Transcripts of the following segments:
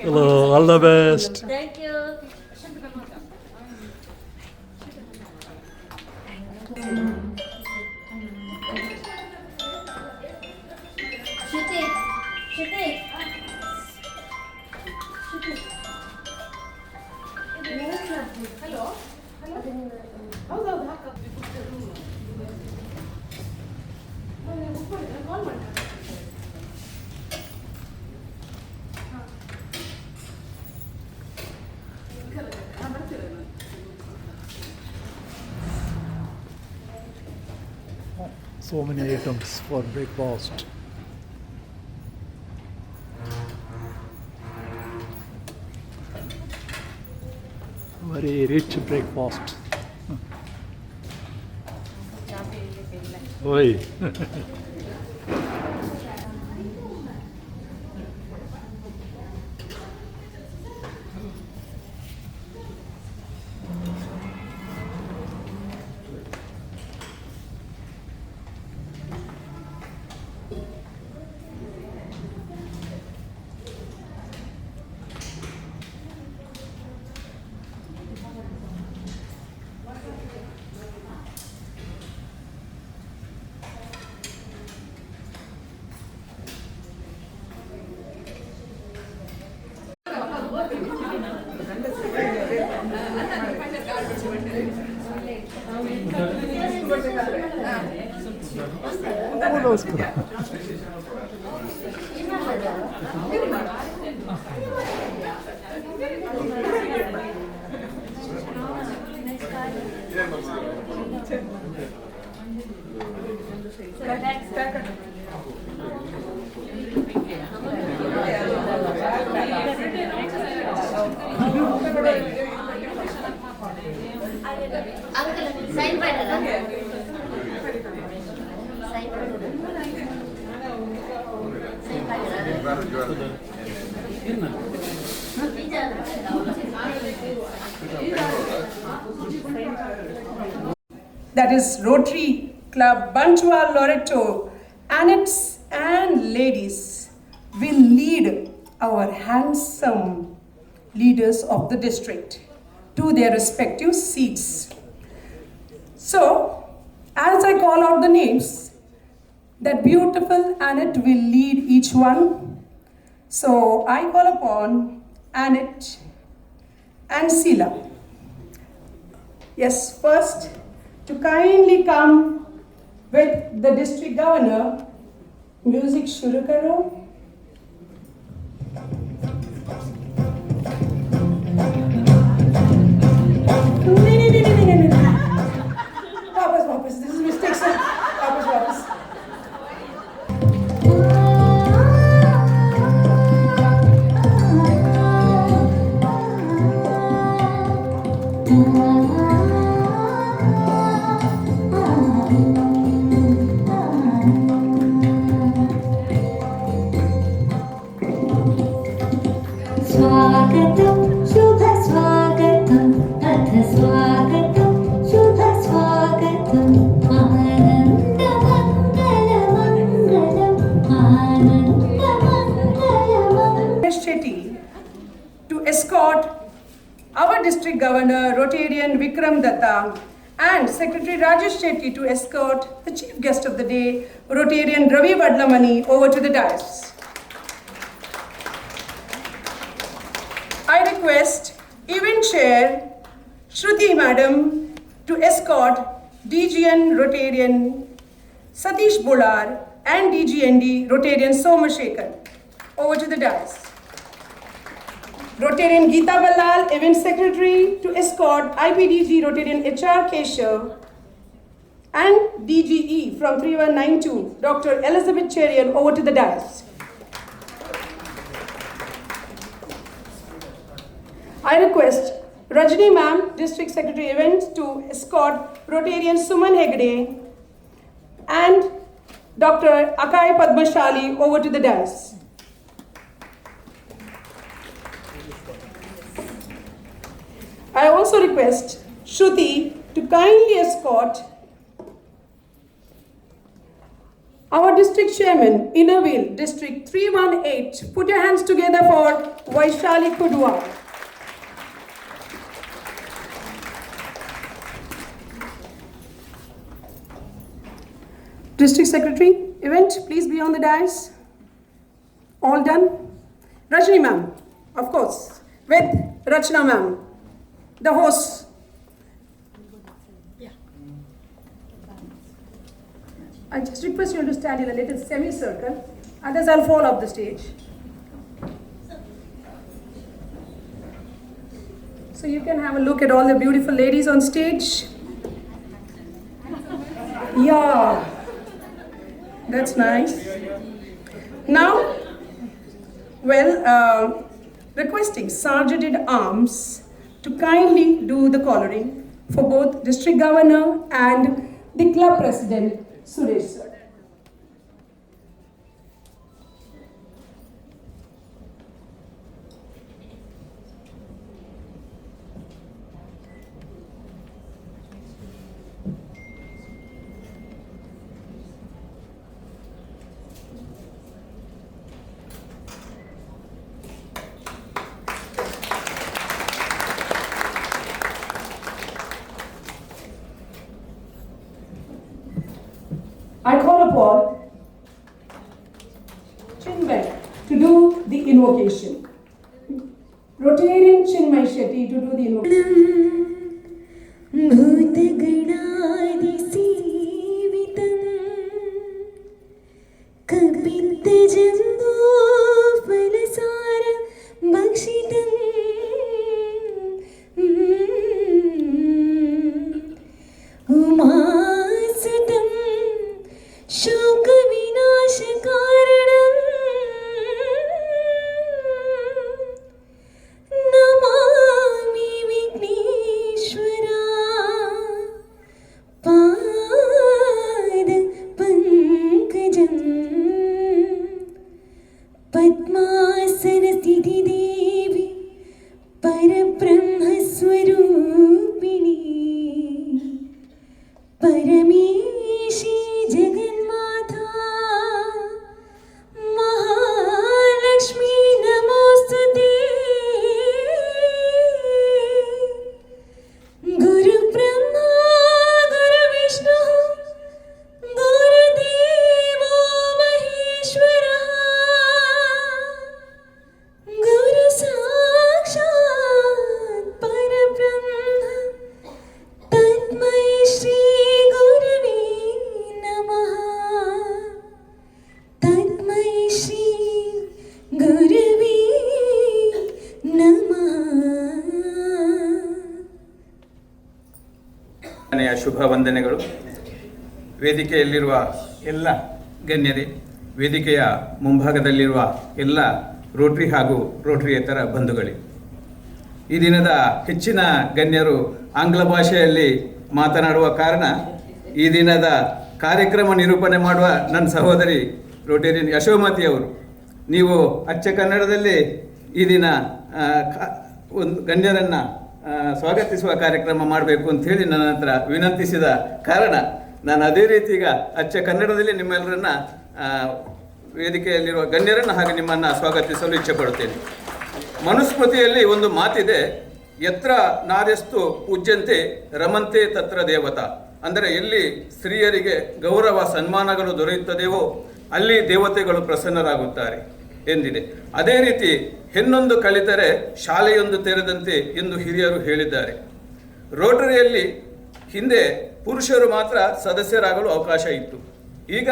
Hello, all the best. Thank you. Shruti. Hello. So many items for breakfast. Very rich breakfast. Oi. ನಮಸ್ಕಾರ. That is Rotary Club Bantua Loreto, Annex and ladies will lead our handsome leaders of the district to their respective seats. So, as I call out the names, that beautiful Annette will lead each one. So, I call upon Annette and Sheila. Yes, first, to kindly come with the district governor. Music shuru karo. Wapas, this is mistake, sir. Wapas. स्वागतं शुभ स्वागतं अथ स्वागतं शुभ स्वागतं आनन्दमङ्गलमङ्गलम् Shetty to escort our district governor Rotarian Vikram Datta and Secretary Rajesh Shetty to escort the chief guest of the day Rotarian Ravi Vadlamani over to the dais. I request event chair Shruti Madam to escort DGN Rotarian Satish Bolar and DGND Rotarian Somashekar over to the dais. Rotarian Geeta Ballal, event secretary, to escort IPDG Rotarian HR Keshav and DGE from 3192 Dr. Elizabeth Cherian over to the dais. I request Rajni Ma'am, District Secretary Events, to escort Rotarian Suman Hegde and Dr. Akai Padmashali over to the dais. I also request Shruti to kindly escort Our district chairman, Innerville, District 318. Put your hands together for Vaishali Kudwa. District Secretary, event, please be on the dais. All done? Rajni ma'am, of course, with Rachna ma'am, the host. I just request you to stand in a little semicircle, others I'll fall off the stage. So you can have a look at all the beautiful ladies on stage. Yeah, that's nice. Now, requesting Sergeant-at-Arms to kindly do the collaring for both District Governor and the club president, Suresh sir. I call upon Chinmay to do the invocation. Rotarian Chinmay Shetty to do the invocation. ಶುಭ ವಂದನೆಗಳು. ವೇದಿಕೆಯಲ್ಲಿರುವ ಎಲ್ಲ ಗಣ್ಯರೇ, ವೇದಿಕೆಯ ಮುಂಭಾಗದಲ್ಲಿರುವ ಎಲ್ಲ Rotary ಹಾಗೂ ರೋಟರಿಯೇತರ ಬಂಧುಗಳೇ, ಈ ದಿನದ ಹೆಚ್ಚಿನ ಗಣ್ಯರು ಆಂಗ್ಲ ಭಾಷೆಯಲ್ಲಿ ಮಾತನಾಡುವ ಕಾರಣ ಈ ದಿನದ ಕಾರ್ಯಕ್ರಮ ನಿರೂಪಣೆ ಮಾಡುವ ನನ್ನ ಸಹೋದರಿ ರೋಟರಿಯನ್ ಯಶೋಮತಿಯವರು ನೀವು ಅಚ್ಚ ಕನ್ನಡದಲ್ಲಿ ಈ ದಿನ ಒಂದು ಗಣ್ಯರನ್ನು ಸ್ವಾಗತಿಸುವ ಕಾರ್ಯಕ್ರಮ ಮಾಡಬೇಕು ಅಂತ ಹೇಳಿ ನನ್ನ ಹತ್ರ ವಿನಂತಿಸಿದ ಕಾರಣ ನಾನು ಅದೇ ರೀತಿ ಈಗ ಅಚ್ಚ ಕನ್ನಡದಲ್ಲಿ ನಿಮ್ಮೆಲ್ಲರನ್ನ ವೇದಿಕೆಯಲ್ಲಿರುವ ಗಣ್ಯರನ್ನು ಹಾಗೆ ನಿಮ್ಮನ್ನು ಸ್ವಾಗತಿಸಲು ಇಚ್ಛೆಪಡುತ್ತೇನೆ. ಮನುಸ್ಮೃತಿಯಲ್ಲಿ ಒಂದು ಮಾತಿದೆ, ಯತ್ರ ನಾರ್ಯಸ್ತು ಪೂಜ್ಯಂತೆ ರಮಂತೆ ತತ್ರ ದೇವತಾ. ಅಂದರೆ ಎಲ್ಲಿ ಸ್ತ್ರೀಯರಿಗೆ ಗೌರವ ಸನ್ಮಾನಗಳು ದೊರೆಯುತ್ತದೆಯೋ ಅಲ್ಲಿ ದೇವತೆಗಳು ಪ್ರಸನ್ನರಾಗುತ್ತಾರೆ ಎಂದಿದೆ. ಅದೇ ರೀತಿ ಹೆಣ್ಣೊಂದು ಕಲಿತರೆ ಶಾಲೆಯೊಂದು ತೆರೆದಂತೆ ಎಂದು ಹಿರಿಯರು ಹೇಳಿದ್ದಾರೆ. ರೋಟರಿಯಲ್ಲಿ ಹಿಂದೆ ಪುರುಷರು ಮಾತ್ರ ಸದಸ್ಯರಾಗಲು ಅವಕಾಶ ಇತ್ತು. ಈಗ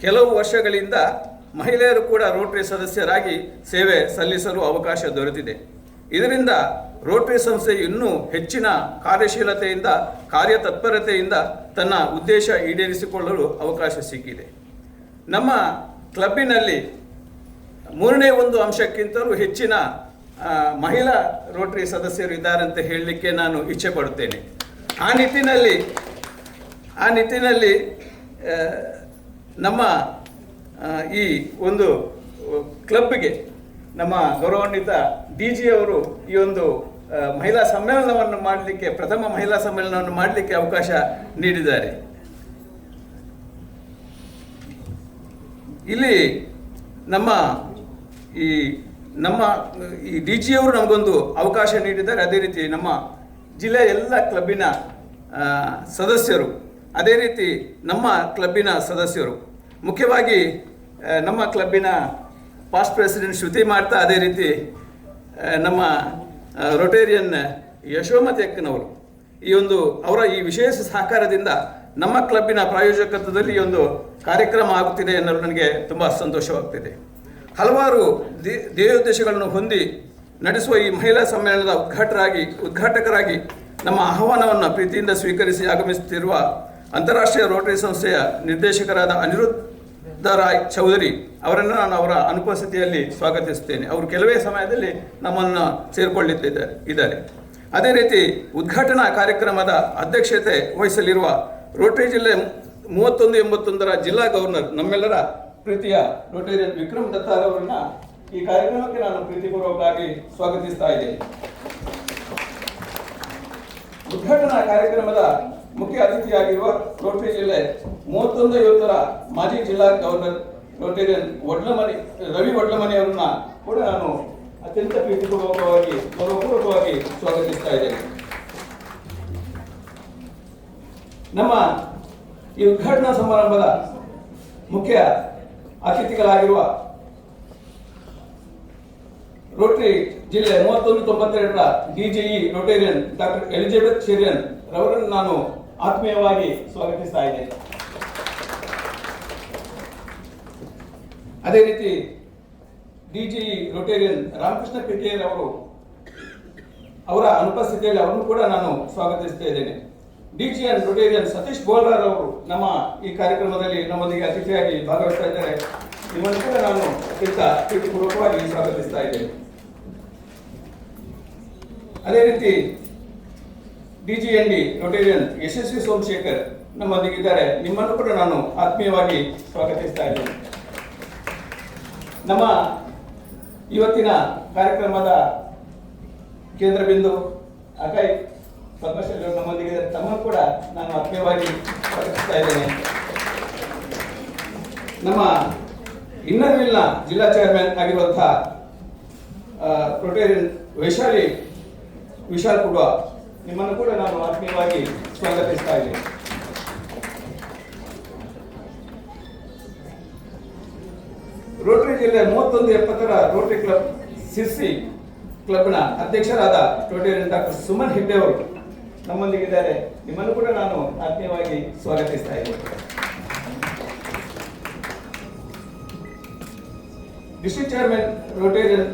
ಕೆಲವು ವರ್ಷಗಳಿಂದ ಮಹಿಳೆಯರು ಕೂಡ ರೋಟರಿ ಸದಸ್ಯರಾಗಿ ಸೇವೆ ಸಲ್ಲಿಸಲು ಅವಕಾಶ ದೊರೆತಿದೆ. ಇದರಿಂದ ರೋಟರಿ ಸಂಸ್ಥೆ ಇನ್ನೂ ಹೆಚ್ಚಿನ ಕಾರ್ಯಶೀಲತೆಯಿಂದ ಕಾರ್ಯತತ್ಪರತೆಯಿಂದ ತನ್ನ ಉದ್ದೇಶ ಈಡೇರಿಸಿಕೊಳ್ಳಲು ಅವಕಾಶ ಸಿಕ್ಕಿದೆ. ನಮ್ಮ ಕ್ಲಬ್ಬಿನಲ್ಲಿ ಮೂರನೇ ಒಂದು ಅಂಶಕ್ಕಿಂತಲೂ ಹೆಚ್ಚಿನ ಮಹಿಳಾ ರೋಟರಿ ಸದಸ್ಯರು ಇದ್ದಾರೆ ಅಂತ ಹೇಳಲಿಕ್ಕೆ ನಾನು ಇಚ್ಛೆ ಪಡುತ್ತೇನೆ. ಆ ನಿಟ್ಟಿನಲ್ಲಿ ನಮ್ಮ ಈ ಒಂದು ಕ್ಲಬ್ಗೆ ನಮ್ಮ ಗೌರವಾನ್ವಿತ DG ಅವರು ಈ ಒಂದು ಮಹಿಳಾ ಸಮ್ಮೇಳನವನ್ನು ಮಾಡಲಿಕ್ಕೆ, ಪ್ರಥಮ ಮಹಿಳಾ ಸಮ್ಮೇಳನವನ್ನು ಮಾಡಲಿಕ್ಕೆ ಅವಕಾಶ ನೀಡಿದ್ದಾರೆ. ಇಲ್ಲಿ ನಮ್ಮ ಈ ಡಿ ಜಿ ಅವರು ನಮಗೊಂದು ಅವಕಾಶ ನೀಡಿದ್ದಾರೆ. ಅದೇ ರೀತಿ ನಮ್ಮ ಜಿಲ್ಲೆಯ ಎಲ್ಲ ಕ್ಲಬ್ಬಿನ ಸದಸ್ಯರು, ಅದೇ ರೀತಿ ನಮ್ಮ ಕ್ಲಬ್ಬಿನ ಸದಸ್ಯರು, ಮುಖ್ಯವಾಗಿ ನಮ್ಮ ಕ್ಲಬ್ಬಿನ ಪಾಸ್ಟ್ ಪ್ರೆಸಿಡೆಂಟ್ ಶ್ರುತಿ ಮಾಡ್ತಾ, ಅದೇ ರೀತಿ ನಮ್ಮ ರೊಟೇರಿಯನ್ ಯಶೋಮತಿ ಅಕ್ಕನವರು ಅವರ ಈ ವಿಶೇಷ ಸಹಕಾರದಿಂದ ನಮ್ಮ ಕ್ಲಬ್ಬಿನ ಪ್ರಾಯೋಜಕತ್ವದಲ್ಲಿ ಈ ಒಂದು ಕಾರ್ಯಕ್ರಮ ಆಗುತ್ತಿದೆ ಎನ್ನಲು ನನಗೆ ತುಂಬ ಸಂತೋಷವಾಗ್ತಿದೆ. ಹಲವಾರು ಧ್ಯೇಯೋದ್ದೇಶಗಳನ್ನು ಹೊಂದಿ ನಡೆಸುವ ಈ ಮಹಿಳಾ ಸಮ್ಮೇಳನದ ಉದ್ಘಾಟಕರಾಗಿ ನಮ್ಮ ಆಹ್ವಾನವನ್ನು ಪ್ರೀತಿಯಿಂದ ಸ್ವೀಕರಿಸಿ ಆಗಮಿಸುತ್ತಿರುವ ಅಂತಾರಾಷ್ಟ್ರೀಯ ರೋಟರಿ ಸಂಸ್ಥೆಯ ನಿರ್ದೇಶಕರಾದ ಅನಿರುದ್ಧ ರಾಯ್ ಚೌಧರಿ ಅವರನ್ನು ನಾನು ಅವರ ಅನುಪಸ್ಥಿತಿಯಲ್ಲಿ ಸ್ವಾಗತಿಸುತ್ತೇನೆ. ಅವರು ಕೆಲವೇ ಸಮಯದಲ್ಲಿ ನಮ್ಮನ್ನು ಸೇರಿಕೊಳ್ಳುತ್ತಿದ್ದಾರೆ. ಅದೇ ರೀತಿ ಉದ್ಘಾಟನಾ ಕಾರ್ಯಕ್ರಮದ ಅಧ್ಯಕ್ಷತೆ ವಹಿಸಲಿರುವ ರೋಟರಿ ಜಿಲ್ಲೆ 3181ರ ಜಿಲ್ಲಾ ಗವರ್ನರ್, ನಮ್ಮೆಲ್ಲರ ಪ್ರೀತಿಯ ರೋಟೇರಿಯನ್ ವಿಕ್ರಮ್ ದತ್ತಾರ್ ಅವರನ್ನ ಈ ಕಾರ್ಯಕ್ರಮಕ್ಕೆ ನಾನು ಪ್ರೀತಿಪೂರ್ವಕವಾಗಿ ಸ್ವಾಗತಿಸ್ತಾ ಇದ್ದೇನೆ. ಉದ್ಘಾಟನಾ ಕಾರ್ಯಕ್ರಮದ ಮುಖ್ಯ ಅತಿಥಿಯಾಗಿರುವ ರೋಟರಿ ಜಿಲ್ಲೆ 31 ಮಾಜಿ ಜಿಲ್ಲಾ ಗವರ್ನರ್ ರೋಟೇರಿಯನ್ ರವಿ ಒಡ್ಲಮನಿ ಅವರನ್ನ ಕೂಡ ನಾನು ಅತ್ಯಂತ ಪ್ರೀತಿಪೂರ್ವಕವಾಗಿ ಗೌರವಪೂರ್ವಕವಾಗಿ ಸ್ವಾಗತಿಸ್ತಾ ಇದ್ದೇನೆ. ನಮ್ಮ ಈ ಉದ್ಘಾಟನಾ ಸಮಾರಂಭದ ಮುಖ್ಯ ಅತಿಥಿಗಳಾಗಿರುವ ರೋಟರಿ ಜಿಲ್ಲೆ 3192ರ DGE ರೋಟೇರಿಯನ್ ಡಾಕ್ಟರ್ ಎಲಿಜಬೆತ್ ಶೆರಿಯನ್ ರವರನ್ನು ನಾನು ಆತ್ಮೀಯವಾಗಿ ಸ್ವಾಗತಿಸ್ತಾ ಇದ್ದೇನೆ. ಅದೇ ರೀತಿ DGE ರೋಟೇರಿಯನ್ ರಾಮಕೃಷ್ಣ ಪಿಕೇರ್ ಅವರ ಅನುಪಸ್ಥಿತಿಯಲ್ಲಿ ಅವರನ್ನು ಕೂಡ ನಾನು ಸ್ವಾಗತಿಸ್ತಾ ಇದ್ದೇನೆ. DGN ರೋಟೇರಿಯನ್ ಸತೀಶ್ ಬೋಲ್ರಾರ್ ಅವರು ನಮ್ಮ ಈ ಕಾರ್ಯಕ್ರಮದಲ್ಲಿ ನಮ್ಮೊಂದಿಗೆ ಅತಿಥಿಯಾಗಿ ಭಾಗವಹಿಸ್ತಾ ಇದ್ದಾರೆ. ನಿಮ್ಮನ್ನು ಕೂಡ ನಾನು ಅತ್ಯಂತ ಪ್ರೀತಿಪೂರ್ವಕವಾಗಿ ಸ್ವಾಗತಿಸ್ತಾ ಇದ್ದೇನೆ. ಅದೇ ರೀತಿ DGND ರೋಟೇರಿಯನ್ ಯಶಸ್ವಿ ಸೋಮಶೇಖರ್ ನಮ್ಮೊಂದಿಗಿದ್ದಾರೆ. ನಿಮ್ಮನ್ನು ಕೂಡ ನಾನು ಆತ್ಮೀಯವಾಗಿ ಸ್ವಾಗತಿಸ್ತಾ ಇದ್ದೇನೆ. ನಮ್ಮ ಇವತ್ತಿನ ಕಾರ್ಯಕ್ರಮದ ಕೇಂದ್ರ ಬಿಂದು ಅಕಾಯ್ ಪದ್ಮಶ್ರೀ ನಮ್ಮೊಂದಿಗೆ ತಮ್ಮನ್ನು ಕೂಡ ನಾನು ಆತ್ಮೀಯವಾಗಿ ಸ್ವಾಗತಿಸ್ತಾ ಇದ್ದೇನೆ. ನಮ್ಮ ಇನ್ನರ್ವಿಲ್ನ ಜಿಲ್ಲಾ ಚೇರ್ಮನ್ ಆಗಿರುವಂತಹ ರೋಟೇರಿಯನ್ ವಿಶಾಲ್ ಕುಡ್ವಾ, ನಿಮ್ಮನ್ನು ಕೂಡ ನಾನು ಆತ್ಮೀಯವಾಗಿ ಸ್ವಾಗತಿಸ್ತಾ ಇದ್ದೇನೆ. ರೋಟರಿ ಜಿಲ್ಲೆ 3170ರ ರೋಟರಿ ಕ್ಲಬ್ ಸಿರ್ಸಿ ಕ್ಲಬ್ನ ಅಧ್ಯಕ್ಷರಾದ ರೋಟೇರಿಯನ್ ಡಾಕ್ಟರ್ ಸುಮನ್ ಹೆಗ್ಡೆ ಅವರು ನಮ್ಮೊಂದಿಗಿದ್ದಾರೆ. ನಿಮ್ಮನ್ನು ಕೂಡ ನಾನು ಆತ್ಮೀಯವಾಗಿ ಸ್ವಾಗತಿಸ್ತಾ ಇದ್ದೇನೆ. District chairman Rotarian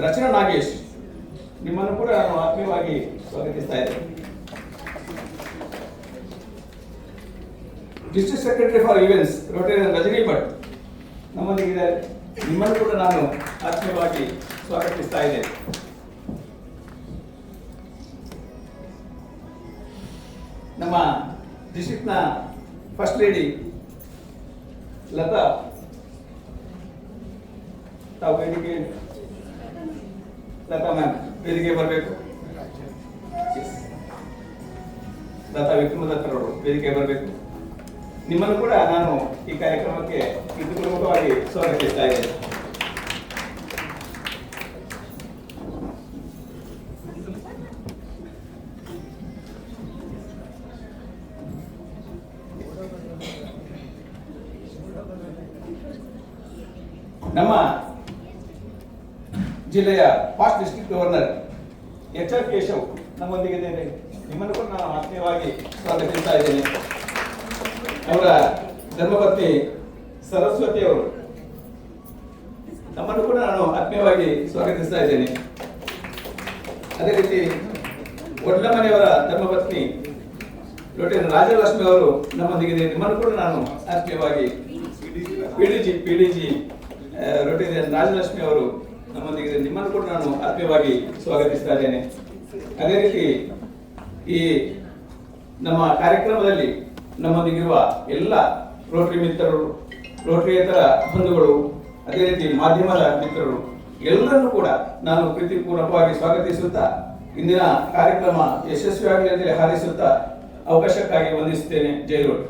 Rachana Nagesh, ನಿಮ್ಮನ್ನು ಕೂಡ ನಾನು ಆತ್ಮೀಯವಾಗಿ ಸ್ವಾಗತಿಸ್ತಾ ಇದ್ದೇನೆ. District secretary for events Rotarian Rajani Bhat ನಮ್ಮೊಂದಿಗಿದ್ದಾರೆ. ನಿಮ್ಮನ್ನು ಕೂಡ ನಾನು ಆತ್ಮೀಯವಾಗಿ ಸ್ವಾಗತಿಸ್ತಾ ಇದ್ದೇನೆ. ನಮ್ಮ ಡಿಸ್ಟ್ರಿಕ್ಟ್ನ ಫಸ್ಟ್ ಲೇಡಿ ಲತಾ, ತಾವು ಲತಾ ಮ್ಯಾಮ್ ವೇದಿಕೆ ಬರಬೇಕು. ಲತಾ ವಿಕ್ರಮದತ್ತರವರು ವೇದಿಕೆ ಬರಬೇಕು. ನಿಮ್ಮನ್ನು ಕೂಡ ನಾನು ಈ ಕಾರ್ಯಕ್ರಮಕ್ಕೆ ಪ್ರೀತಿಪೂರ್ವಕವಾಗಿ ಸ್ವಾಗತಿಸ್ತಾ ಇದ್ದೇನೆ. ನಮ್ಮ ಜಿಲ್ಲೆಯ past district governor HR Keshav ನಮ್ಮೊಂದಿಗಿದ್ದಾರೆ. ನಿಮ್ಮನ್ನು ಕೂಡ ನಾನು ಆತ್ಮೀಯವಾಗಿ ಸ್ವಾಗತಿಸ್ತಾ ಇದ್ದೇನೆ. ಅವರ ಧರ್ಮಪತ್ನಿ ಸರಸ್ವತಿ ಅವರು ನಮ್ಮನ್ನು ಕೂಡ ನಾನು ಆತ್ಮೀಯವಾಗಿ ಸ್ವಾಗತಿಸ್ತಾ ಇದ್ದೇನೆ. ಅದೇ ರೀತಿ ಒಡ್ಲಮನೆಯವರ ಧರ್ಮಪತ್ನಿ ರೋಟೇರಿಯನ್ ರಾಜಲಕ್ಷ್ಮಿ ಅವರು ನಮ್ಮೊಂದಿಗಿದೆ. ನಿಮ್ಮನ್ನು ಕೂಡ ನಾನು ಆತ್ಮೀಯವಾಗಿ PDG ರೋಟೇರಿಯನ್ ರಾಜಲಕ್ಷ್ಮಿ ಅವರು ನಮ್ಮೊಂದಿಗಿದೆ. ನಿಮ್ಮನ್ನು ಕೂಡ ನಾನು ಆತ್ಮೀಯವಾಗಿ ಸ್ವಾಗತಿಸ್ತಾ ಇದ್ದೇನೆ. ಅದೇ ರೀತಿ ಈ ನಮ್ಮ ಕಾರ್ಯಕ್ರಮದಲ್ಲಿ ನಮ್ಮೊಂದಿಗಿರುವ ಎಲ್ಲ ರೋಟರಿ ಮಿತ್ರರು, ರೋಟರಿಯೇತರ ಬಂಧುಗಳು, ಅದೇ ರೀತಿ ಮಾಧ್ಯಮದ ಮಿತ್ರರು ಎಲ್ಲರನ್ನೂ ಕೂಡ ನಾನು ಪ್ರೀತಿಪೂರ್ವಕವಾಗಿ ಸ್ವಾಗತಿಸುತ್ತಾ ಇಂದಿನ ಕಾರ್ಯಕ್ರಮ ಯಶಸ್ವಿಯಾಗಲಿ ಅಂತೇಳಿ ಹಾರೈಸುತ್ತಾ ಅವಕಾಶಕ್ಕಾಗಿ ವಂದಿಸುತ್ತೇನೆ. ಜೈ Rotary.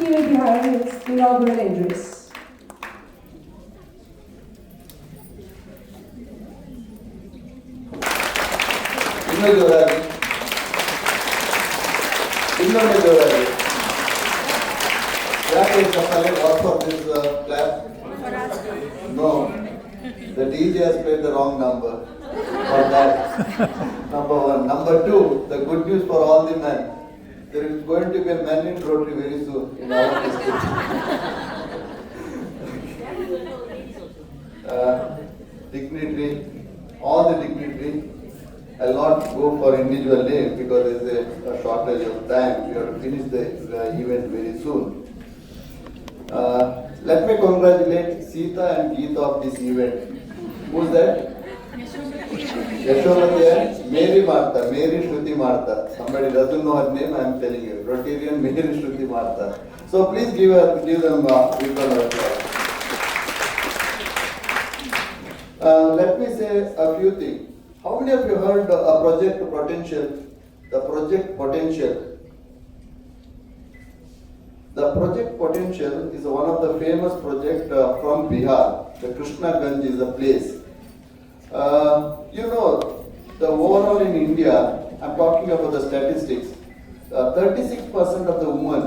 he will be having his inaugural address. ಇನ್ನೊಮ್ಮೆ ಜೋರಾಗಿ ಯಾಕೆ ಕಸಾಲೆ what for this clap no the DJ has played the wrong number for that. Number one. Number two, the good news for all the men. There is going to be a men in Rotary very soon in our district. Dignitary, all the dignitary. I'll not go for individual name because there is a shortage of time. We have to finish the event very soon. Let me congratulate Sita and Geeta of this event. Who's that? Yashodhya, Mary Martha, Mary Shruti Martha. Somebody doesn't know her name, I am telling you. Rotarian Mary Shruti Martha. So please give them a round of applause. Let me say a few things. How many of you heard a project potential? The project potential. The project potential is one of the famous projects from Bihar. The Krishna Ganj is a place. You know, the overall in India, I'm talking about the statistics. 36% of the women,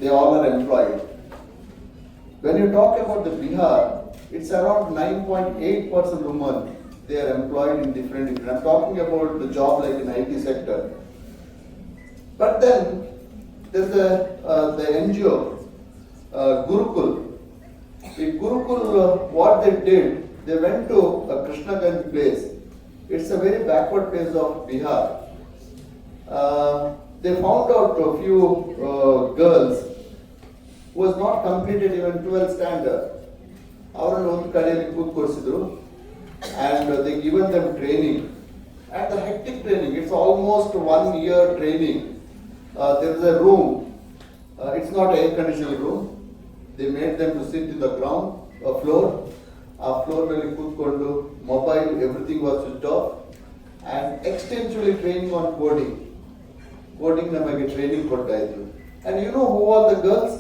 they all are employed. When you talk about the Bihar, it's around 9.8% women. They are employed in different. I'm talking about the job like in IT sector. But then there's the NGO, Gurukul. The Gurukul, what they did, they went to a Krishna Ganj place. It's a very backward place of Bihar. They found out a few girls who was not completed even 12th standard. ಅವರನ್ನು ಒಂದು ಕಡೆಯಲ್ಲಿ ಕೂತ್ಕೊಳಿಸಿದ್ರು and they given them training. And the hectic training, it's almost 1 year training. There is a room, it's not air conditioned room. They made them to sit in the ground, floor. Floor ನಲ್ಲಿ ಕೂತ್ಕೊಂಡು mobile, everything was switched off. And extensively training on coding. Coding ನಮಗೆ training ಕೊಡ್ತಾ ಇದ್ರು. And you know who are the girls?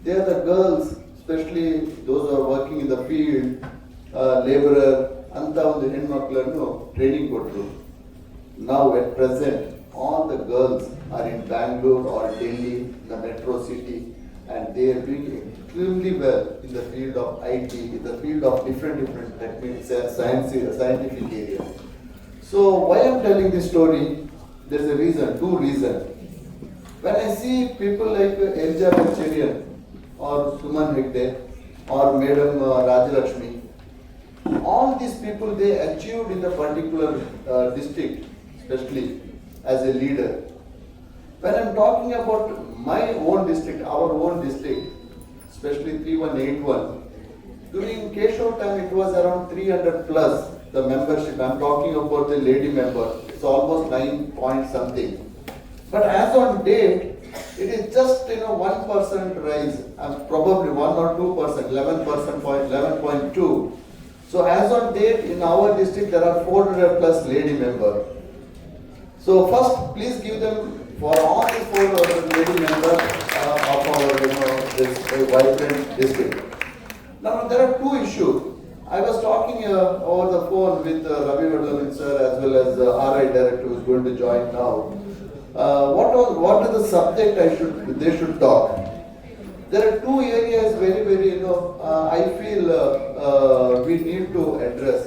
They are the girls, especially those who are working in the field, laborer, ಅಂತ ಒಂದು ಹೆಣ್ಮಕ್ಳನ್ನು training ಕೊಟ್ಟರು. Now at present, all the girls are in Bangalore or Delhi, the metro city, and they are doing extremely well in the field of IT, in the field of different techniques and scientific areas. So why I'm telling this story? There's a reason, two reasons. When I see people like Elizabeth Cherian or Suman Hegde or Madam Rajalakshmi, all these people they achieved in the particular district, especially as a leader. When I'm talking about my own district, our own district, especially 3181, during Keshav time it was around 300 plus the membership. I'm talking about the lady member. It's almost 9 point something. But as on date, it is just 1% rise, probably 1 or 2%, 11.2. So as on date in our district there are 400 plus lady members. So first please give them for all the 400 lady members of our this vibrant district. Now there are two issues. I was talking over the phone with Ravi Vardhan sir as well as RI director who is going to join now. What is the subject they should talk? There are two areas very I feel we need to address.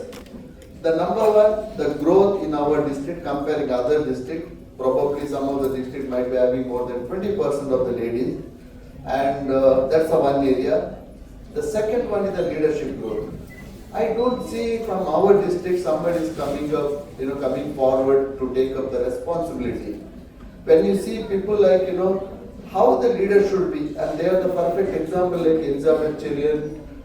The number one, the growth in our district comparing other districts. Probably some of the districts might be having more than 20% of the ladies, and that's the one area. The second one is the leadership growth. I don't see from our district somebody is coming up, coming forward to take up the responsibility. When you see people like, how the leader should be, and they are the perfect example like Elizabeth Cherian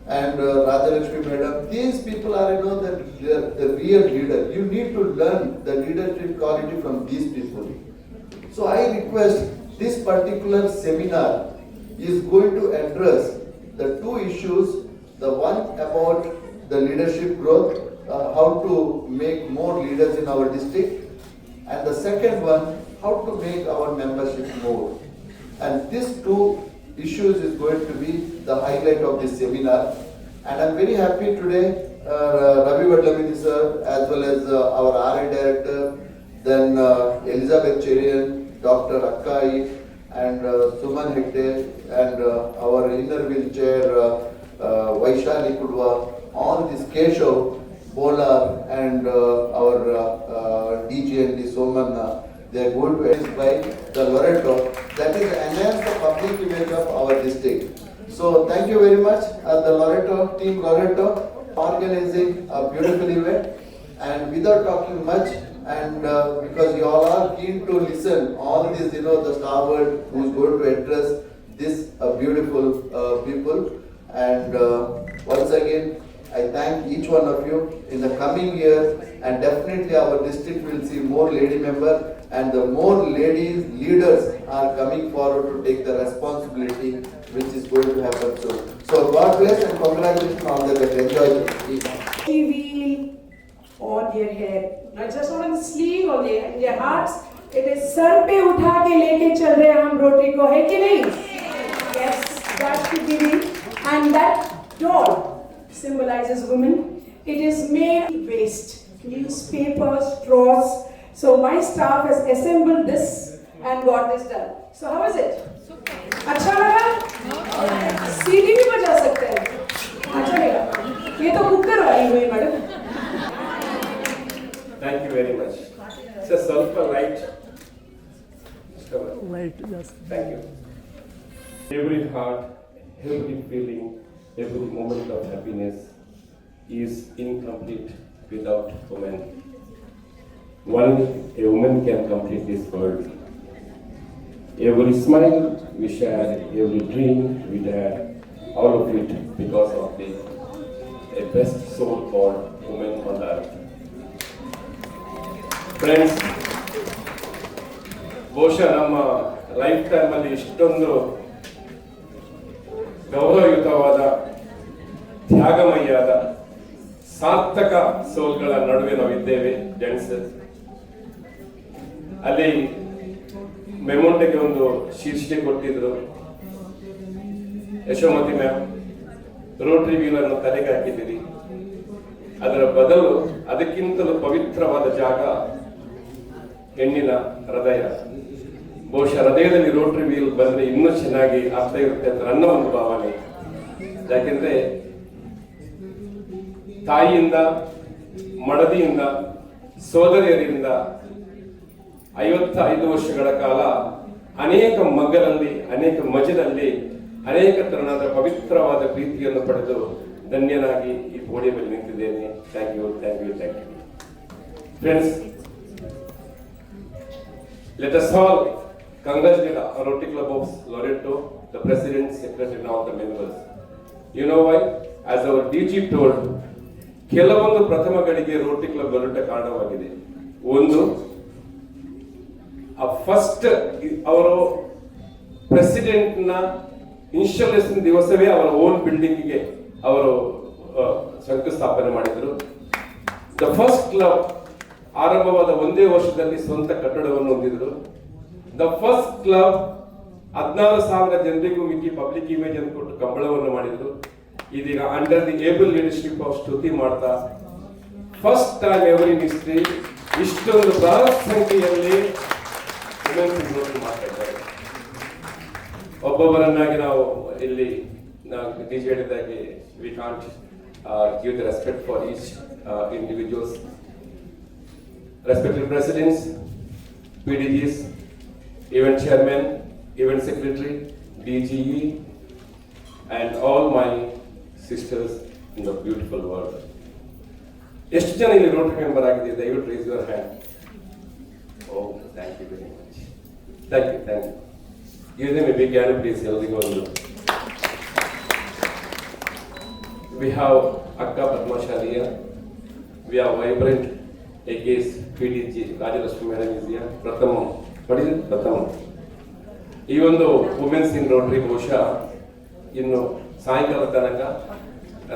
and Rajalakshmi Madam. These people are, the real leader. You need to learn the leadership quality from these people. So I request this particular seminar is going to address the two issues. The one about the leadership growth, how to make more leaders in our district, and the second one, how to make our membership more. And these two issues is going to be the highlight of this seminar. And I'm very happy today, Ravi Vadlamini sir, as well as our RA director, then Elizabeth Cherian, Dr. Akkai, and Suman Hegde, and our inner wheelchair Vaishali Kudwa, all this Keshav, Bola, and our DG and the Soman, they are going to end by the Loreto, that is enhance the public image of our district. So thank you very much, the Loreto, team Loreto, organizing a beautiful event. And without talking much, and because you all are keen to listen, all these, the starboard who is going to address this beautiful people. And once again, I thank each one of you in the coming year, and definitely our district will see more lady members, and the more ladies leaders are coming forward to take the responsibility, which is going to happen soon. So God bless and congratulations on the best. Enjoy the Wheel on your head, not just on the sleeve, on your hearts. It is sir पे उठा के लेके चल रहे हम rotary को, है कि नहीं? Yes, that should be the, and that doll symbolizes women. It is made of waste, newspaper, straws. So my staff has assembled this and got this done. So how is it? अच्छा लगा? सीढ़ी भी बजा सकते हैं. अच्छा लगा? ये तो कुकर वाली हुई madam. Thank you very much. It's a self-light. Right, yes. Thank you. Every heart, every feeling, every moment of happiness is incomplete without women. Only a woman can complete this world. Every smile we share, every dream we dare, all of it because of the best soul called woman on earth. Friends, ಬಹುಶಃ ನಮ್ಮ life ಟೈಮಲ್ಲಿ ಇಷ್ಟೊಂದು ಗೌರವಯುತವಾದ ತ್ಯಾಗಮಯ್ಯಾದ ಸಾರ್ಥಕ ಸೋಲ್ಗಳ ನಡುವೆ ನಾವಿದ್ದೇವೆ gents. ಅಲ್ಲಿ ಮೆಮೊಂಟೆಗೆ ಒಂದು ಶೀರ್ಷಿಕೆ ಕೊಟ್ಟಿದ್ರು, ಯಶೋಮತಿ ಮ್ಯಾಮ್ ರೋಟರಿ ವೀಲ್ ಅನ್ನು ತಲೆಗೆ ಹಾಕಿದ್ದೀರಿ, ಅದರ ಬದಲು ಅದಕ್ಕಿಂತಲೂ ಪವಿತ್ರವಾದ ಜಾಗ ಹೆಣ್ಣಿನ ಹೃದಯ. ಬಹುಶಃ ಹೃದಯದಲ್ಲಿ ರೋಟರಿ ವೀಲ್ ಬಂದ್ರೆ ಇನ್ನೂ ಚೆನ್ನಾಗಿ ಅರ್ಥ ಇರುತ್ತೆ ಅಂತ ನನ್ನ ಒಂದು ಭಾವನೆ. ಯಾಕೆಂದ್ರೆ ತಾಯಿಯಿಂದ, ಮಡದಿಯಿಂದ, ಸೋದರಿಯರಿಂದ 55 ವರ್ಷಗಳ ಕಾಲ ಅನೇಕ ಮಗ್ಗಲಲ್ಲಿ, ಅನೇಕ ಮಜಲಲ್ಲಿ, ಅನೇಕ ತರನಾದ ಪವಿತ್ರವಾದ ಪ್ರೀತಿಯನ್ನು ಪಡೆದು ಧನ್ಯನಾಗಿ ಈ ಪೋಡಿಯಂನಲ್ಲಿ ನಿಂತಿದ್ದೇನೆ. Thank you, thank you, thank you. Friends, let us all congratulate our Rotary Club of Loreto, the President, Secretary, and all the members. You know why? As our DG told, ಕೆಲವೊಂದು ಪ್ರಥಮಗಳಿಗೆ ರೋಟರಿ ಕ್ಲಬ್ Loreto ಕಾರಣವಾಗಿದೆ. ಒಂದು, first ಅವರು president ನ installation ದಿವಸವೇ ಅವರ own building ಗೆ ಅವರು ಶಂಕುಸ್ಥಾಪನೆ ಮಾಡಿದರು. ದ ಫಸ್ಟ್ ಕ್ಲಬ್ ಆರಂಭವಾದ ಒಂದೇ ವರ್ಷದಲ್ಲಿ ಸ್ವಂತ ಕಟ್ಟಡವನ್ನು ಹೊಂದಿದ್ರು. ದ ಫಸ್ಟ್ ಕ್ಲಬ್ 16,000 ಜನರಿಗೂ ಮಿಕ್ಕಿ ಪಬ್ಲಿಕ್ ಇಮೇಜ್ ಅನ್ನು ಕೊಟ್ಟು ಕಂಬಳವನ್ನು ಮಾಡಿದ್ರು. ಇದೀಗ under the Abel leadership of ಸ್ತುತಿ ಮಾಡ್ತಾ first time ever in history ಇಷ್ಟೊಂದು ಬೃಹತ್ ಸಂಖ್ಯೆಯಲ್ಲಿ ಮಾಡ್ತಾ ಇದ್ದಾರೆ. ಒಬ್ಬೊಬ್ಬರನ್ನಾಗಿ ನಾವು ಇಲ್ಲಿ ಡಿಜಿ ಹೇಳಿದಾಗೆ we can't give the respect for each individuals. Respected presidents, PDGs, event chairman, event secretary, DGE, and all my sisters in the beautiful world. ಎಷ್ಟು ಜನ ಇಲ್ಲಿ ರೋಟರಿ ಮೆಂಬರ್ ಆಗಿದೆ? ದಯವಿಟ್ಟು raise your hand. Oh, thank you very much. Thank you, thank you. Give them a big hand please. ಎಲ್ಲರಿಗೂ ಒಂದು. We have Akka Padmashalia. We are vibrant against PDG Rajalakshmi Madam is here. Prathama. What is it? Prathama. ಈ ಒಂದು women's ಇನ್ Rotary ಬಹುಶಃ ಇನ್ನು ಸಾಯಂಕಾಲ ತನಕ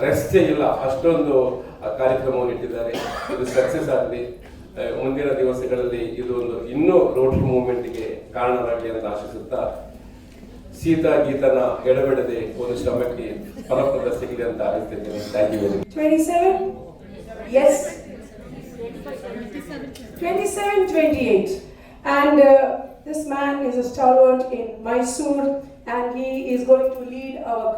ರೆಸ್ಟೇ ಇಲ್ಲ, ಅಷ್ಟೊಂದು ಕಾರ್ಯಕ್ರಮವನ್ನು ಇಟ್ಟಿದ್ದಾರೆ. ಇದು ಸಕ್ಸಸ್ ಆಗಲಿ, ಮುಂದಿನ ದಿವಸಗಳಲ್ಲಿ ಇದು ಒಂದು ಇನ್ನೂ ರೋಟರಿ ಮೂವ್ಮೆಂಟ್ಗೆ ಕಾರಣರಾಗಲಿ ಅಂತ ಆಶಿಸುತ್ತಾ ಶೀತ ಗೀತನ ಎಡಬಿಡದೆ ಒಂದು ಶ್ರಮಕ್ಕೆ ಫಲಪ್ರದ ಸಿಗಲಿ ಅಂತ ಆಯ್ತಿದ್ದೇನೆ. Thank you very much. 27? Yes. 27, 28. And this man is a stalwart in Mysore and he is going to lead our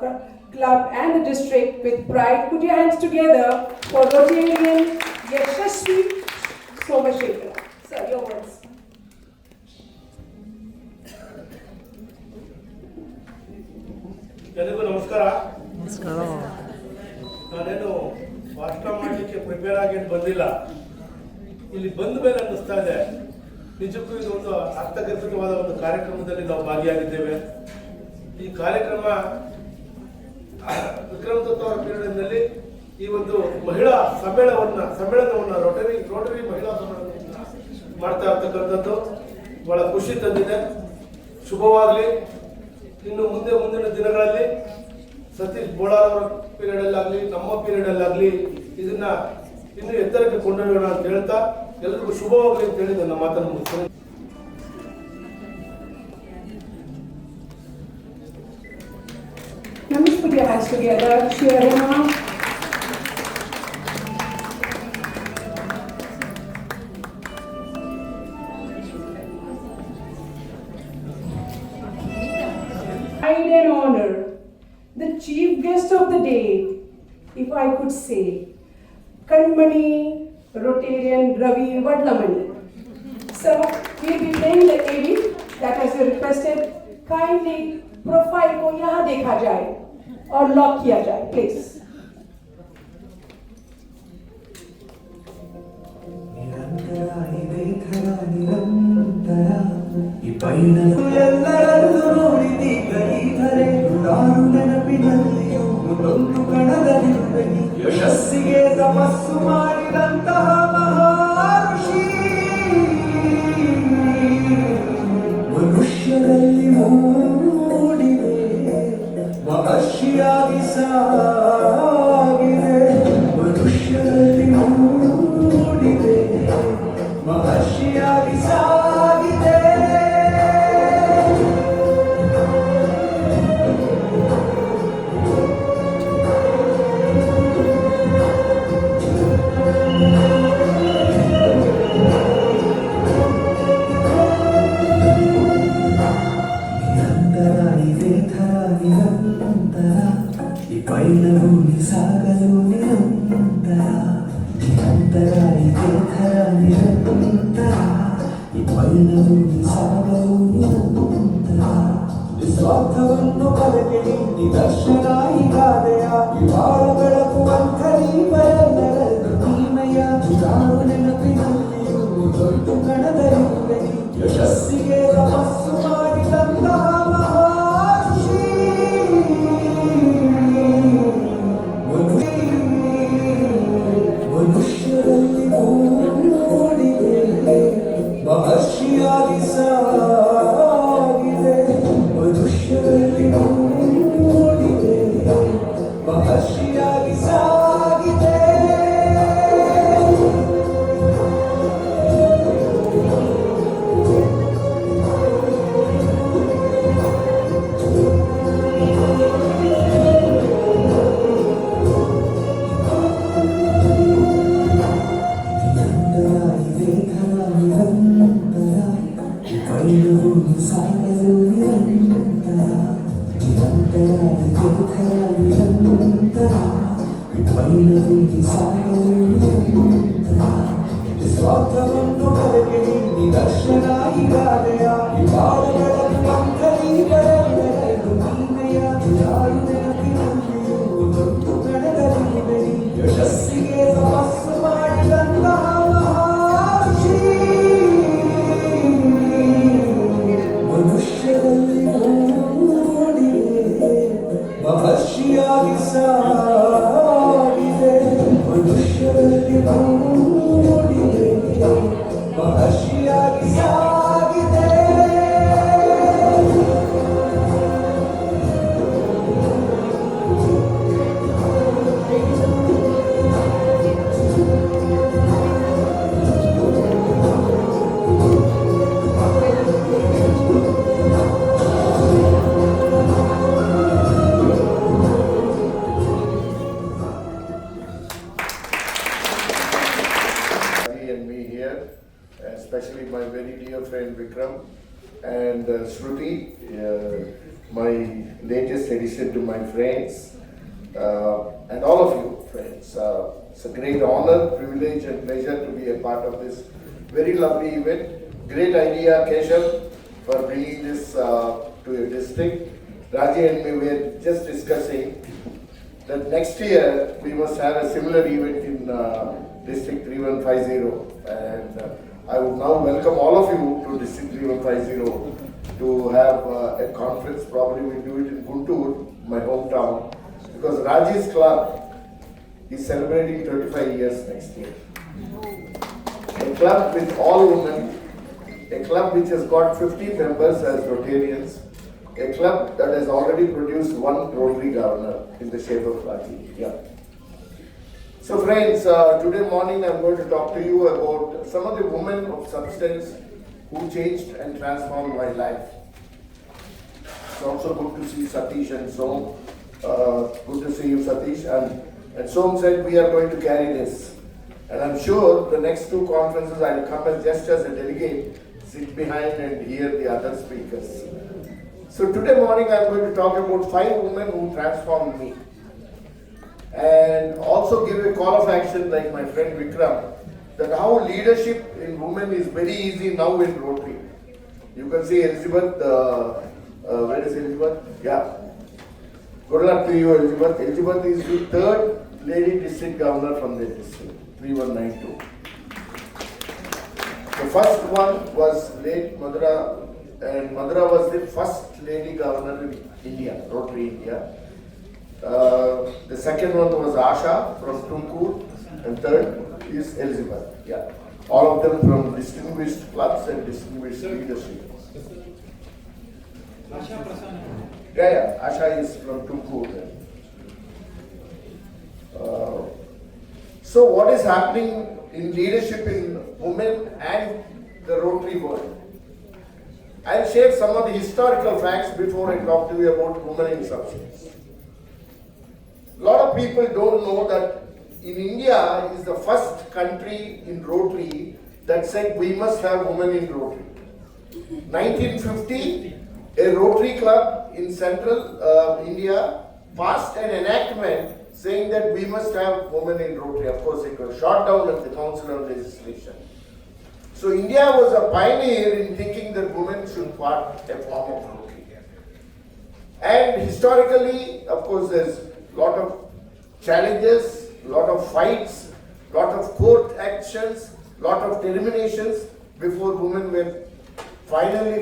club and the district with pride. Put your hands together for Rotarian Yashasvi Somashekara. Sir, your words. ಎಲ್ಲರಿಗೂ ನಮಸ್ಕಾರ. ನಮಸ್ಕಾರ. ನಾನೇನು ಭಾಷಣ ಮಾಡಲಿಕ್ಕೆ prepare ಆಗಿ ಬಂದಿಲ್ಲ. ಇಲ್ಲಿ ಬಂದ ಮೇಲೆ ಅನ್ನಿಸ್ತಾ ಇದೆ ನಿಜಕ್ಕೂ ಇದು ಒಂದು ಅರ್ಥಗರ್ಭಿತವಾದ ಒಂದು ಕಾರ್ಯಕ್ರಮದಲ್ಲಿ ನಾವು ಭಾಗಿಯಾಗಿದ್ದೇವೆ. ಈ ಕಾರ್ಯಕ್ರಮ ವಿಕ್ರಮ್ ದತ್ ಅವರ ಪೀರಿಯಡ್ನಲ್ಲಿ ಈ ಒಂದು ಮಹಿಳಾ ಸಮ್ಮೇಳನವನ್ನು ರೋಟರಿ ಮಹಿಳಾ ಸಮ್ಮೇಳನ ಮಾಡ್ತಾ ಇರ್ತಕ್ಕಂಥದ್ದು ಬಹಳ ಖುಷಿ ತಂದಿದೆ. ಶುಭವಾಗಲಿ. ಇನ್ನು ಮುಂದಿನ ದಿನಗಳಲ್ಲಿ ಸತೀಶ್ ಬೋಳಾರ್ ಅವರ ಪೀರಿಯಡಲ್ಲಾಗಲಿ ನಮ್ಮ ಪೀರಿಯಡಲ್ಲಾಗಲಿ ಇದನ್ನ ಇನ್ನು ಎತ್ತರಕ್ಕೆ ಕೊಂಡೊಯ್ಯೋಣ ಅಂತ ಹೇಳ್ತಾ ಎಲ್ಲರಿಗೂ ಶುಭವಾಗಲಿ ಅಂತ ಹೇಳಿ ನನ್ನ ಮಾತನ್ನು ಮುಗಿಸ್ತೇನೆ. Now let's put your hands together, cheer him up. Pride and honor, the chief guest of the day, if I could say, Kanmani Rotarian Ravi Vadlamani. So we'll be playing the AV that has been requested. Kindly profile को यहाँ देखा जाए और lock किया जाए please. ಯಶಸ್ಸಿಗೆ ತಪಸ್ಸು ಮಾಡಿದಂತಹ ಮಹರ್ಷಿ ಮನುಷ್ಯರಲ್ಲಿ ಮೂಡಿದೆ ಮಹರ್ಷಿಯಾಗಿ ಸಾಗಿದೆ. ಮನುಷ್ಯರಲ್ಲಿ ಮೂಡಿದೆ ಮಹರ್ಷಿಯಾಗಿ ಸಾಗಿದೆ. ಪೈಲವು ಸಾಗಲು ನಿರಂತರ ನಿರಂತರ ಇದೇ ಥರ ನಿರಂತರ ಈ ಪೈಲವು ಸಾಗಲು ನಿರಂತರ ನಿಸ್ವಾರ್ಥವನ್ನು ಬದುಕಿ ನಿದರ್ಶನ ಈಗಾದೆಯ ಇವಾಳ ಬೆಳಕುವಂಥ ನೀವೆಲ್ಲರದು ನೀಮಯ ಯಾರು ನೆನಪಿನಲ್ಲಿಯೂ ದೊಡ್ಡ ಕಣದಲ್ಲಿ ಯಶಸ್ಸಿಗೆ ತಪಸ್ಸು ಮಾಡಿದಂತಹ ಮಹರ್ಷಿ ಮನುಷ್ಯರಲ್ಲಿ ಮೂಡಿದೆ ಮಹರ್ಷಿಯಾಗಿ ಸಾಗಿದೆ. ಮನುಷ್ಯರಲ್ಲಿ ಮೂಡಿದೆ ಮಹರ್ಷಿಯಾಗಿ ಸಾಗಿದೆ. ಸಾಗಲು ನಿರಂತರ ನಿರಂತರ ನಿರಂತರ ಬೈಲವು ಸಾಗಲು ನಿರಂತರ ಸ್ವಾರ್ಥವನ್ನು ಬದುಕಿ ನಿದರ್ಶನ ಈಗಾದೆಯ ಇವಾಳ ಬೆಳಕುವಂಥ ನೀವೆಲ್ಲರದು ನೀಮೆಯ ಯಾರು ನೆನಪಿನಲ್ಲಿಯೂ ದೊಡ್ಡ ಕಣದಲ್ಲಿ ಯಶಸ್ಸಿಗೆ ತಪಸ್ಸು ಮಾಡಿದಂತಹ ಮಹರ್ಷಿ ಮನುಷ್ಯರಲ್ಲಿ ಮೂಡಿದೆ ಮಹರ್ಷಿಯಾಗಿ ಸಾಗಿದೆ. ಮನುಷ್ಯರಲ್ಲಿ ಮೂಡಿದೆ ಮಹರ್ಷಿಯಾಗಿ ಸಾಗಿದೆ. and Shruti, my latest addition to my friends, and all of you friends. It's a great honor, privilege and pleasure to be a part of this very lovely event. Great idea, Keshav, for bringing this to your district. Raji and me were just discussing that next year we must have a similar event in District 3150, and I would now welcome all of you to District 3150 to have a conference. Probably we'll do it in Guntur, my hometown, because Raji's club is celebrating 35 years next year. A club with all women, a club which has got 50 members as Rotarians, a club that has already produced one Rotary governor in the shape of Raji. Yeah. So friends, today morning I'm going to talk to you about some of the women of substance who changed and transformed my life. It's also good to see Satish and Som. Good to see you, Satish. And Som said we are going to carry this. And I'm sure the next two conferences I'll come as just as a delegate, sit behind and hear the other speakers. So today morning I'm going to talk about 5 women who transformed me. And also give a call of action like my friend Vikram, that how leadership in women is very easy now in Rotary. You can see Elizabeth, where is Elizabeth? Yeah. Good luck to you, Elizabeth. Elizabeth is the 3rd lady district governor from the district, 3192. The first one was late Madhura, and Madhura was the first lady governor in India, Rotary India. The second one was Asha from Tumkur, and third is Elizabeth. Yeah, all of them from distinguished clubs and distinguished leadership. Yeah, Asha is from Tumkur. So what is happening in leadership in women and the Rotary world? I'll share some of the historical facts before I talk to you about women in substance. A lot of people don't know that in India is the first country in Rotary that said we must have women in Rotary. 1950, a Rotary club in central India passed an enactment saying that we must have women in Rotary. Of course, it was shot down at the Council of Legislation. So India was a pioneer in thinking that women should part a form of Rotary. And historically, of course, there's a lot of challenges, a lot of fights, a lot of court actions, a lot of terminations before women were finally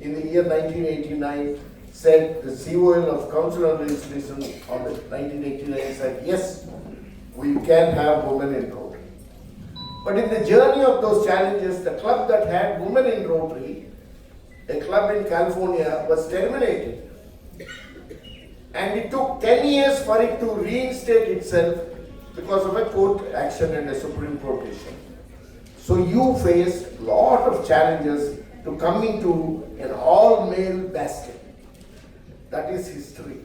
in the year 1989 said the COL of Council on Legislation on the 1989 said yes, we can have women in Rotary. But in the journey of those challenges, the club that had women in Rotary, a club in California, was terminated. And it took 10 years for it to reinstate itself because of a court action and a Supreme Court issue. So you faced a lot of challenges to come into an all-male basket. That is history.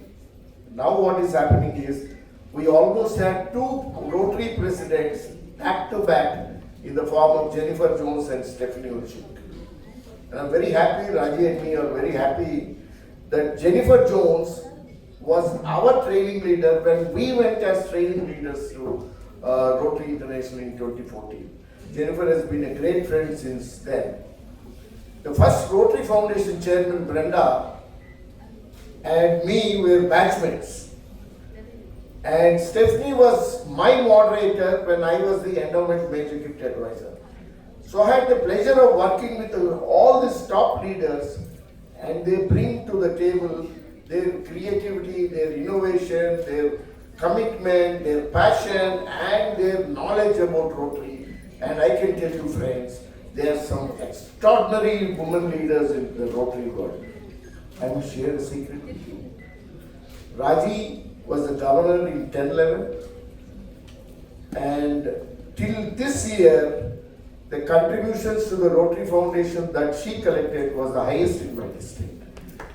Now what is happening is, we almost had 2 Rotary presidents back to back in the form of Jennifer Jones and Stephanie Uchik. And I'm very happy, Raji and me are very happy that Jennifer Jones was our training leader when we went as training leaders to Rotary International in 2014. Jennifer has been a great friend since then. The first Rotary Foundation chairman, Brenda, and me were batchmates. And Stephanie was my moderator when I was the endowment major gift advisor. So I had the pleasure of working with all these top leaders, and they bring to the table their creativity, their innovation, their commitment, their passion, and their knowledge about Rotary. And I can tell you, friends, there are some extraordinary women leaders in the Rotary world. I will share a secret with you. Raji was the governor in 1011, and till this year, the contributions to the Rotary Foundation that she collected was the highest in my district.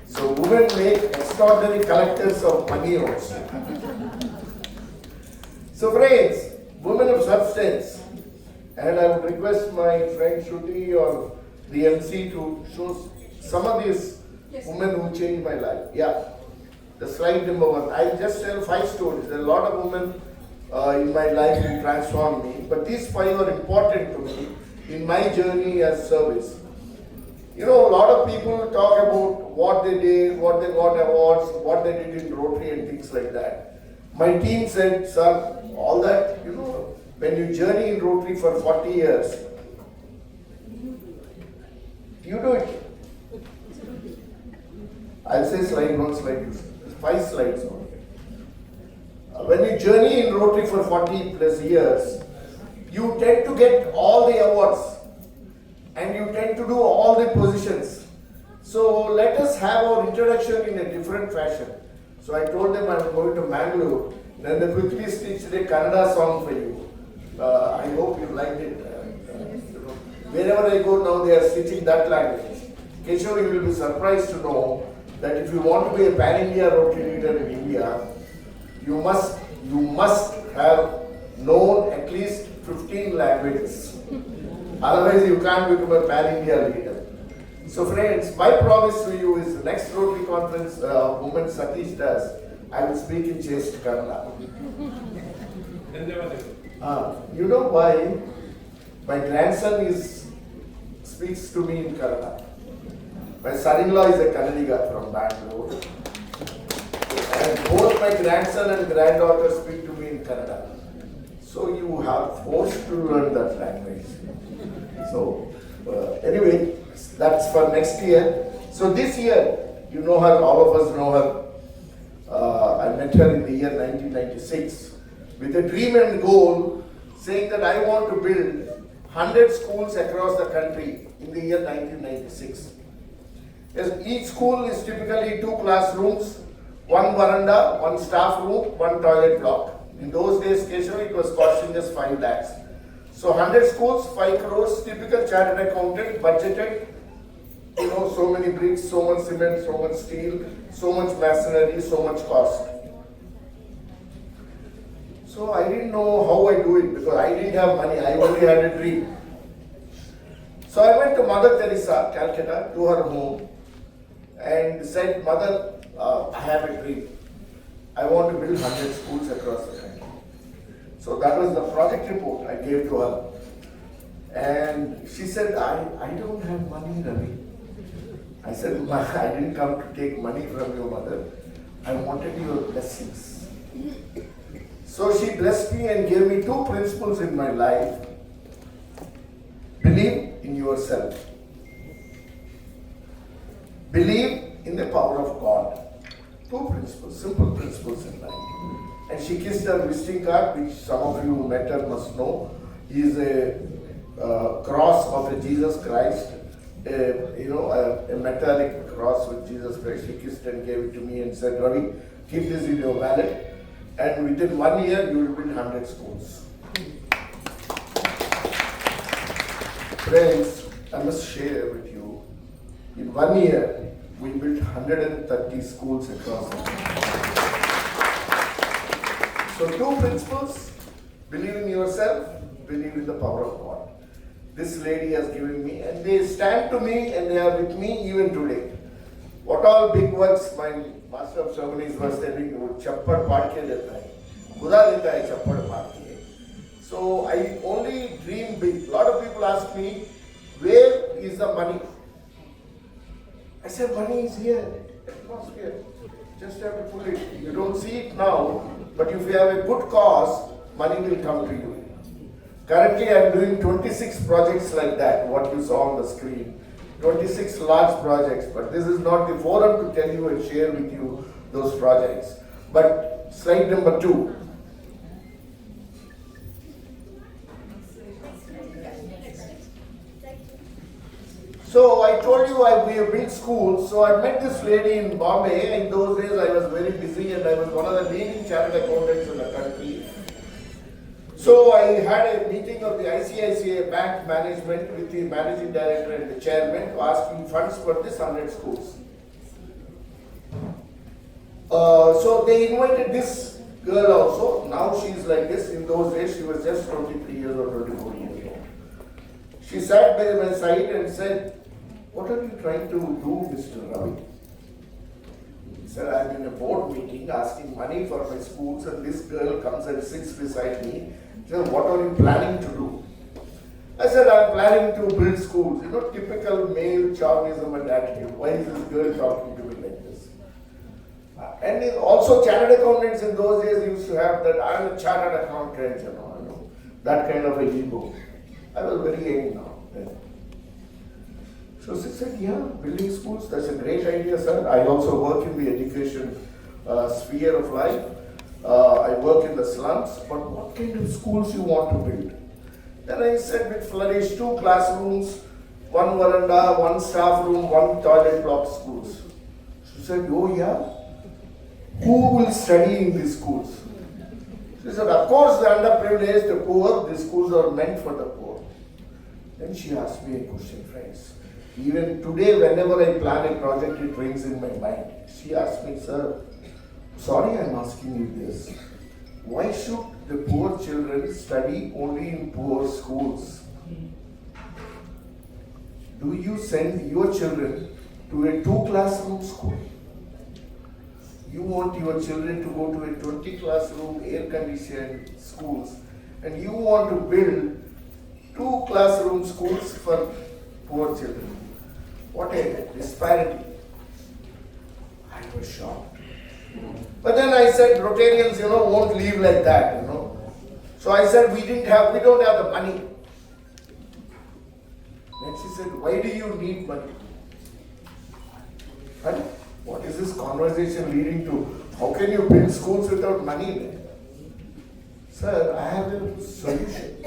So women make extraordinary collectors of money also. So friends, women of substance, and I would request my friend Shruti or the MC to show some of these women who changed my life. Yeah, the slide number 1. I just tell 5 stories. There are a lot of women in my life who transformed me, but these 5 are important to me in my journey as service. You know, a lot of people talk about what they did, what they got awards, what they did in Rotary and things like that. My team said, sir, all that, you know, when you journey in Rotary for 40 years, you do it. I'll say slide 1, slide 2, 5 slides only. When you journey in Rotary for 40 plus years, you tend to get all the awards and you tend to do all the positions. So let us have our introduction in a different fashion. So I told them I'm going to Mangalore, then they quickly stitched a Kannada song for you. I hope you liked it. Wherever I go now, they are stitching that language. Keshav, you will be surprised to know that if you want to be a pan-India Rotary leader in India, you must have known at least 15 languages. Otherwise, you can't become a pan-India leader. So friends, my promise to you is the next Rotary conference Women Satish does, I will speak in chaste Kannada. You know why? My grandson speaks to me in Kannada. My son-in-law is a Kannadiga from Bangalore. And both my grandson and granddaughter speak to me in Kannada. So you have forced to learn that language. So anyway, that's for next year. So this year, you know her, all of us know her. I met her in the year 1996 with a dream and goal saying that I want to build 100 schools across the country in the year 1996. Yes, each school is typically 2 classrooms, 1 veranda, 1 staff room, 1 toilet block. In those days, Keshav, it was costing us 5 lakhs. So 100 schools, 5 crores, typical chartered accountant, budgeted, you know, so many bricks, so much cement, so much steel, so much masonry, so much cost. So I didn't know how I do it because I didn't have money, I only had a dream. So I went to Mother Teresa, Calcutta, to her home and said, Mother, I have a dream. I want to build 100 schools across the country. So that was the project report I gave to her. And she said, I don't have money, Ravi. I said, I didn't come to take money from your mother. I wanted your blessings. So she blessed me and gave me 2 principles in my life. Believe in yourself. Believe in the power of God. 2 principles, simple principles in life. And she kissed her visiting card, which some of you who met her must know, is a cross of a Jesus Christ, a metallic cross with Jesus Christ. She kissed and gave it to me and said, Ravi, keep this in your wallet. And within 1 year, you will build 100 schools. Friends, I must share with you, in 1 year, we built 130 schools across the country. So 2 principles, believe in yourself, believe in the power of God. This lady has given me, and they stand to me and they are with me even today. What all big works my master of ceremonies was telling me, chappad paadke deta hai, khuda deta hai chappad paadke. So I only dream big. A lot of people ask me, where is the money? I said, money is here, atmosphere. Just have to pull it. You don't see it now, but if you have a good cause, money will come to you. Currently, I am doing 26 projects like that, what you saw on the screen. 26 large projects, but this is not the forum to tell you and share with you those projects. But slide number 2. So I told you we have built schools. So I met this lady in Bombay. In those days I was very busy and I was one of the leading chartered accountants in the country. So I had a meeting of the ICICI Bank management with the managing director and the chairman to ask him funds for this 100 schools. So they invited this girl also. Now she is like this. In those days she was just 23 years or 24 years old. She sat by my side and said, what are you trying to do, Mr. Ravi? He said, I'm in a board meeting asking money for my schools, and this girl comes and sits beside me. She said, what are you planning to do? I said, I'm planning to build schools. Typical male chauvinism and attitude. Why is this girl talking to me like this? And also chartered accountants in those days used to have that, I'm a chartered accountant, that kind of a ego. I was very young now then. So she said, yeah, building schools, that's a great idea, sir. I also work in the education sphere of life. I work in the slums, but what kind of schools you want to build? Then I said, with flourish, 2 classrooms, 1 veranda, 1 staff room, 1 toilet block schools. She said, oh yeah? Who will study in these schools? She said, of course, the underprivileged, the poor, these schools are meant for the poor. Then she asked me a question, friends. Even today, whenever I plan a project, it rings in my mind. She asked me, sir, sorry I'm asking you this. Why should the poor children study only in poor schools? Do you send your children to a 2-classroom school? You want your children to go to a 20-classroom air-conditioned schools, and you want to build 2-classroom schools for poor children. What a disparity. I was shocked. But then I said, Rotarians, won't live like that, So I said, we don't have the money. Then she said, why do you need money? And what is this conversation leading to? How can you build schools without money then? Sir, I have a solution.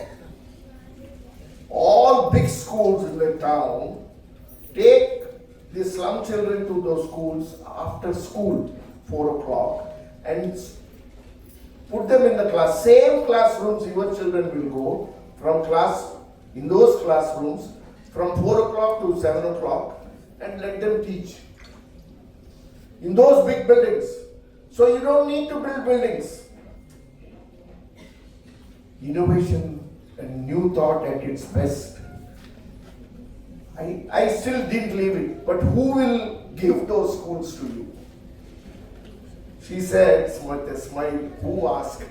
All big schools in the town take the slum children to those schools after school, 4 o'clock, and put them in the class. Same classrooms your children will go from class, in those classrooms, from 4 o'clock to 7 o'clock, and let them teach. In those big buildings. So you don't need to build buildings. Innovation and new thought at its best. I still didn't leave it, but who will give those schools to you? She said, with a smile, who asked?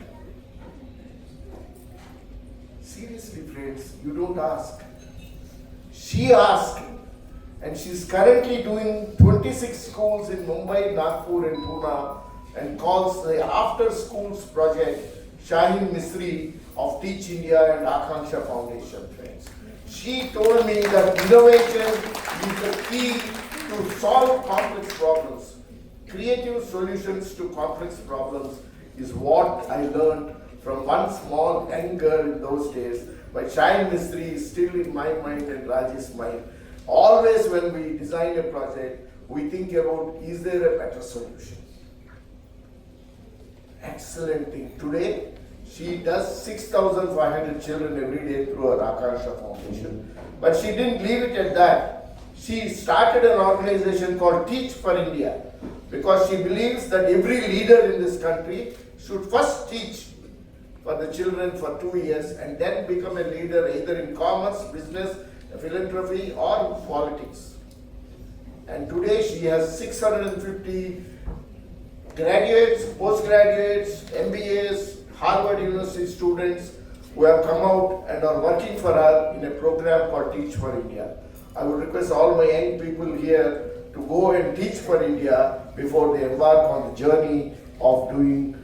Seriously, friends, you don't ask. She asked, and she's currently doing 26 schools in Mumbai, Nagpur, and Pune, and calls the After Schools Project Shahin Misri of Teach India and Akanksha Foundation, friends. She told me that innovation is the key to solve complex problems. Creative solutions to complex problems is what I learned from one small young girl in those days. But Shahin Misri is still in my mind and Raj's mind. Always when we design a project, we think about, is there a better solution? Excellent thing. Today, she does 6,500 children every day through her Akansha Foundation. But she didn't leave it at that. She started an organization called Teach for India, because she believes that every leader in this country should first teach for the children for 2 years and then become a leader either in commerce, business, philanthropy or politics. And today she has 650 graduates, postgraduates, MBAs, Harvard University students who have come out and are working for her in a program called Teach for India. I would request all my young people here to go and teach for India before they embark on the journey of doing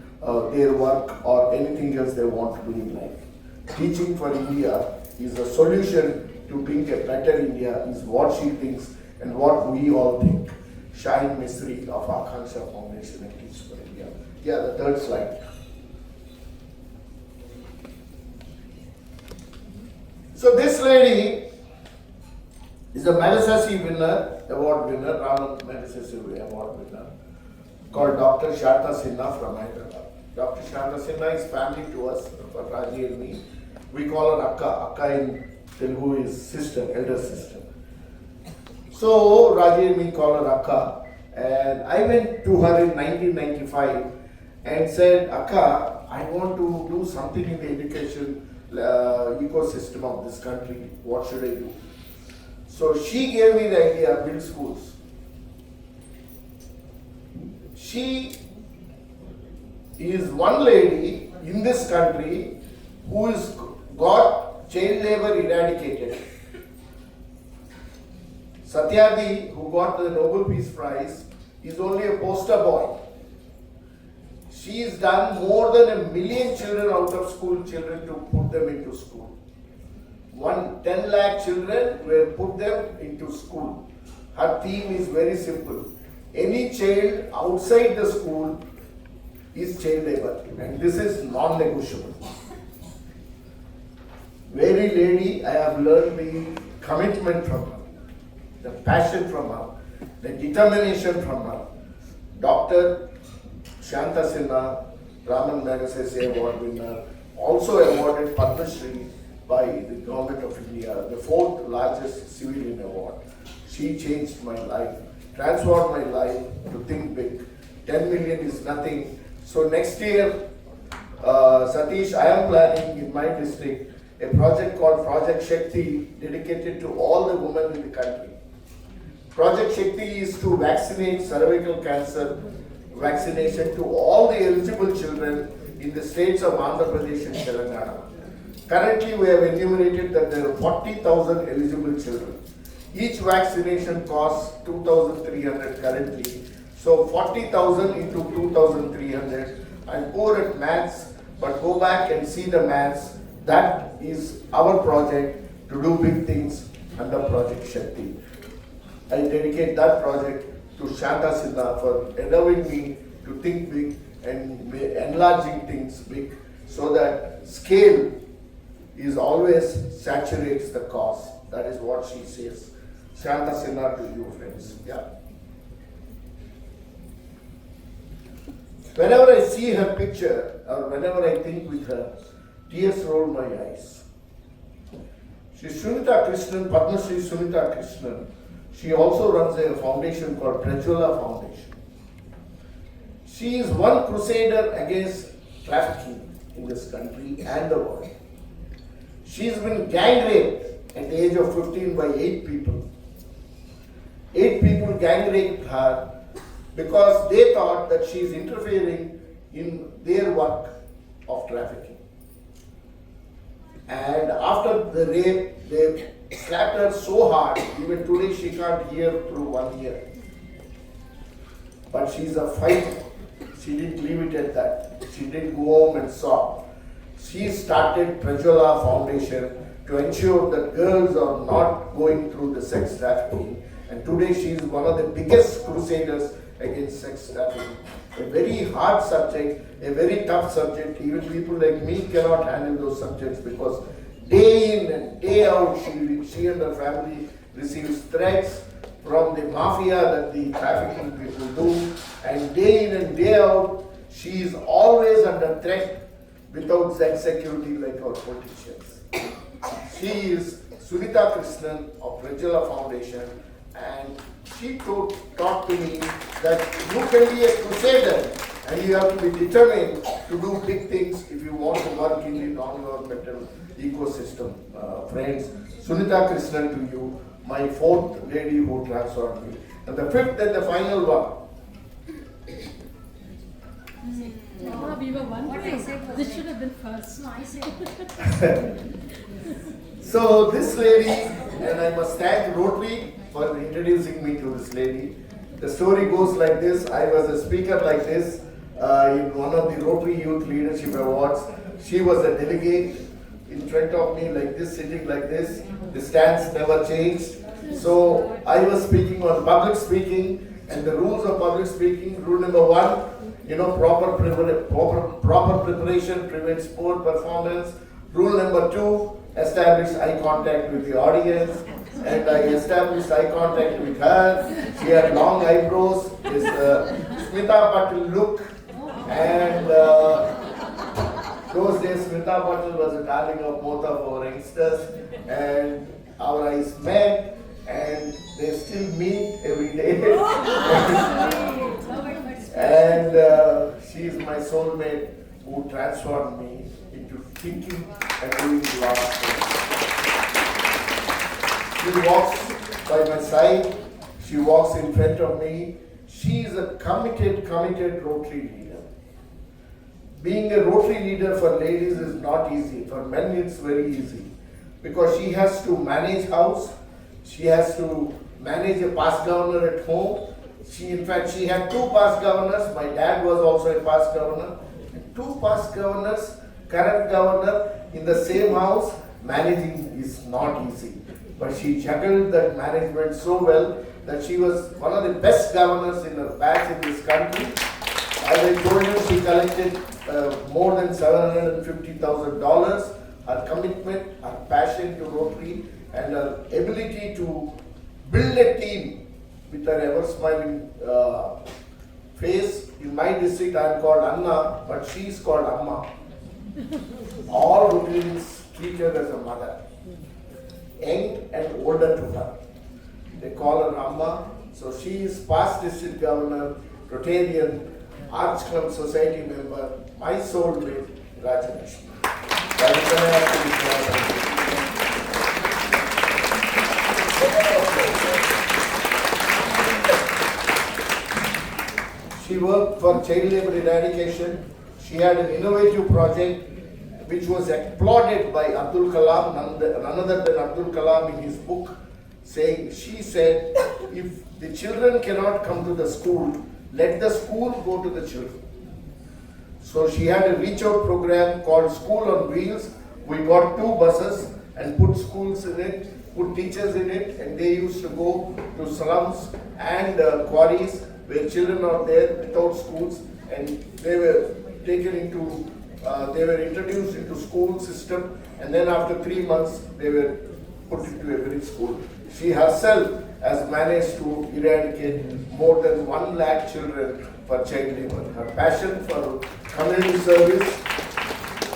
their work or anything else they want to do in life. Teaching for India is a solution to being a better India, is what she thinks and what we all think. Shahin Misri of Akanksha Foundation and Teach for India. Yeah, the third slide. So this lady is a Magsaysay award winner, Raman Magsaysay award winner, called Dr. Shanta Sinha from Hyderabad. Dr. Shanta Sinha is family to us, for Raji and me. We call her Akka. Akka in Telugu is sister, elder sister. So Raji and me call her Akka. And I went to her in 1995 and said, Akka, I want to do something in the education ecosystem of this country. What should I do? So she gave me the idea, build schools. She is one lady in this country who has got child labor eradicated. Satyadi, who got the Nobel Peace Prize, is only a poster boy. She has done more than 1 million children out of school children to put them into school. 10 lakh children were put them into school. Her theme is very simple. Any child outside the school is child labor, and this is non-negotiable. Very lady, I have learned the commitment from her, the passion from her, the determination from her. Dr. Shanta Sinha, Raman Magsaysay Award winner, also awarded Padma Shri by the Government of India, the 4th largest civilian award. She changed my life, transformed my life to think big. 10 million is nothing. So next year, Satish, I am planning in my district a project called Project Shakti, dedicated to all the women in the country. Project Shakti is to vaccinate cervical cancer vaccination to all the eligible children in the states of Andhra Pradesh and Telangana. Currently, we have enumerated that there are 40,000 eligible children. Each vaccination costs 2,300 currently. So 40,000 into 2,300. I'm poor at maths, but go back and see the maths. That is our project to do big things under Project Shakti. I dedicate that project to Shanta Sinha for allowing me to think big and enlarging things big, so that scale is always saturates the cause. That is what she says. Shanta Sinha to you, friends. Yeah. Whenever I see her picture or whenever I think with her, tears roll my eyes. She's Sunita Krishnan, Padma Shri Sunita Krishnan. She also runs a foundation called Prajwala Foundation. She is one crusader against trafficking in this country and the world. She's been gang raped at the age of 15 by 8 people. 8 people gang raped her because they thought that she is interfering in their work of trafficking. And after the rape, they slapped her so hard, even today she can't hear through 1 year. But she's a fighter. She didn't leave it at that. She didn't go home and sob. She started Prajwala Foundation to ensure that girls are not going through the sex trafficking. And today she is one of the biggest crusaders against sex trafficking. A very hard subject, a very tough subject. Even people like me cannot handle those subjects because day in and day out she and her family receives threats from the mafia that the trafficking people do. And day in and day out she is always under threat without security like our politicians. She is Sunita Krishnan of Prajwala Foundation, and she taught to me that you can be a crusader and you have to be determined to do big things if you want to work in the non-governmental ecosystem. Friends, Sunita Krishnan to you, my 4th lady who transformed me. And the 5th and the final one. We were What I wondering. said was This right. should have been first. No, I said. So this lady, and I must thank Rotary for introducing me to this lady. The story goes like this. I was a speaker like this in one of the Rotary Youth Leadership Awards. She was a delegate in front of me like this, sitting like this. The stance never changed. So I was speaking on public speaking and the rules of public speaking. Rule number 1, proper preparation prevents poor performance. Rule number 2, establish eye contact with the audience. And I established eye contact with her. She had long eyebrows, this Smita Patil look. And those days Smita Patil was a darling of both of our youngsters. And our eyes met and they still meet every day. And she is my soulmate who transformed me into thinking and doing lots of things. She walks by my side. She walks in front of me. She is a committed Rotary leader. Being a Rotary leader for ladies is not easy. For men, it's very easy because she has to manage house. She has to manage a past governor at home. In fact, she had two past governors. My dad was also a past governor. Two past governors, current governor in the same house, managing is not easy. But she juggled that management so well that she was one of the best governors in her batch in this country. As I told you, she collected more than $750,000. Her commitment, her passion to Rotary, and her ability to build a team with her ever-smiling face. In my district, I am called Anna, but she is called Amma. All Rotarians treat her as a mother, young and older to her. They call her Amma. So she is past district governor, Rotarian, Arts Club Society member, my soulmate, Rajalakshmi. She worked for child labor eradication. She had an innovative project which was applauded by Abdul Kalam, none other than Abdul Kalam in his book, she said, if the children cannot come to the school, let the school go to the children. So she had a reach out program called School on Wheels. We got 2 buses and put schools in it, put teachers in it, and they used to go to slums and quarries where children are there without schools, and they were taken into, they were introduced into school system, and then after 3 months they were put into every school. She herself has managed to eradicate more than 1 lakh children for child labor. Her passion for community service,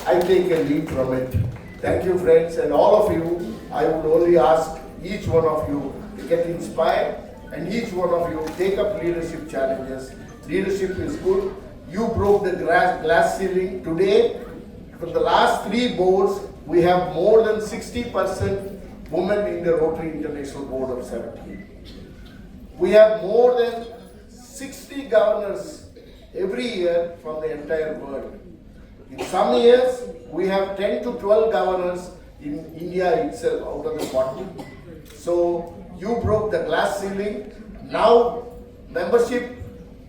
I take a lead from it. Thank you, friends, and all of you. I would only ask each one of you to get inspired, and each one of you take up leadership challenges. Leadership is good. You broke the glass ceiling. Today, for the last 3 boards, we have more than 60% women in the Rotary International Board of 70. We have more than 60 governors every year from the entire world. In some years, we have 10 to 12 governors in India itself out of the 40. So you broke the glass ceiling. Now membership,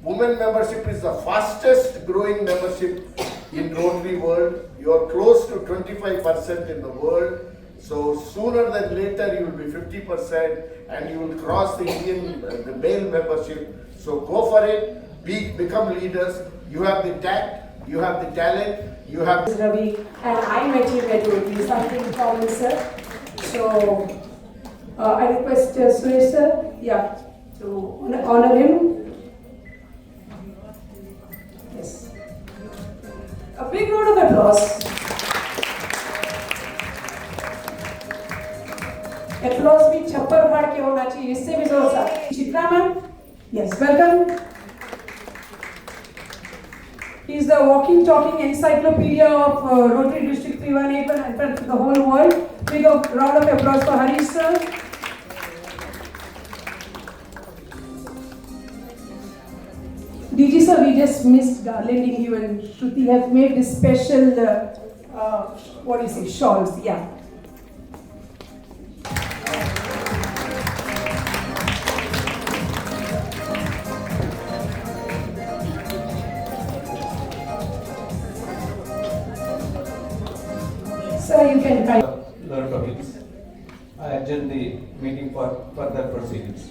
women membership is the fastest growing membership in Rotary world. You are close to 25% in the world. So sooner than later you will be 50% and you will cross the the male membership. So go for it, become leaders. You have the tact, you have the talent, you have... Ravi, and I met him at Rotary, something common, sir. So I request Suresh sir, to honor him. Yes. A big round of applause. Applause भी छप्पर फाड़ के होना चाहिए, इससे भी जोर सा. Chitra ma'am, yes, welcome. He is the walking, talking encyclopedia of Rotary District 3181 in front of the whole world. Big round of applause for Harish sir. DG sir, we just missed lending you and Shruti have made this special, what do you say, shawls, yeah. Sir, you can try. Learn topics. I adjourn the meeting for further proceedings.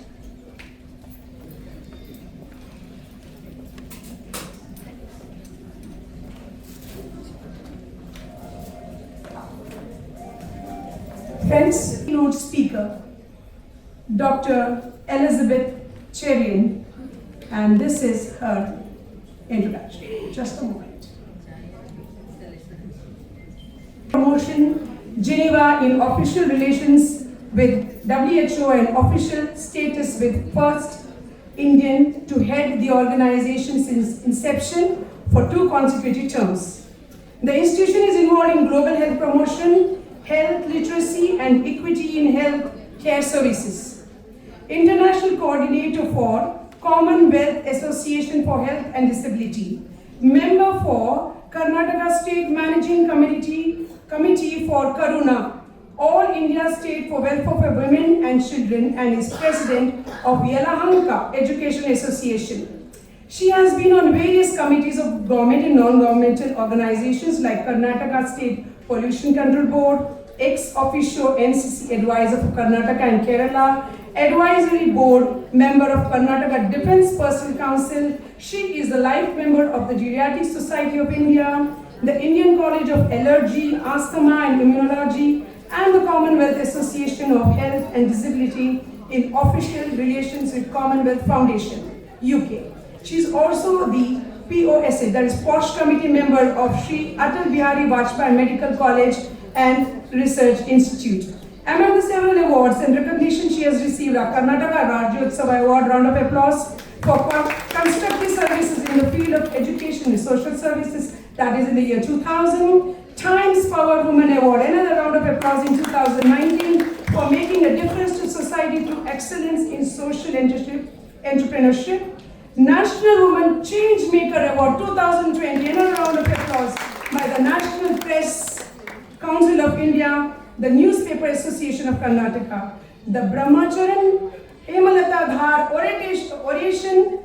Friends, keynote speaker, Dr. Elizabeth Cherian, and this is her introduction. Just a moment. Promotion, Geneva in official relations with WHO and official status with first Indian to head the organization since inception for 2 consecutive terms. The institution is involved in global health promotion, health literacy and equity in health care services. International Coordinator for Commonwealth Association for Health and Disability, member for Karnataka State Managing Committee for Karuna, All India State for Welfare for Women and Children, and is president of Yelahanka Education Association. She has been on various committees of government and non-governmental organizations like Karnataka State Pollution Control Board, ex-officio NCC advisor for Karnataka and Kerala, advisory board member of Karnataka Defence Personnel Council. She is the life member of the Geriatric Society of India, the Indian College of Allergy, Asthma and Immunology, and the Commonwealth Association of Health and Disability in official relations with Commonwealth Foundation, UK. She is also the POSA, that is Posh Committee member of Sri Atal Bihari Vajpayee Medical College and Research Institute. Among the several awards and recognition she has received are Karnataka Rajyotsava Award, round of applause, for constructive services in the field of education and social services, that is in the year 2000. Times Power Woman Award, another round of applause in 2019, for making a difference to society through excellence in social entrepreneurship. National Woman Change Maker Award 2020, another round of applause by the National Press Council of India, the Newspaper Association of Karnataka. The Brahmacharan Hemalata Dhar Oration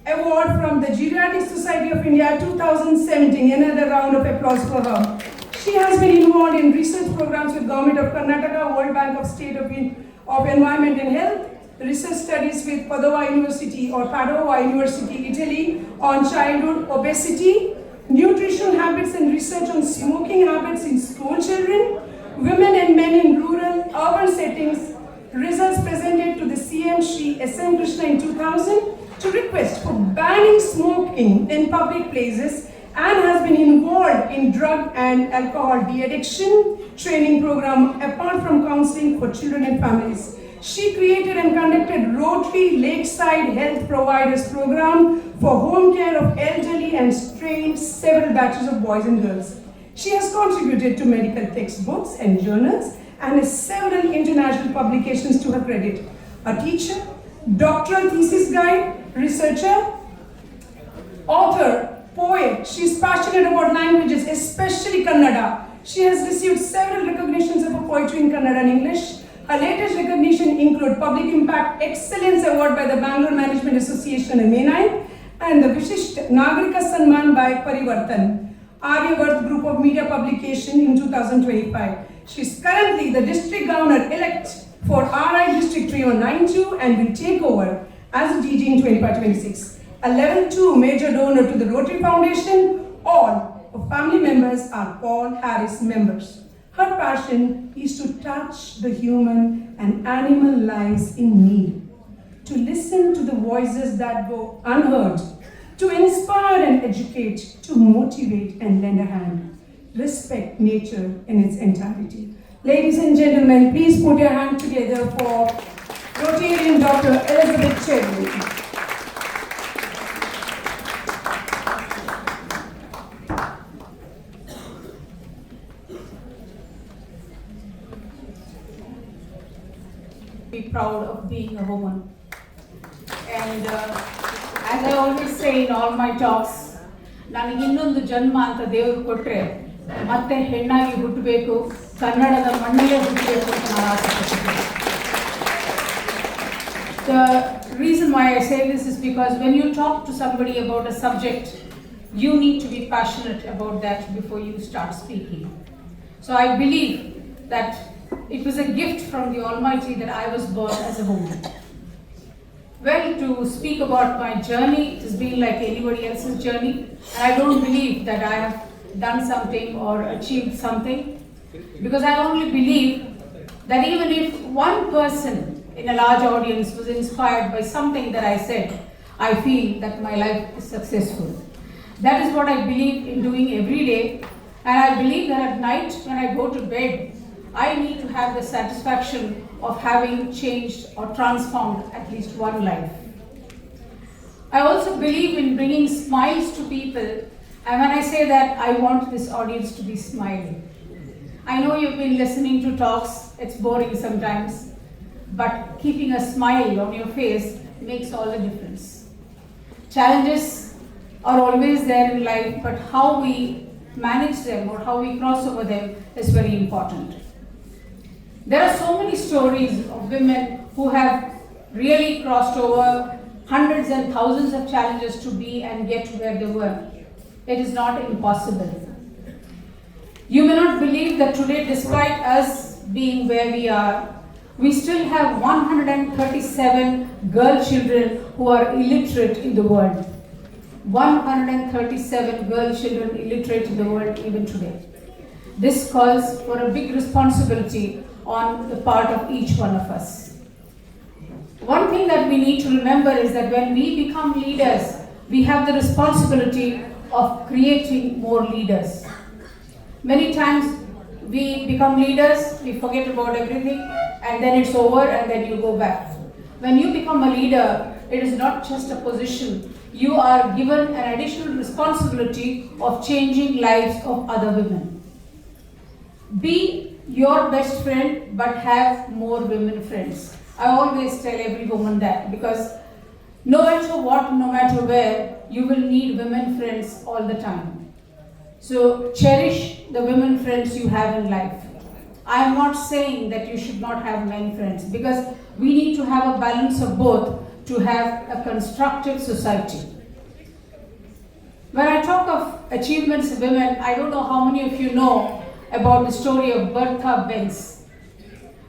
Award from the Geriatric Society of India 2017, another round of applause for her. She has been involved in research programs with Government of Karnataka, World Bank of State of Environment and Health, research studies with Padova University or Padova University, Italy, on childhood obesity, nutritional habits and research on smoking habits in school children, women and men in rural, urban settings, results presented to the CM Shri S.M. Krishna in 2000 to request for banning smoking in public places, and has been involved in drug and alcohol de-addiction training program apart from counseling for children and families. She created and conducted Rotary Lakeside Health Providers Program for home care of elderly and trained several batches of boys and girls. She has contributed to medical textbooks and journals and has several international publications to her credit. A teacher, doctoral thesis guide, researcher, author, poet. She is passionate about languages, especially Kannada. She has received several recognitions of her poetry in Kannada and English. Her latest recognition include Public Impact Excellence Award by the Bangalore Management Association in May 9, and the Vishisht Nagarika Sanman by Parivartan, Aryavarth Group of Media Publication in 2025. She is currently the District Governor-elect for RI District 3092 and will take over as a DG in 25-26. A level 2 major donor to the Rotary Foundation. All of family members are Paul Harris members. Her passion is to touch the human and animal lives in need, to listen to the voices that go unheard, to inspire and educate, to motivate and lend a hand. Respect nature in its entirety. Ladies and gentlemen, please put your hand together for Rotarian Dr. Elizabeth Cherry. Be proud of being a woman. And as I always say in all my talks, ನನಗೆ ಇನ್ನೊಂದು ಜನ್ಮ ಅಂತ ದೇವರು ಕೊಟ್ಟರೆ ಮತ್ತೆ ಹೆಣ್ಣಾಗಿ ಹುಟ್ಟಬೇಕು, ಕನ್ನಡದ ಮಣ್ಣಲ್ಲೇ ಹುಟ್ಟಬೇಕು ಅಂತ ನಾನು ಆಸೆಪಡ್ತೀನಿ. The reason why I say this is because when you talk to somebody about a subject, you need to be passionate about that before you start speaking. So I believe that it was a gift from the Almighty that I was born as a woman. Well, to speak about my journey, it has been like anybody else's journey, and I don't believe that I have done something or achieved something, because I only believe that even if one person in a large audience was inspired by something that I said, I feel that my life is successful. That is what I believe in doing every day, and I believe that at night when I go to bed, I need to have the satisfaction of having changed or transformed at least one life. I also believe in bringing smiles to people, and when I say that, I want this audience to be smiling. I know you've been listening to talks, it's boring sometimes, but keeping a smile on your face makes all the difference. Challenges are always there in life, but how we manage them or how we cross over them is very important. There are so many stories of women who have really crossed over hundreds and thousands of challenges to be and get to where they were. It is not impossible. You may not believe that today, despite us being where we are, we still have 137 girl children who are illiterate in the world. 137 girl children illiterate in the world even today. This calls for a big responsibility on the part of each one of us. One thing that we need to remember is that when we become leaders, we have the responsibility of creating more leaders. Many times we become leaders, we forget about everything, and then it's over and then you go back. When you become a leader, it is not just a position. You are given an additional responsibility of changing lives of other women. Be your best friend, but have more women friends. I always tell every woman that, because no matter what, no matter where, you will need women friends all the time. So cherish the women friends you have in life. I am not saying that you should not have men friends, because we need to have a balance of both to have a constructive society. When I talk of achievements of women, I don't know how many of you know about the story of Bertha Benz.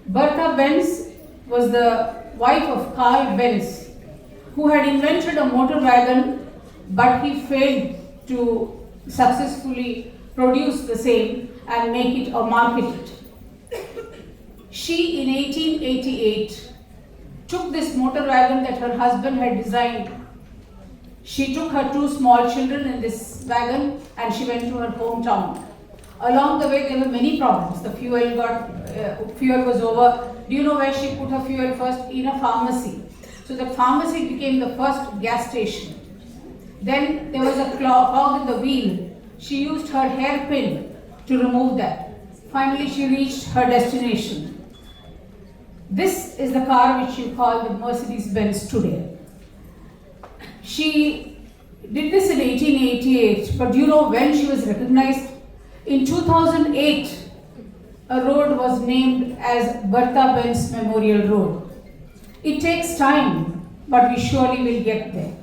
Bertha Benz was the wife of Carl Benz, who had invented a motor wagon, but he failed to successfully produce the same and make it or market it. She, in 1888, took this motor wagon that her husband had designed. She took her two small children in this wagon and she went to her hometown. Along the way, there were many problems. The fuel was over. Do you know where she put her fuel first? In a pharmacy. So the pharmacy became the first gas station. Then there was a clog in the wheel. She used her hairpin to remove that. Finally, she reached her destination. This is the car which you call the Mercedes-Benz today. She did this in 1888, but do you know when she was recognized? In 2008, a road was named as Bertha Benz Memorial Road. It takes time, but we surely will get there.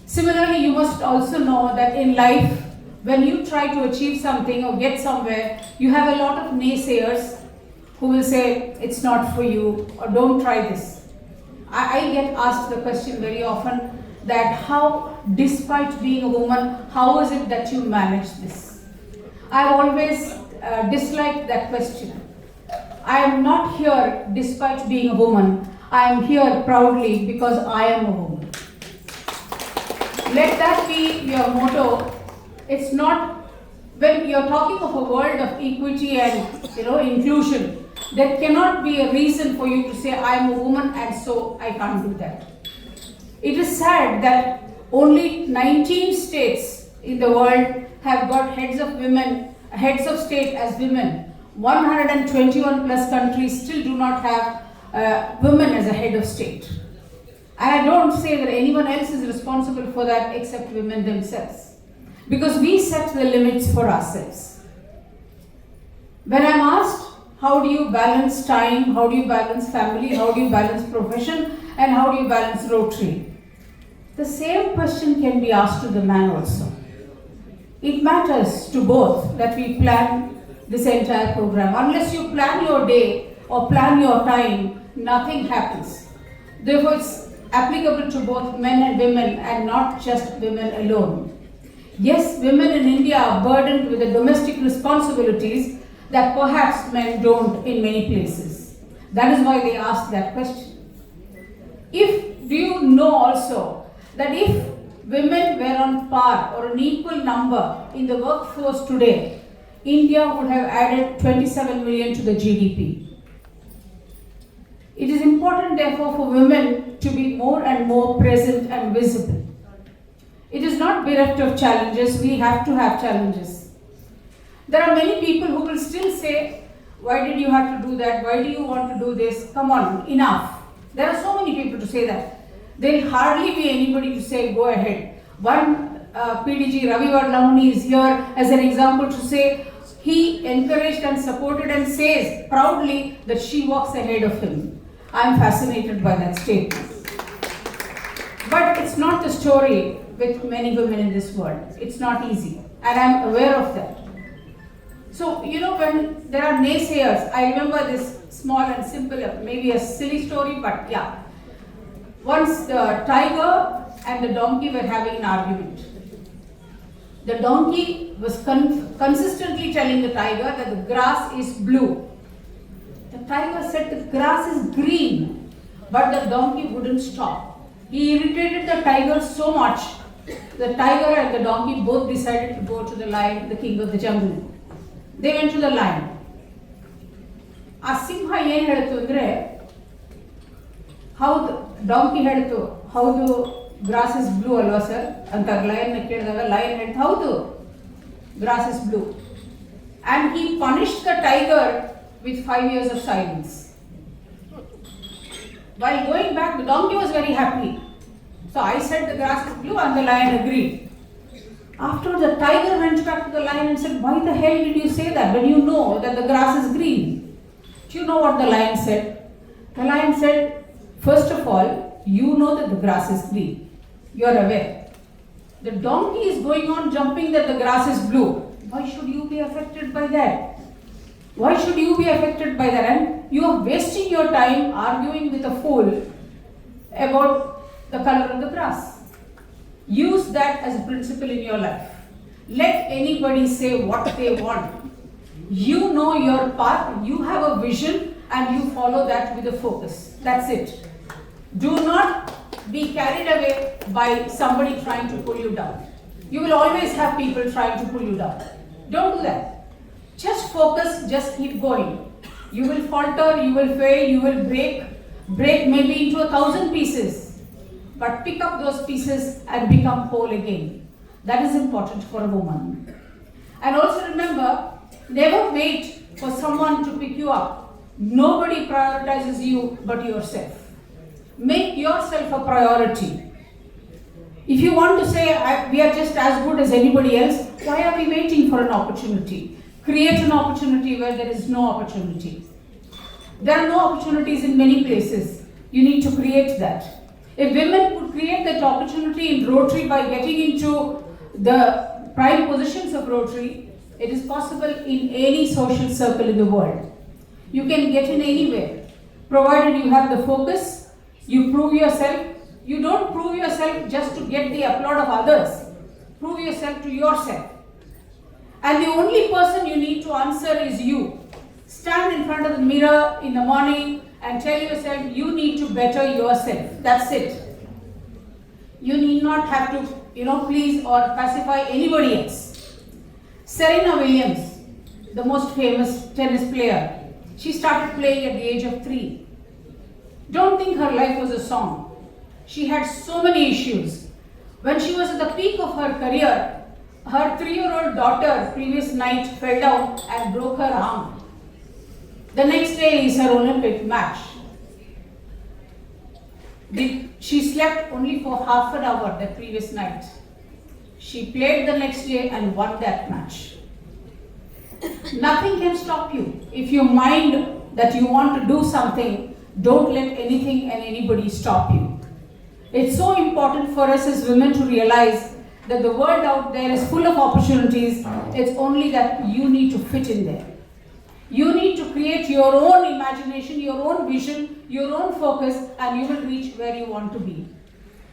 Similarly, you must also know that in life, when you try to achieve something or get somewhere, you have a lot of naysayers who will say, it's not for you, or don't try this. I get asked the question very often that how, despite being a woman, how is it that you manage this? I've always disliked that question. I am not here despite being a woman. I am here proudly because I am a woman. Let that be your motto. It's not, when you're talking of a world of equity and inclusion, there cannot be a reason for you to say I am a woman and so I can't do that. It is sad that only 19 states in the world have got heads of state as women. 121 plus countries still do not have women as a head of state. And I don't say that anyone else is responsible for that except women themselves, because we set the limits for ourselves. When I'm asked, how do you balance time, how do you balance family, how do you balance profession, and how do you balance Rotary? The same question can be asked to the man also. It matters to both that we plan this entire program. Unless you plan your day or plan your time, nothing happens. Therefore, it's applicable to both men and women and not just women alone. Yes, women in India are burdened with the domestic responsibilities that perhaps men don't in many places. That is why they ask that question. Do you know also that if women were on par or an equal number in the workforce today, India would have added 27 million to the GDP. It is important, therefore, for women to be more and more present and visible. It is not bereft of challenges. We have to have challenges. There are many people who will still say, Why did you have to do that? Why do you want to do this? Come on, enough. There are so many people to say that. There will hardly be anybody to say, go ahead. One PDG, Ravi Varlamuni, is here as an example to say he encouraged and supported and says proudly that she walks ahead of him. I am fascinated by that statement. But it's not the story with many women in this world. It's not easy. And I'm aware of that. So, when there are naysayers, I remember this small and simple, maybe a silly story, but yeah. Once the tiger and the donkey were having an argument. The donkey was consistently telling the tiger that the grass is blue. The tiger said the grass is green, but the donkey wouldn't stop. He irritated the tiger so much, the tiger and the donkey both decided to go to the lion, the king of the jungle. They went to the lion. ಆ ಸಿಂಹ ಏನು ಹೇಳಿತು ಅಂದರೆ, ಹೌದು donkey ಹೇಳಿತು, ಹೌದು grass is blue ಅಲ್ವಾ sir ಅಂತ ಲಯನ್ನ ಕೇಳಿದಾಗ ಲಯನ್ ಹೇಳಿತು ಹೌದು grass is blue. And he punished the tiger with 5 years of silence. While going back, the donkey was very happy. So I said the grass is blue and the lion agreed. After the tiger went back to the lion and said, why the hell did you say that when you know that the grass is green? Do you know what the lion said? The lion said, first of all, you know that the grass is green. You are aware. The donkey is going on jumping that the grass is blue. Why should you be affected by that? Why should you be affected by that? And you are wasting your time arguing with a fool about the color of the grass. Use that as a principle in your life. Let anybody say what they want. You know your path, you have a vision, and you follow that with a focus. That's it. Do not be carried away by somebody trying to pull you down. You will always have people trying to pull you down. Don't do that. Just focus, just keep going. You will falter, you will fail, you will break maybe into 1,000 pieces. But pick up those pieces and become whole again. That is important for a woman. And also remember, never wait for someone to pick you up. Nobody prioritizes you but yourself. Make yourself a priority. If you want to say, we are just as good as anybody else, why are we waiting for an opportunity? Create an opportunity where there is no opportunity. There are no opportunities in many places. You need to create that. If women could create that opportunity in Rotary by getting into the prime positions of Rotary, it is possible in any social circle in the world. You can get in anywhere, provided you have the focus, you prove yourself. You don't prove yourself just to get the applaud of others. Prove yourself to yourself. And the only person you need to answer is you. Stand in front of the mirror in the morning and tell yourself you need to better yourself. That's it. You need not have to, please or pacify anybody else. Serena Williams, the most famous tennis player, she started playing at the age of 3. Don't think her life was a song. She had so many issues. When she was at the peak of her career, her 3-year-old daughter previous night fell down and broke her arm. The next day is her Olympic match. She slept only for half an hour that previous night. She played the next day and won that match. Nothing can stop you. If you mind that you want to do something, don't let anything and anybody stop you. It's so important for us as women to realize that the world out there is full of opportunities. It's only that you need to fit in there. You need to create your own imagination, your own vision, your own focus, and you will reach where you want to be.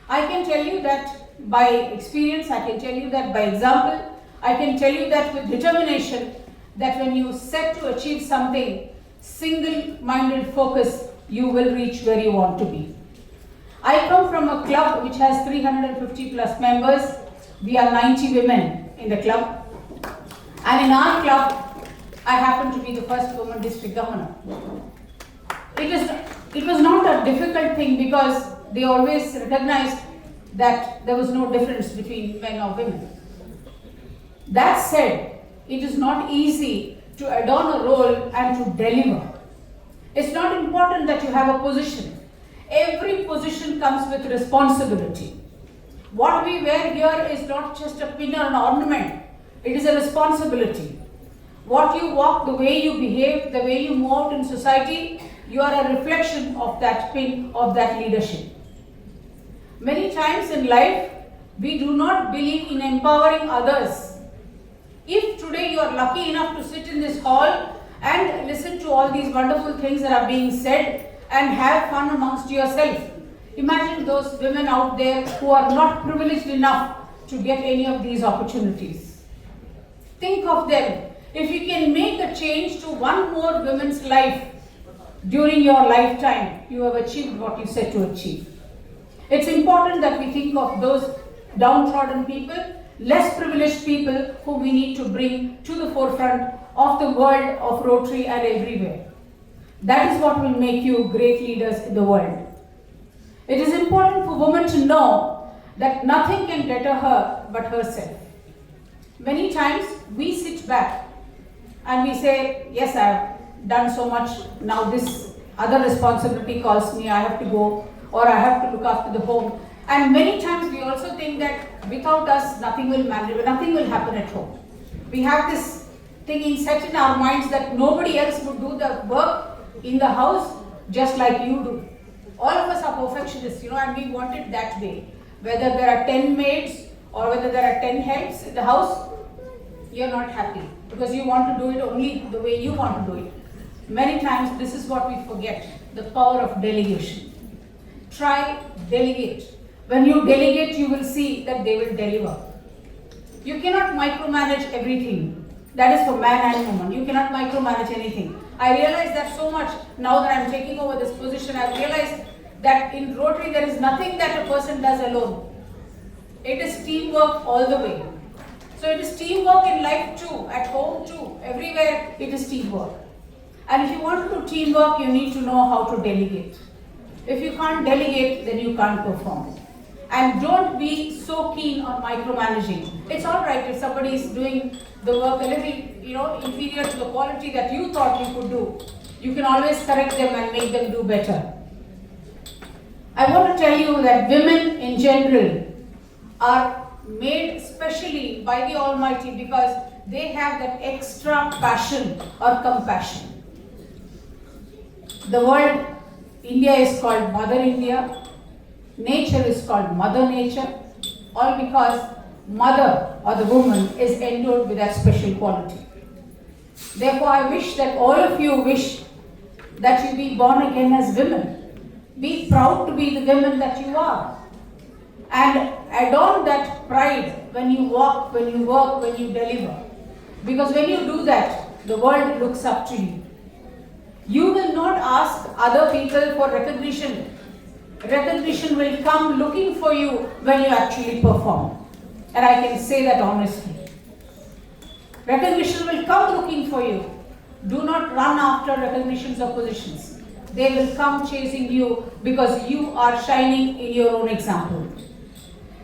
I can tell you that by experience, I can tell you that by example, I can tell you that with determination, that when you set to achieve something, single-minded focus, you will reach where you want to be. I come from a club which has 350 plus members. We are 90 women in the club. And in our club, I happen to be the first woman district governor. It was not a difficult thing because they always recognized that there was no difference between men or women. That said, it is not easy to adorn a role and to deliver. It's not important that you have a position. Every position comes with responsibility. What we wear here is not just a pin or an ornament. It is a responsibility. What you walk, the way you behave, the way you move out in society, you are a reflection of that pin, of that leadership. Many times in life, we do not believe in empowering others. If today you are lucky enough to sit in this hall and listen to all these wonderful things that are being said and have fun amongst yourself, imagine those women out there who are not privileged enough to get any of these opportunities. Think of them. If you can make a change to one more woman's life during your lifetime, you have achieved what you set to achieve. It's important that we think of those downtrodden people, less privileged people who we need to bring to the forefront of the world of Rotary and everywhere. That is what will make you great leaders in the world. It is important for women to know that nothing can deter her but herself. Many times we sit back and we say, yes, I have done so much, now this other responsibility calls me, I have to go, or I have to look after the home. And many times we also think that without us, nothing will happen at home. We have this thinking set in our minds that nobody else would do the work in the house just like you do. All of us are perfectionists, and we want it that way. Whether there are 10 maids or whether there are 10 helps in the house, you're not happy because you want to do it only the way you want to do it. Many times this is what we forget, the power of delegation. Try, delegate. When you delegate, you will see that they will deliver. You cannot micromanage everything. That is for man and woman. You cannot micromanage anything. I realize that so much now that I'm taking over this position. I've realized that in Rotary there is nothing that a person does alone. It is teamwork all the way. So it is teamwork in life too, at home too, everywhere it is teamwork. And if you want to do teamwork, you need to know how to delegate. If you can't delegate, then you can't perform. And don't be so keen on micromanaging. It's all right if somebody is doing the work a little, inferior to the quality that you thought you could do. You can always correct them and make them do better. I want to tell you that women in general are made specially by the Almighty because they have that extra passion or compassion. The world, India is called Mother India. Nature is called Mother Nature, all because mother or the woman is endowed with that special quality. Therefore, I wish that all of you wish that you be born again as women. Be proud to be the women that you are. And adorn that pride when you walk, when you work, when you deliver. Because when you do that, the world looks up to you. You will not ask other people for recognition. Recognition will come looking for you when you actually perform. And I can say that honestly. Recognition will come looking for you. Do not run after recognitions or positions. They will come chasing you because you are shining in your own example.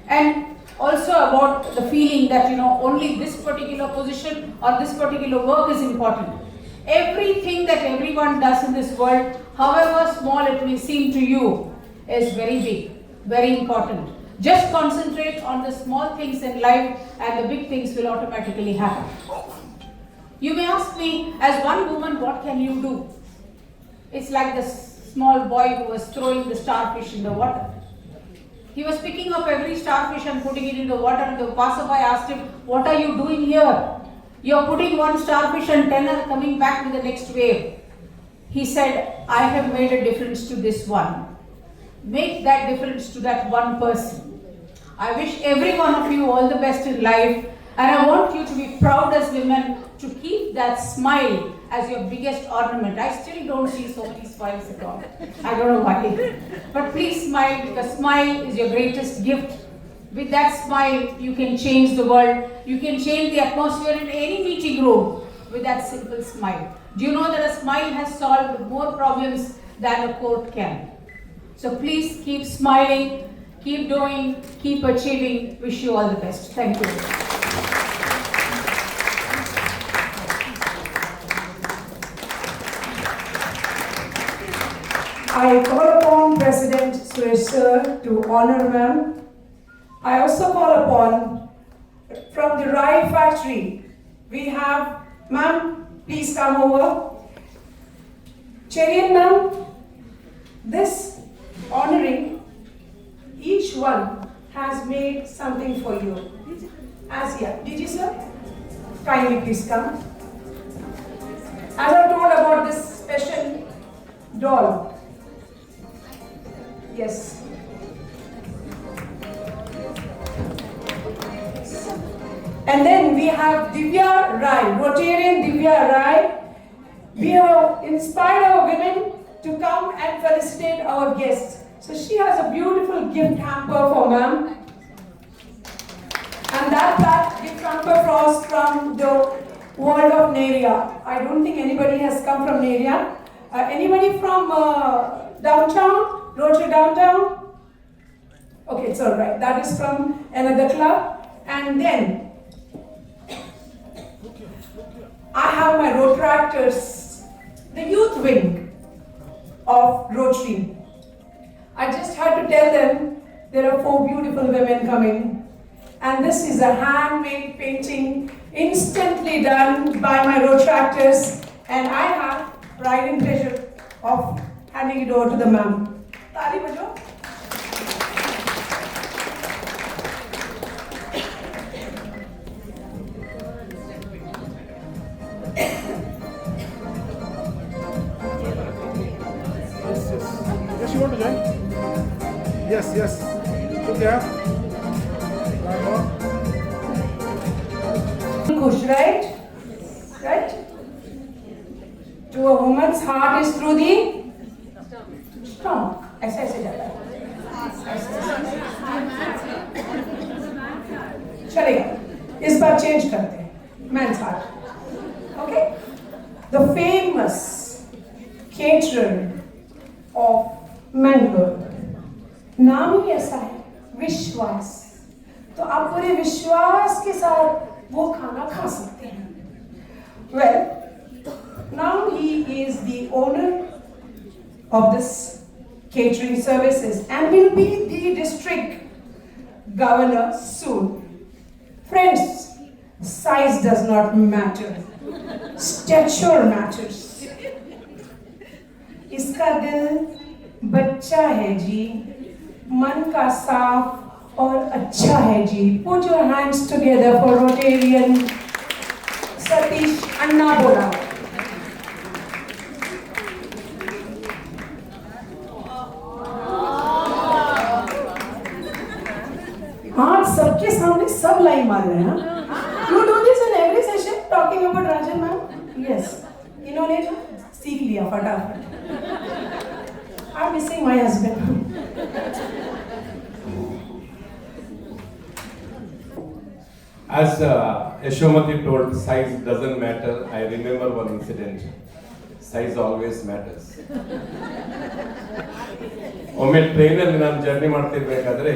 And also about the feeling that only this particular position or this particular work is important. Everything that everyone does in this world, however small it may seem to you, is very big, very important. Just concentrate on the small things in life and the big things will automatically happen. You may ask me, as one woman, what can you do? It's like the small boy who was throwing the starfish in the water. He was picking up every starfish and putting it in the water, and the passerby asked him, what are you doing here? You're putting one starfish and 10 are coming back with the next wave. He said, I have made a difference to this one. Make that difference to that one person. I wish every one of you all the best in life, and I want you to be proud as women to keep that smile as your biggest ornament. I still don't see so many smiles at all. I don't know why. But please smile, because smile is your greatest gift. With that smile, you can change the world. You can change the atmosphere in any meeting room with that simple smile. Do you know that a smile has solved more problems than a court can? So please keep smiling, keep doing, keep achieving. Wish you all the best. Thank you. I call upon President Suresh sir to honor ma'am. I also call upon from the Rye factory. We have ma'am, please come over. Cherian ma'am, this honoring, each one has made something for you. As here, did you sir? Kindly please come. As I told about this special doll. Yes. And then we have Divya Rai, Rotarian Divya Rai. We have inspired our women to come and felicitate our guests. So she has a beautiful gift hamper for ma'am. And that gift hamper was from the world of Neria. I don't think anybody has come from Neria. Anybody from downtown? Rotary downtown? Okay, it's all right. That is from another club. And then I have my Rotaractors, the youth wing of Rotary. I just had to tell them there are 4 beautiful women coming. And this is a handmade painting, instantly done by my Rotaractors. And I have pride and pleasure of handing it over to the ma'am. Tali bajo. Yes, you want to join? Yes, yes. Okay. Kush, right? Right? To a woman's heart is through the stomach. ऐसे जाता है. चलेगा. इस बार change करते हैं. Man's heart. Okay? The famous caterer of Mangalore. नाम ही ऐसा है, विश्वास. तो आप पूरे विश्वास के साथ वो खाना खा सकते हैं. Well, now he is the owner of this catering services and will be the district governor soon. Friends, size does not matter. Stature matters. इसका दिल बच्चा है जी, मन का साफ और अच्छा है जी. Put your hands together for Rotarian Satish Anna Bola. हाँ, सबके सामने सब लाइन मार रहे हैं. You do this in every session talking about Rajan ma'am? Yes. इन्होंने सीख लिया फटाफट. I'm missing my husband. As Yashomati told, size doesn't matter. I remember one incident. Size always matters. ಒಮ್ಮೆ ಟ್ರೈನಲ್ಲಿ ನಾನು journey ಮಾಡ್ತಿರ್ಬೇಕಾದ್ರೆ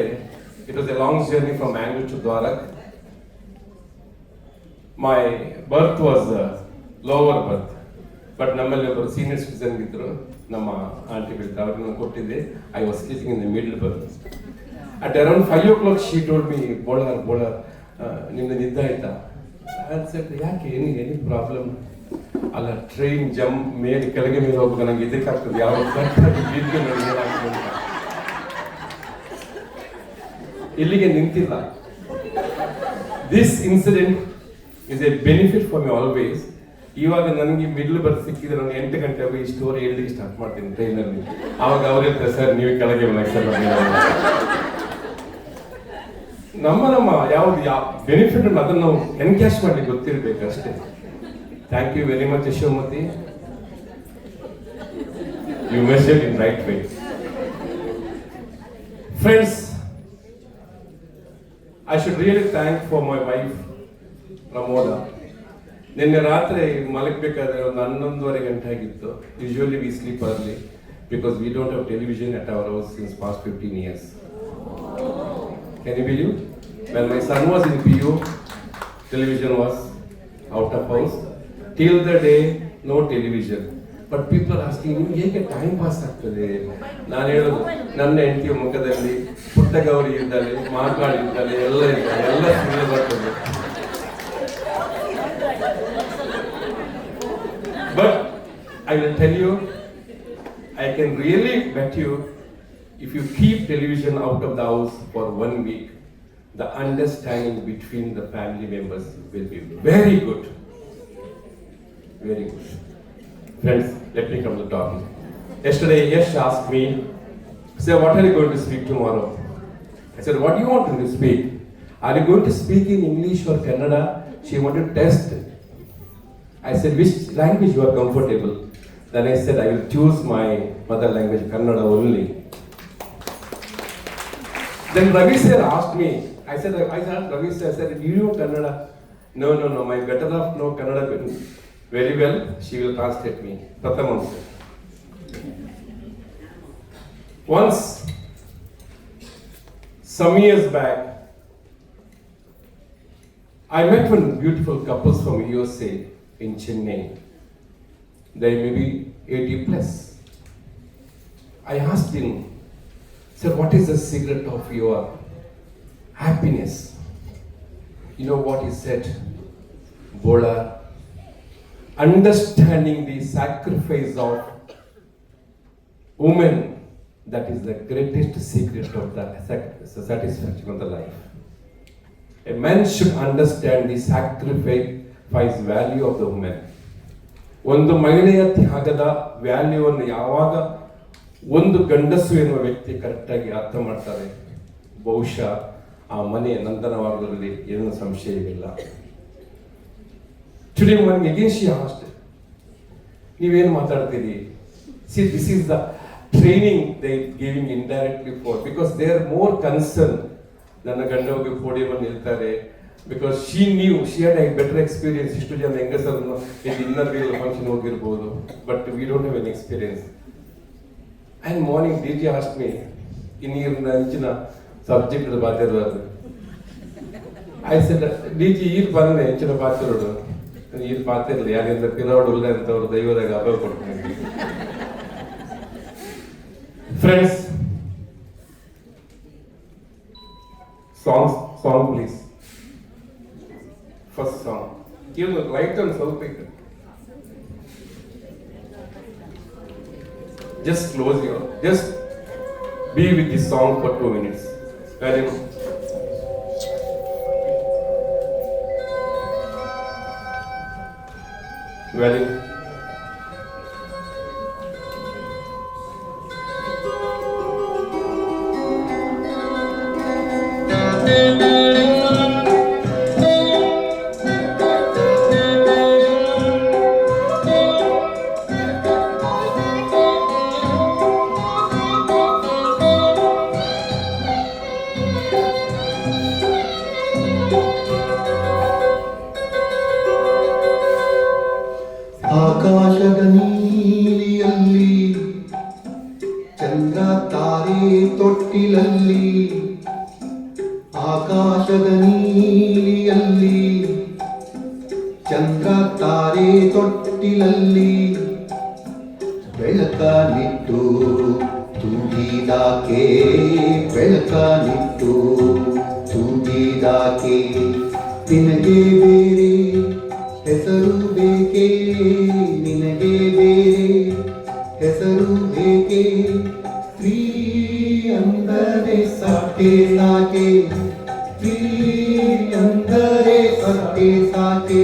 it was a long journey from Mang to Dwarak. My berth was lower berth, but ನಮ್ಮಲ್ಲಿ ಒಬ್ಬರು senior citizen ಇದ್ರು, ನಮ್ಮ aunty ಬಿಡ್ತಾ ಅವ್ರನ್ನ ಕೊಟ್ಟಿದ್ದೆ. I was sleeping in the middle berth. At around 5 o'clock she told me, ಬೋಳರ್ ನಿಮ್ದು ನಿದ್ದೆ ಆಯ್ತಾ? ಅನ್ಸೆಟ್ ಯಾಕೆ ಎನಿ ಪ್ರಾಬ್ಲಮ್? ಅಲ್ಲ ಟ್ರೈನ್ ಜಂಪ್ ಮೇಲೆ ಕೆಳಗೆ ಮೇಲೆ ಹೋಗುವಾಗ ನಂಗೆ ಇದಕ್ಕಾಗ್ತದೆ, ಯಾವ ಇಲ್ಲಿಗೆ ನಿಂತಿಲ್ಲ. This incident is A benefit for me always. ಇವಾಗ ನನಗೆ ಮಿಡ್ಲ್ ಬರ್ತ್ ಸಿಕ್ಕಿದ್ರೆ ನಾನು 8 ಗಂಟೆಗೆ ಈ ಸ್ಟೋರಿ ಹೇಳಲಿಕ್ಕೆ ಸ್ಟಾರ್ಟ್ ಮಾಡ್ತೀನಿ ಟ್ರೈನಲ್ಲಿ. ಆವಾಗ ಅವ್ರು ಹೇಳ್ತಾರೆ, ಸರ್ ನೀವು ಕೆಳಗೆ ನಮ್ಮ ಯಾವ್ದು ಬೆನಿಫಿಟ್ ಉಂಟು ಅದನ್ನು ನಾವು ಎನ್ಕ್ಯಾಶ್ ಮಾಡ್ಲಿಕ್ಕೆ ಗೊತ್ತಿರ್ಬೇಕು ಅಷ್ಟೇ. Thank you very much Yashomati. You message in right way. Friends, I should really thank for my wife, Pramoda. ನಿನ್ನೆ ರಾತ್ರಿ ಮಲಗಬೇಕಾದ್ರೆ ಒಂದು 11:30 ಗಂಟೆ ಆಗಿತ್ತು. Usually we sleep early because we don't have television at our house since past 15 years. Can you believe? When my son was in PU, television was out of house. Till the day, no television. But people are asking ನಿಮ್ಗೆ ಹೇಗೆ time pass ಆಗ್ತದೆ? ನಾನು ಹೇಳೋದು, ನನ್ನ ಹೆಂಡತಿಯ ಮುಖದಲ್ಲಿ ಪುಟ್ಟ ಗೌರಿ ಇದ್ದಾಳೆ, ಮಾತಾಡಿದ್ದಾಳೆ, ಎಲ್ಲ ಇದ್ದಾಳೆ, ಎಲ್ಲ ಸುಮ್ಮನೆ ಬರ್ತದೆ. But I will tell you, I can really bet you, if you keep television out of the house for 1 week, the understanding between the family members will be very good. Very good. Friends, let me come to the topic. Yesterday, Yash asked me, "Sir, what are you going to speak tomorrow?" I said, "What do you want to speak? Are you going to speak in English or Kannada?" She wanted to test. I said, "Which language you are comfortable?" Then I said, "I will choose my mother language, Kannada only." Then Ravi sir asked me, I asked Ravi sir, I said, "Do you know Kannada?" No, my better half know Kannada very well. She will translate me. Prathamam sir. Once, some years back, I met one beautiful couple from USA in Chennai. They may be 80 plus. I asked him, "Sir, what is the secret of your happiness?" You know what he said? Bola, understanding the sacrifice of women, that is the greatest secret of the satisfaction of the life. A man should understand the sacrifice value of the woman. ಒಂದು ಮಹಿಳೆಯ ತ್ಯಾಗದ ವ್ಯಾಲ್ಯೂವನ್ನು ಯಾವಾಗ ಒಂದು ಗಂಡಸು ಎನ್ನುವ ವ್ಯಕ್ತಿ ಕರೆಕ್ಟಾಗಿ ಅರ್ಥ ಮಾಡ್ತಾರೆ, ಬಹುಶಃ ಆ ಮನೆ ನಂದನವಾಗುವುದರಲ್ಲಿ ಏನೂ ಸಂಶಯವಿಲ್ಲ. Today morning again she asked, ನೀವೇನು ಮಾತಾಡ್ತೀರಿ? C, this is the training they giving indirectly for, because they are more concern. ನನ್ನ ಗಂಡ ಹೋಗಿ podium ನಿಲ್ತಾರೆ, because she knew, she had a better experience. ಇಷ್ಟು ಜನ ಹೆಂಗಸರನ್ನು ಇನ್ನರ್ ವೀಲ್ ಫಂಕ್ಷನ್ ಹೋಗಿರ್ಬೋದು, but we don't have an experience. And morning DG. Asked me, ಇನ್ನೀರಿನ ಅಂಚಿನ subject ಬಾತಿರೋದು. I said, DG. ಈರು ಬಂದ್ರೆ ಹೆಂಚಿನ ಪಾತಿರೋಡು, ಈರು ಪಾತಿರಲಿ, ಯಾರಿಂದ ಪಿರೋಡು ಇಲ್ಲ ಅಂತವ್ರು ದೈವದಾಗ ಅಭಯ ಕೊಡ್ತೀನಿ. Friends, song please. First song. Give the light and ಸ್ವಲ್ಪ ಇಟ್ಟು. Just close your, just be with this song for 2 minutes. Very good. Very good. ಆಕಾಶದ ನೀಲಿಯಲ್ಲಿ ಚಂದ್ರ ತಾರೆ ತೊಟ್ಟಿಲಲ್ಲಿ, ಆಕಾಶದ ನೀಲಿಯಲ್ಲಿ ಚಂದ್ರ ತಾರೆ ತೊಟ್ಟಿಲಲ್ಲಿ, ಬೆಳಕ ನಿಟ್ಟು ತೂಗಿದಾಕೆ, ಬೆಳಕ ನಿಟ್ಟು ತೂಗಿದಾಕೆ, ನಿನಗೆ ಬೇರೆ ಹೆಸರು ಬೇಕೆ, ನಿನಗೆ ಬೇರೆ ಹೆಸರು ಬೇಕೆ, ಸ್ತ್ರೀ ಅಂದರೆ ಸಟ್ಟೆ ಸಾಕೆ, ಸ್ತ್ರೀ ಅಂದರೆ ಸಟ್ಟೆ ಸಾಕೆ.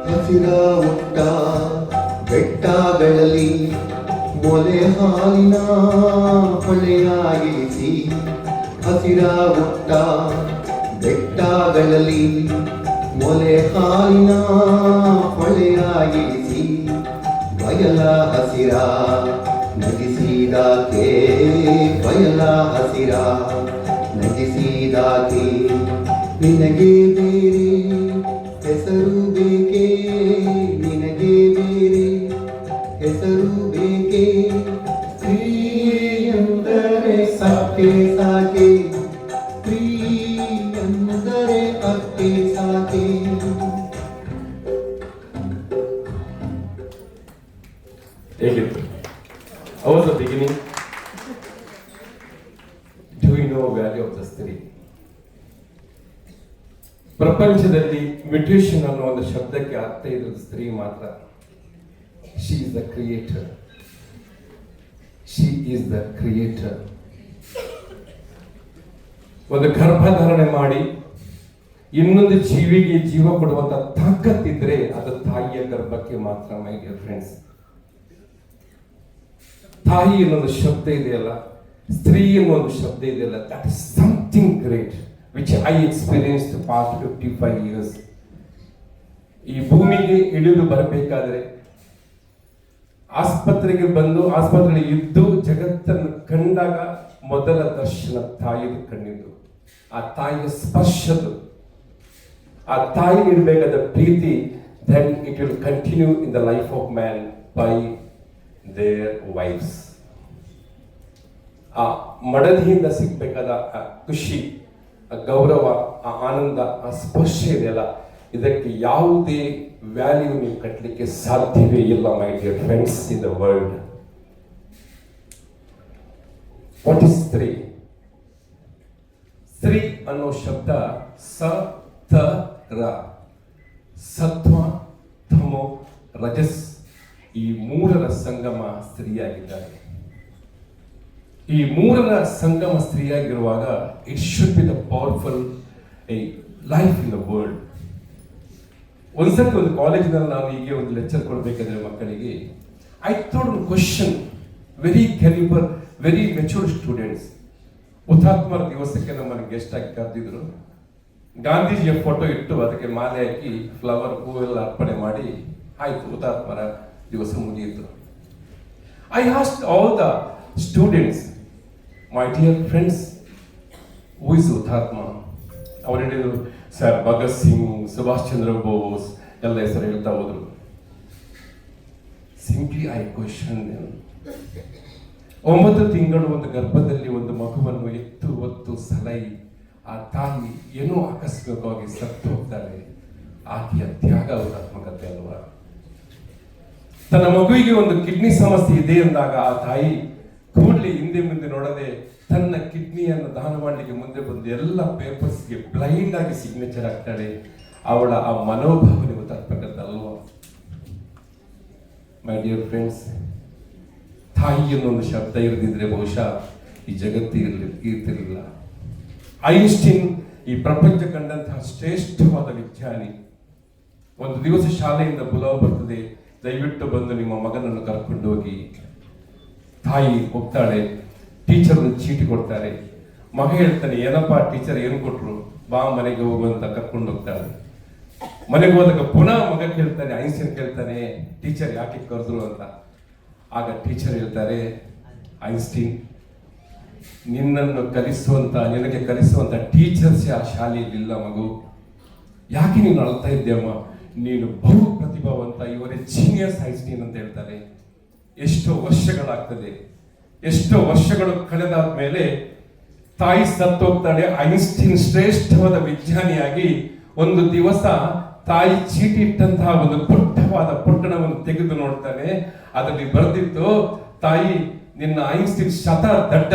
ಹಸಿರ ಹುಟ್ಟ ಬೆಟ್ಟಗಳಲ್ಲಿ ಮೊಲೆ ಹಾಲಿನ ಹೊಳೆಯ ಇಳಿಸಿ, ಹಸಿರ ಹುಟ್ಟ ಬೆಟ್ಟಗಳಲ್ಲಿ ಮೊಲೆ ಹಾಲಿನ ಹೊಳೆಯಾಗಿಸಿ ಬಯಲ ಹಸಿರ ನಗಿಸಿದಾಕೆ ಬಯಲ ಹಸಿರ ನಗಿಸಿದಾಕೆ ನಿನಗೆ ಬೇರೆ ಹೆಸರು ಬೇಕೆ ನಿನಗೆ ಬೇರೆ ಹೆಸರು ಬೇಕೆ ಸ್ತ್ರೀ ಎಂದರೆ ಸಾಕೆ ಸಾಕೆ ಸ್ತ್ರೀ ಎಂದರೆ ಅಕ್ಕೆ ಸಾಕೆ. ಹೇಗಿತ್ತು? How was the beginning? Do you know value of the ಸ್ತ್ರೀ? ಪ್ರಪಂಚದಲ್ಲಿ ಮ್ಯೂಟೇಷನ್ ಅನ್ನೋ ಒಂದು ಶಬ್ದಕ್ಕೆ ಅರ್ಥ ಇರೋದು ಸ್ತ್ರೀ ಮಾತ್ರ. She is the creator. She is the creator. ಒಂದು ಗರ್ಭಧಾರಣೆ ಮಾಡಿ ಇನ್ನೊಂದು ಜೀವಿಗೆ ಜೀವ ಕೊಡುವಂತ ತಾಕತ್ತಿದ್ರೆ ಅದು ತಾಯಿಯ ಗರ್ಭಕ್ಕೆ ಮಾತ್ರ. ಮೈ ಡಿಯರ್ ಫ್ರೆಂಡ್ಸ್, ತಾಯಿ ಅನ್ನೊಂದು ಶಬ್ದ ಇದೆಯಲ್ಲ, ಸ್ತ್ರೀ ಅನ್ನೊಂದು ಶಬ್ದ ಇದೆಯಲ್ಲ, that is something great which I experience past 55 years. ಈ ಭೂಮಿಗೆ ಇಳಿದು ಬರಬೇಕಾದ್ರೆ ಆಸ್ಪತ್ರೆಗೆ ಬಂದು ಆಸ್ಪತ್ರೆಯಲ್ಲಿ ಇದ್ದು ಜಗತ್ತನ್ನು ಕಂಡಾಗ ಮೊದಲ ದರ್ಶನ ತಾಯಿದು ಕಣ್ಣಿದ್ದು, ಆ ತಾಯಿಯ ಸ್ಪರ್ಶದು, ಆ ತಾಯಿ ನೀಡಬೇಕಾದ ಪ್ರೀತಿ, then it will continue in the life of man by their wives. ಆ ಮಡದಿಯಿಂದ ಸಿಗ್ಬೇಕಾದ ಆ ಖುಷಿ, ಆ ಗೌರವ, ಆ ಆನಂದ, ಆ ಸ್ಪರ್ಶ ಇದೆಯಲ್ಲ, ಇದಕ್ಕೆ ಯಾವುದೇ ವ್ಯಾಲ್ಯೂ ನೀವು ಕಟ್ಟಲಿಕ್ಕೆ ಸಾಧ್ಯವೇ ಇಲ್ಲ my dear friends in the world. What is ಸ್ತ್ರೀ? ಸ್ತ್ರೀ ಅನ್ನೋ ಶಬ್ದ ಸ ತ ರ, ಸತ್ವ, ತಮೋ, ರಜಸ್, ಈ ಮೂರರ ಸಂಗಮ ಸ್ತ್ರೀಯಾಗಿದ್ದಾರೆ. ಈ ಮೂರರ ಸಂಗಮ ಸ್ತ್ರೀಯಾಗಿರುವಾಗ it should be the powerful life in the world. ಒಂದ್ಸತಿ ಒಂದು ಕಾಲೇಜಿನಲ್ಲಿ ನಾನು ಹೀಗೆ ಒಂದು ಲೆಕ್ಚರ್ ಕೊಡಬೇಕಾದ್ರೆ ಮಕ್ಕಳಿಗೆ ಐ ಥಾಟ್ ಒಂದು question, very calibre, very matured students. ಹುತಾತ್ಮರ ದಿವಸಕ್ಕೆ ನಮ್ಮನ್ನು ಗೆಸ್ಟ್ ಆಗಿ ಕರೆದಿದ್ರು. ಗಾಂಧೀಜಿಯ ಫೋಟೋ ಇಟ್ಟು ಅದಕ್ಕೆ ಮಾಲೆ ಹಾಕಿ ಫ್ಲವರ್ ಹೂವೆಲ್ಲ ಅರ್ಪಣೆ ಮಾಡಿ ಆಯ್ತು, ಹುತಾತ್ಮರ ದಿವಸ ಮುಗಿಯಿತು. I asked all the students, my dear friends, who is ಹುತಾತ್ಮ? ಅವರು ಹೇಳಿದ್ರು, ಸರ್ ಭಗತ್ ಸಿಂಗ್, ಸುಭಾಷ್ ಚಂದ್ರ ಬೋಸ್ ಎಲ್ಲ ಹೆಸರು ಹೇಳ್ತಾ ಹೋದ್ರು. Simply I question them. 9 ತಿಂಗಳು ಒಂದು ಗರ್ಭದಲ್ಲಿ ಒಂದು ಮಗುವನ್ನು ಎತ್ತು ಹೊತ್ತು ಸಲೈ ಆ ತಾಯಿ ಏನೋ ಆಕಸ್ಮಿಕವಾಗಿ ಸತ್ತು ಹೋಗ್ತಾರೆ. ಆಕೆಯ ತ್ಯಾಗ ಹುತಾತ್ಮಕತೆ ಅಲ್ವಾ? ತನ್ನ ಮಗುವಿಗೆ ಒಂದು ಕಿಡ್ನಿ ಸಮಸ್ಯೆ ಇದೆ ಎಂದಾಗ ಆ ತಾಯಿ ಕೂಡಲೇ ಹಿಂದೆ ಮುಂದೆ ನೋಡದೆ ತನ್ನ ಕಿಡ್ನಿಯನ್ನು ದಾನ ಮಾಡಲಿಕ್ಕೆ ಮುಂದೆ ಬಂದು ಎಲ್ಲ ಪೇಪರ್ಸ್ಗೆ ಬ್ಲೈಂಡ್ ಆಗಿ ಸಿಗ್ನೇಚರ್ ಆಗ್ತಾಳೆ. ಅವಳ ಆ ಮನೋಭಾವನೆ ಹುತಾತ್ಮಕತೆ ಅಲ್ವಾ? ಮೈ ಡಿಯರ್ ಫ್ರೆಂಡ್ಸ್, ತಾಯಿ ಅನ್ನೊಂದು ಶಬ್ದ ಇರದಿದ್ರೆ ಬಹುಶಃ ಈ ಜಗತ್ತು ಇರ್ತಿರಲಿಲ್ಲ. ಐನ್ಸ್ಟೀನ್ ಈ ಪ್ರಪಂಚ ಕಂಡಂತಹ ಶ್ರೇಷ್ಠವಾದ ವಿಜ್ಞಾನಿ. ಒಂದು ದಿವಸ ಶಾಲೆಯಿಂದ ಬುಲಾವ್ ಬರ್ತದೆ, ದಯವಿಟ್ಟು ಬಂದು ನಿಮ್ಮ ಮಗನನ್ನು ಕರ್ಕೊಂಡು ಹೋಗಿ. ತಾಯಿ ಹೋಗ್ತಾಳೆ, ಟೀಚರ್ ಒಂದು ಚೀಟಿ ಕೊಡ್ತಾರೆ. ಮಗ ಹೇಳ್ತಾನೆ, ಏನಪ್ಪ ಟೀಚರ್ ಏನು ಕೊಟ್ರು, ಬಾ ಮನೆಗೆ ಹೋಗು ಅಂತ ಕರ್ಕೊಂಡು ಹೋಗ್ತಾಳೆ. ಮನೆಗೆ ಹೋದಾಗ ಪುನಃ ಮಗ ಕೇಳ್ತಾನೆ, ಐನ್ಸ್ಟೀನ್ ಕೇಳ್ತಾನೆ, ಟೀಚರ್ ಯಾಕೆ ಕರೆದ್ರು ಅಂತ. ಆಗ ಟೀಚರ್ ಹೇಳ್ತಾರೆ, ಐನ್ಸ್ಟೀನ್, ನಿನ್ನನ್ನು ನಿನಗೆ ಕಲಿಸುವಂತ ಟೀಚರ್ಸ್ ಆ ಶಾಲೆಯಲ್ಲಿಲ್ಲ ಮಗು, ಯಾಕೆ ನೀನು ಅಳ್ತಾ ಇದ್ದೇಮ್ಮ, ನೀನು ಬಹು ಪ್ರತಿಭಾವಂತ, ಇವರೇ ಜೀನಿಯಸ್ ಐನ್ಸ್ಟೀನ್ ಅಂತ ಹೇಳ್ತಾರೆ. ಎಷ್ಟೋ ವರ್ಷಗಳಾಗ್ತದೆ, ಎಷ್ಟೋ ವರ್ಷಗಳು ಕಳೆದಾದ ಮೇಲೆ ತಾಯಿ ಸತ್ತೋಗ್ತಾಳೆ. ಐನ್ಸ್ಟೀನ್ ಶ್ರೇಷ್ಠವಾದ ವಿಜ್ಞಾನಿಯಾಗಿ ಒಂದು ದಿವಸ ತಾಯಿ ಚೀಟಿ ಇಟ್ಟಂತಹ ಒಂದು ಪುಟ್ಟವಾದ ಪುಟ್ಟಣವನ್ನು ತೆಗೆದು ನೋಡ್ತಾನೆ. ಅದರಲ್ಲಿ ಬರೆದಿತ್ತು, ತಾಯಿ ನಿನ್ನ ಐನ್ಸ್ಟೀನ್ ಶತ ದಡ್ಡ,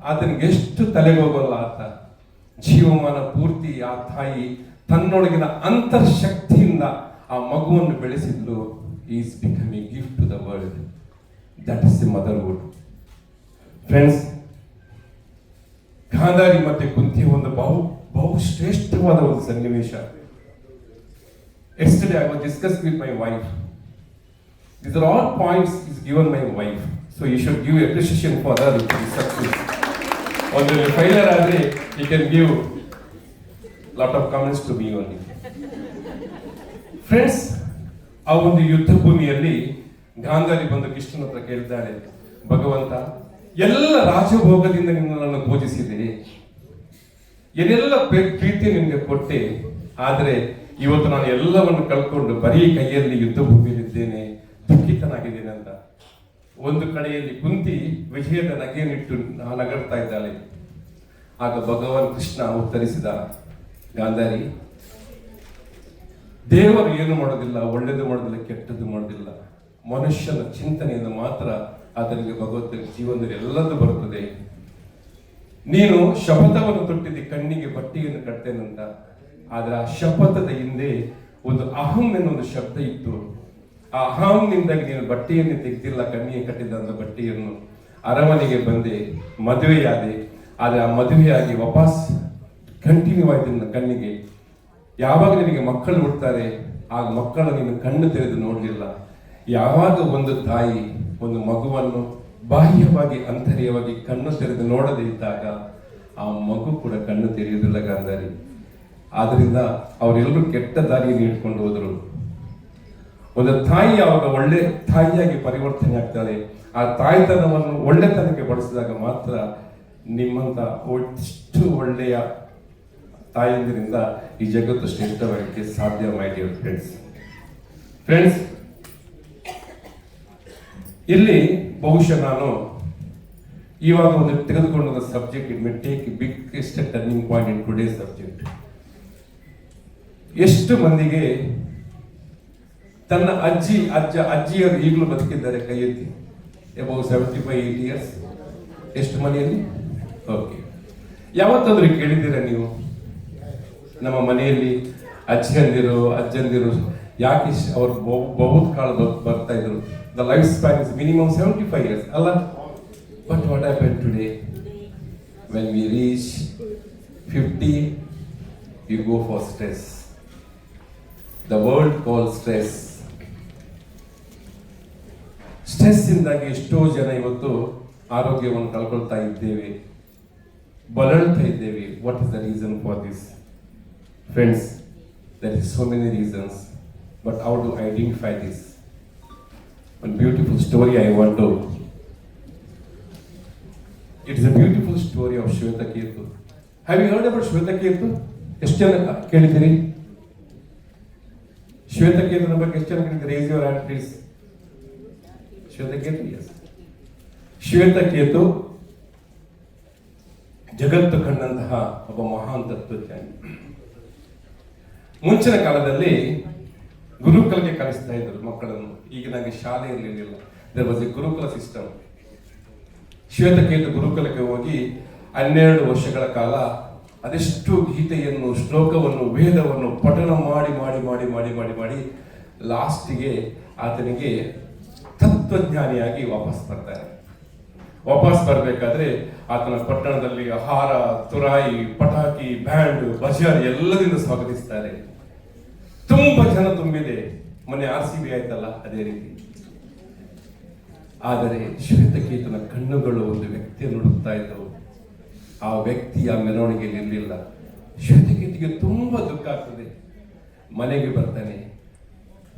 ಆತನಿಗೆ ಎಷ್ಟು ತಲೆಗೋಗಲ್ಲ ಅಂತ. ಜೀವಮಾನ ಪೂರ್ತಿ ಆ ತಾಯಿ ತನ್ನೊಳಗಿನ ಅಂತರ್ಶಕ್ತಿಯಿಂದ ಆ ಮಗುವನ್ನು ಬೆಳೆಸಿದ್ಲು. Is becoming gift to the world. That is the motherhood. Friends, Gandhari ಮತ್ತೆ ಕುಂತಿಯ ಒಂದು ಬಹು ಶ್ರೇಷ್ಠವಾದ ಒಂದು ಸನ್ನಿವೇಶ. Yesterday I was discussing with my wife. These are all points is given my wife. So you should give appreciation for her if she succeeds. ಒಂದು failure ಆದರೆ you can give lot of comments to me only. Friends, ಆ ಒಂದು ಯುದ್ಧ ಭೂಮಿಯಲ್ಲಿ ಗಾಂಧಾರಿ ಬಂದು ಕೃಷ್ಣನ ಹತ್ರ ಕೇಳಿದ್ದಾಳೆ, ಭಗವಂತ, ಎಲ್ಲ ರಾಜಭೋಗದಿಂದ ನಿನ್ನನ್ನು ಪೂಜಿಸಿದೆ, ಏನೆಲ್ಲ ಪ್ರೀತಿ ನಿನಗೆ ಕೊಟ್ಟೆ, ಆದರೆ ಇವತ್ತು ನಾನು ಎಲ್ಲವನ್ನು ಕಳ್ಕೊಂಡು ಬರೀ ಕೈಯಲ್ಲಿ ಯುದ್ಧ ಭೂಮಿಯಲ್ಲಿದ್ದೇನೆ, ದುಃಖಿತನಾಗಿದ್ದೇನೆ ಅಂತ. ಒಂದು ಕಡೆಯಲ್ಲಿ ಕುಂತಿ ವಿಜಯದ ನಗೆಯನ್ನಿಟ್ಟು ನಗರ್ತಾ ಇದ್ದಾಳೆ. ಆಗ ಭಗವಾನ್ ಕೃಷ್ಣ ಉತ್ತರಿಸಿದ, ಗಾಂಧಾರಿ, ದೇವರು ಏನು ಮಾಡೋದಿಲ್ಲ, ಒಳ್ಳೆಯದು ಮಾಡೋದಿಲ್ಲ, ಕೆಟ್ಟದ್ದು ಮಾಡೋದಿಲ್ಲ. ಮನುಷ್ಯನ ಚಿಂತನೆಯಿಂದ ಮಾತ್ರ ಆತನಿಗೆ ಭಗವಂತನ ಜೀವನದಲ್ಲಿ ಎಲ್ಲದೂ ಬರುತ್ತದೆ. ನೀನು ಶಪಥವನ್ನು ತೊಟ್ಟಿದ್ದಿ, ಕಣ್ಣಿಗೆ ಬಟ್ಟೆಯನ್ನು ಕಟ್ತೇನಂತ. ಆದ್ರೆ ಆ ಶಪಥದ ಹಿಂದೆ ಒಂದು ಅಹಂ ಎನ್ನುವ ಶಬ್ದ ಇತ್ತು. ಆ ಅಹಂನಿಂದಾಗಿ ನೀನು ಬಟ್ಟೆಯನ್ನು ತೆಗೆದಿಲ್ಲ, ಕಣ್ಣಿಗೆ ಕಟ್ಟಿದಂತ ಬಟ್ಟೆಯನ್ನು. ಅರಮನೆಗೆ ಬಂದೆ, ಮದುವೆಯಾದೆ. ಆದ್ರೆ ಆ ಮದುವೆಯಾಗಿ ವಾಪಸ್ ಕಂಟಿನ್ಯೂ ಆಯ್ತು ನಿನ್ನ ಕಣ್ಣಿಗೆ. ಯಾವಾಗ ನಿನಗೆ ಮಕ್ಕಳು ಹುಡ್ತಾರೆ, ಆ ಮಕ್ಕಳ ನೀನು ಕಣ್ಣು ತೆರೆದು ನೋಡಲಿಲ್ಲ. ಯಾವಾಗ ಒಂದು ತಾಯಿ ಒಂದು ಮಗುವನ್ನು ಬಾಹ್ಯವಾಗಿ ಅಂತರ್ಯವಾಗಿ ಕಣ್ಣು ತೆರೆದು ನೋಡದೇ ಇದ್ದಾಗ ಆ ಮಗು ಕೂಡ ಕಣ್ಣು ತೆರೆಯುವುದಿಲ್ಲ ಗಾಂಧಾರಿ. ಆದ್ರಿಂದ ಅವರೆಲ್ಲರೂ ಕೆಟ್ಟ ದಾರಿಯನ್ನು ಹಿಡ್ಕೊಂಡು ಹೋದರು. ಒಂದು ತಾಯಿ ಆವಾಗ ಒಳ್ಳೆ ತಾಯಿಯಾಗಿ ಪರಿವರ್ತನೆ ಆಗ್ತಾಳೆ. ಆ ತಾಯ್ತನವನ್ನು ಒಳ್ಳೆತನಕ್ಕೆ ಬಳಸಿದಾಗ ಮಾತ್ರ ನಿಮ್ಮಂತ ಎಷ್ಟು ಒಳ್ಳೆಯ ತಾಯಂದಿರಿಂದ ಈ ಜಗತ್ತು ಶ್ರೇಷ್ಠವಾಗಲಿಕ್ಕೆ ಸಾಧ್ಯ. ಮೈ ಡಿಯರ್ ಫ್ರೆಂಡ್ಸ್, ಇಲ್ಲಿ ಬಹುಶಃ ನಾನು ಇವಾಗ ಒಂದು ತೆಗೆದುಕೊಂಡ subject it may take biggest turning point in today subject. ಎಷ್ಟು ಮಂದಿಗೆ ತನ್ನ ಅಜ್ಜಿಯರು ಈಗಲೂ ಬದುಕಿದ್ದಾರೆ? ಕೈ ಎತ್ತಿ. Above 75-80 years. ಎಷ್ಟು ಮನೆಯಲ್ಲಿ? ಓಕೆ. ಯಾವತ್ತಾದ್ರೂ ಕೇಳಿದ್ದೀರಾ ನೀವು, ನಮ್ಮ ಮನೆಯಲ್ಲಿ ಅಜ್ಜಂದಿರು ಯಾಕೆ ಅವ್ರು ಬಹುತ್ ಕಾಲ ಬರ್ತಾ ಇದ್ರು? The life span is minimum 75 years ಅಲ್ಲ? But what happen today? When we reach 50 you go for stress. The world call stress. Stress ಇಂದಾಗಿ ಎಷ್ಟೋ ಜನ ಇವತ್ತು ಆರೋಗ್ಯವನ್ನು ಕಳ್ಕೊಳ್ತಾ ಇದ್ದೇವೆ, ಬಳಲ್ತಾ ಇದ್ದೇವೆ. What is the reason for this? Friends, there is so many reasons, but how to identify this? One beautiful story I want to. It is a beautiful story of Shwetaketu. Have you heard about Shwetaketu? ಎಷ್ಟು ಜನ ಕೇಳಿದ್ದೀರಿ? ಶ್ವೇತಕೇತುನ ಬಗ್ಗೆ ಎಷ್ಟು ಜನ ಕೇಳಿದ್ದೀರಿ? Raise your hand please. Shvetaketu, yes. Shvetaketu ಜಗತ್ತು ಕಂಡಂತಹ ಒಬ್ಬ ಮಹಾನ್ ತತ್ವಜ್ಞಾನಿ. ಮುಂಚಿನ ಕಾಲದಲ್ಲಿ ಗುರುಕುಲಕ್ಕೆ ಕಲಿಸ್ತಾ ಇದ್ರು ಮಕ್ಕಳನ್ನು. ಈಗ ನನಗೆ ಶಾಲೆ ಇರಲಿಲ್ಲ. There was a gurukula system. Shvetaketu ಗುರುಕುಲಕ್ಕೆ ಹೋಗಿ 12 ವರ್ಷಗಳ ಕಾಲ ಅದೆಷ್ಟು ಗೀತೆಯನ್ನು, ಶ್ಲೋಕವನ್ನು, ವೇದವನ್ನು ಪಠಣ ಮಾಡಿ ಮಾಡಿ ಮಾಡಿ ಮಾಡಿ ಮಾಡಿ ಮಾಡಿ ಲಾಸ್ಟಿಗೆ ಆತನಿಗೆ ತತ್ವಜ್ಞಾನಿಯಾಗಿ ವಾಪಸ್ ಬರ್ತಾರೆ. ವಾಪಸ್ ಬರಬೇಕಾದ್ರೆ ಆತನ ಪಟ್ಟಣದಲ್ಲಿ ಹಾರ, ತುರಾಯಿ, ಪಟಾಕಿ, ಬ್ಯಾಂಡ್, ಬಜಾರ್ ಎಲ್ಲದಿಂದ ಸ್ವಾಗತಿಸ್ತಾರೆ. ತುಂಬಾ ಜನ ತುಂಬಿದೆ. ಮೊನ್ನೆ RCB ಆಯ್ತಲ್ಲ, ಅದೇ ರೀತಿ. ಆದರೆ ಶ್ವೇತಕೇತುನ ಕಣ್ಣುಗಳು ಒಂದು ವ್ಯಕ್ತಿಯನ್ನು ಹುಡುಕ್ತಾ ಇದ್ದವು. ಆ ವ್ಯಕ್ತಿಯ ಮೆರವಣಿಗೆಯಲ್ಲಿ ಇರಲಿಲ್ಲ. ಶ್ವೇತಕೇತುಗೆ ತುಂಬಾ ದುಃಖ ಆಗ್ತದೆ. ಮನೆಗೆ ಬರ್ತಾನೆ,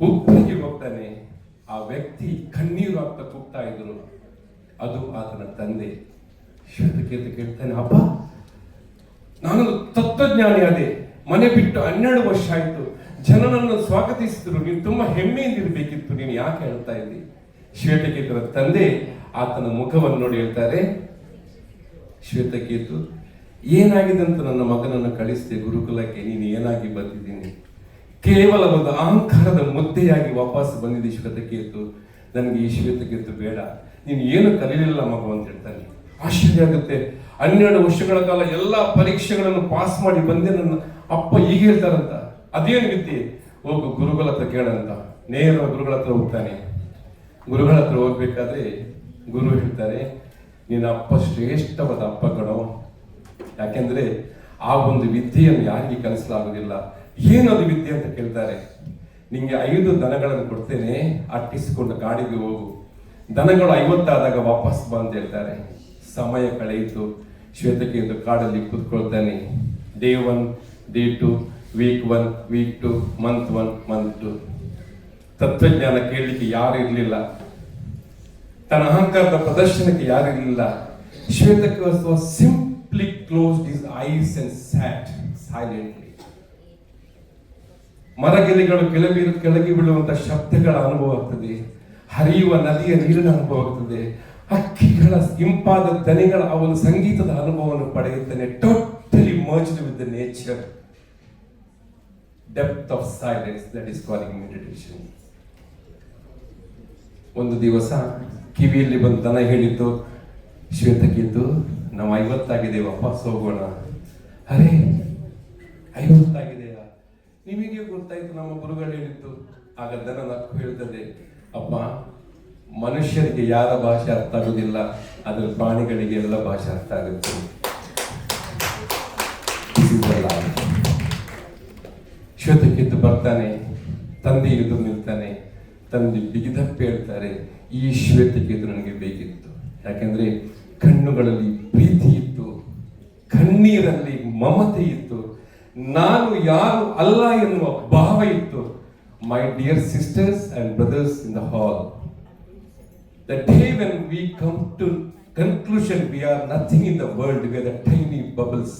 ಉಪ್ಪರಿಗೆ ಹೋಗ್ತಾನೆ. ಆ ವ್ಯಕ್ತಿ ಕಣ್ಣೀರು ಆಗ್ತಾ ಕೂಗ್ತಾ ಇದ್ರು. ಅದು ಆತನ ತಂದೆ. ಶ್ವೇತಕೇತು ಕೇಳ್ತಾನೆ, ಅಪ್ಪ, ನಾನು ತತ್ವಜ್ಞಾನಿ ಆದೆ, ಮನೆ ಬಿಟ್ಟು 12 ವರ್ಷ ಆಯ್ತು, ಜನನನ್ನು ಸ್ವಾಗತಿಸಿದ್ರು, ನೀನು ತುಂಬಾ ಹೆಮ್ಮೆಯಿಂದ ಇರಬೇಕಿತ್ತು, ನೀನು ಯಾಕೆ ಹೇಳ್ತಾ ಇದ್ದಿ? ಶ್ವೇತಕೇತುನ ತಂದೆ ಆತನ ಮುಖವನ್ನು ನೋಡಿ ಹೇಳ್ತಾರೆ, ಶ್ವೇತಕೇತು, ಏನಾಗಿದಂತ ನನ್ನ ಮಗನನ್ನು ಕಳಿಸಿದೆ ಗುರುಕುಲಕ್ಕೆ, ನೀನು ಏನಾಗಿ ಬಂದಿದ್ದೀನಿ? ಕೇವಲ ಒಂದು ಅಹಂಕಾರದ ಮುದ್ದೆಯಾಗಿ ವಾಪಸ್ ಬಂದಿದೆ ಶ್ವೇತಕೇತು. ನನಗೆ ಈ ಶ್ವೇತಕೇತು ಬೇಡ, ನೀನು ಏನು ಕಲಿಯಲಿಲ್ಲ ಮಗು ಅಂತ ಹೇಳ್ತಾನೆ. ಆಶ್ಚರ್ಯ ಆಗುತ್ತೆ. 12 ವರ್ಷಗಳ ಕಾಲ ಎಲ್ಲಾ ಪರೀಕ್ಷೆಗಳನ್ನು ಪಾಸ್ ಮಾಡಿ ಬಂದೆ ನನ್ನ ಅಪ್ಪ ಈಗ ಹೇಳ್ತಾರಂತ. ಅದೇನು ವಿದ್ಯೆ? ಹೋಗು ಗುರುಗಳ ಹತ್ರ ಕೇಳಂತ. ನೇರ ಗುರುಗಳ ಹತ್ರ ಹೋಗ್ತಾನೆ. ಗುರುಗಳ ಹತ್ರ ಹೋಗ್ಬೇಕಾದ್ರೆ ಗುರು ಹೇಳ್ತಾರೆ, ನಿನ್ನ ಅಪ್ಪ ಶ್ರೇಷ್ಠವಾದ ಅಪ್ಪ ಕಣೋ. ಯಾಕೆಂದ್ರೆ ಆ ಒಂದು ವಿದ್ಯೆಯನ್ನು ಯಾರಿಗೆ ಕಲಿಸಲಾಗುವುದಿಲ್ಲ. ಏನದು ವಿದ್ಯೆ ಅಂತ ಕೇಳ್ತಾರೆ. ನಿಂಗೆ 5 ದನಗಳನ್ನು ಕೊಡ್ತೇನೆ, ಅಟ್ಟಿಸಿಕೊಂಡು ಕಾಡಿಗೆ ಹೋಗು, ದನಗಳು 50 ಆದಾಗ ವಾಪಸ್ ಬಾ ಅಂತ ಹೇಳ್ತಾರೆ. ಸಮಯ ಕಳೆಯಿತು. ಶ್ವೇತಕೇತು ಕಾಡಲ್ಲಿ ಕೂತ್ಕೊಳ್ತಾನೆ. Day 1, Day 2, week 1, week 2, month 1, month 2. ತತ್ವಜ್ಞಾನ ಕೇಳಲಿಕ್ಕೆ ಯಾರು ಇರಲಿಲ್ಲ, ತನ್ನ ಅಹಂಕಾರದ ಪ್ರದರ್ಶನಕ್ಕೆ ಯಾರು ಇರಲಿಲ್ಲ. Shvetaketu was simply closed his eyes and sat silently. ಮರಗೆಲೆಗಳು ಕೆಳಗೆ ಬೀಳುವಂತಹ ಶಬ್ದಗಳ ಅನುಭವ ಆಗ್ತದೆ, ಹರಿಯುವ ನದಿಯ ನೀರಿನ ಅನುಭವ ಆಗ್ತದೆ, ಹಕ್ಕಿಗಳ ಇಂಪಾದ ದನಿಗಳ ಆ ಒಂದು ಸಂಗೀತದ ಅನುಭವವನ್ನು ಪಡೆಯುತ್ತಾನೆ. Totally merged with the nature, depth of silence, that is calling meditation. ಒಂದು ದಿವಸ ಕಿವಿಯಲ್ಲಿ ಬಂದು ದನ ಹೇಳಿದ್ದು, ಶ್ವೇತಕೇತು ನಾವು 50 ಆಗಿದೆ, ವಾಪಸ್ ಹೋಗೋಣ. ಅರೆ 50 ಆಗಿದೆಯಾ, ನಿಮಗೆ ಗೊತ್ತಾಯ್ತು, ನಮ್ಮ ಗುರುಗಳು ಹೇಳಿದ್ದು. ಆಗ ದನ ನಕ್ಕು ಹೇಳ್ತದೆ, ಅಪ್ಪ ಮನುಷ್ಯರಿಗೆ ಯಾರ ಭಾಷೆ ಅರ್ಥ ಆಗುದಿಲ್ಲ, ಅದರ ಪ್ರಾಣಿಗಳಿಗೆ ಎಲ್ಲ ಭಾಷೆ ಅರ್ಥ ಆಗುತ್ತೆ. ಶ್ವೇತಕೇತು ಬರ್ತಾನೆ, ತಂದೆ ಎದುರು ನಿಲ್ತಾನೆ. ತಂದೆ ಬಿಗಿದಪ್ಪೆ ಹೇಳ್ತಾರೆ, ಈ ಶ್ವೇತಕೇತು ನನಗೆ ಬೇಕಿತ್ತು. ಯಾಕೆಂದ್ರೆ ಕಣ್ಣುಗಳಲ್ಲಿ ಪ್ರೀತಿ ಇತ್ತು, ಕಣ್ಣೀರಲ್ಲಿ ಮಮತೆ ಇತ್ತು, ನಾನು ಯಾರು ಅಲ್ಲ ಎನ್ನುವ ಭಾವ ಇತ್ತು. My dear sisters and brothers in the hall, the day when we come to conclusion we are nothing in the world, we are the tiny bubbles,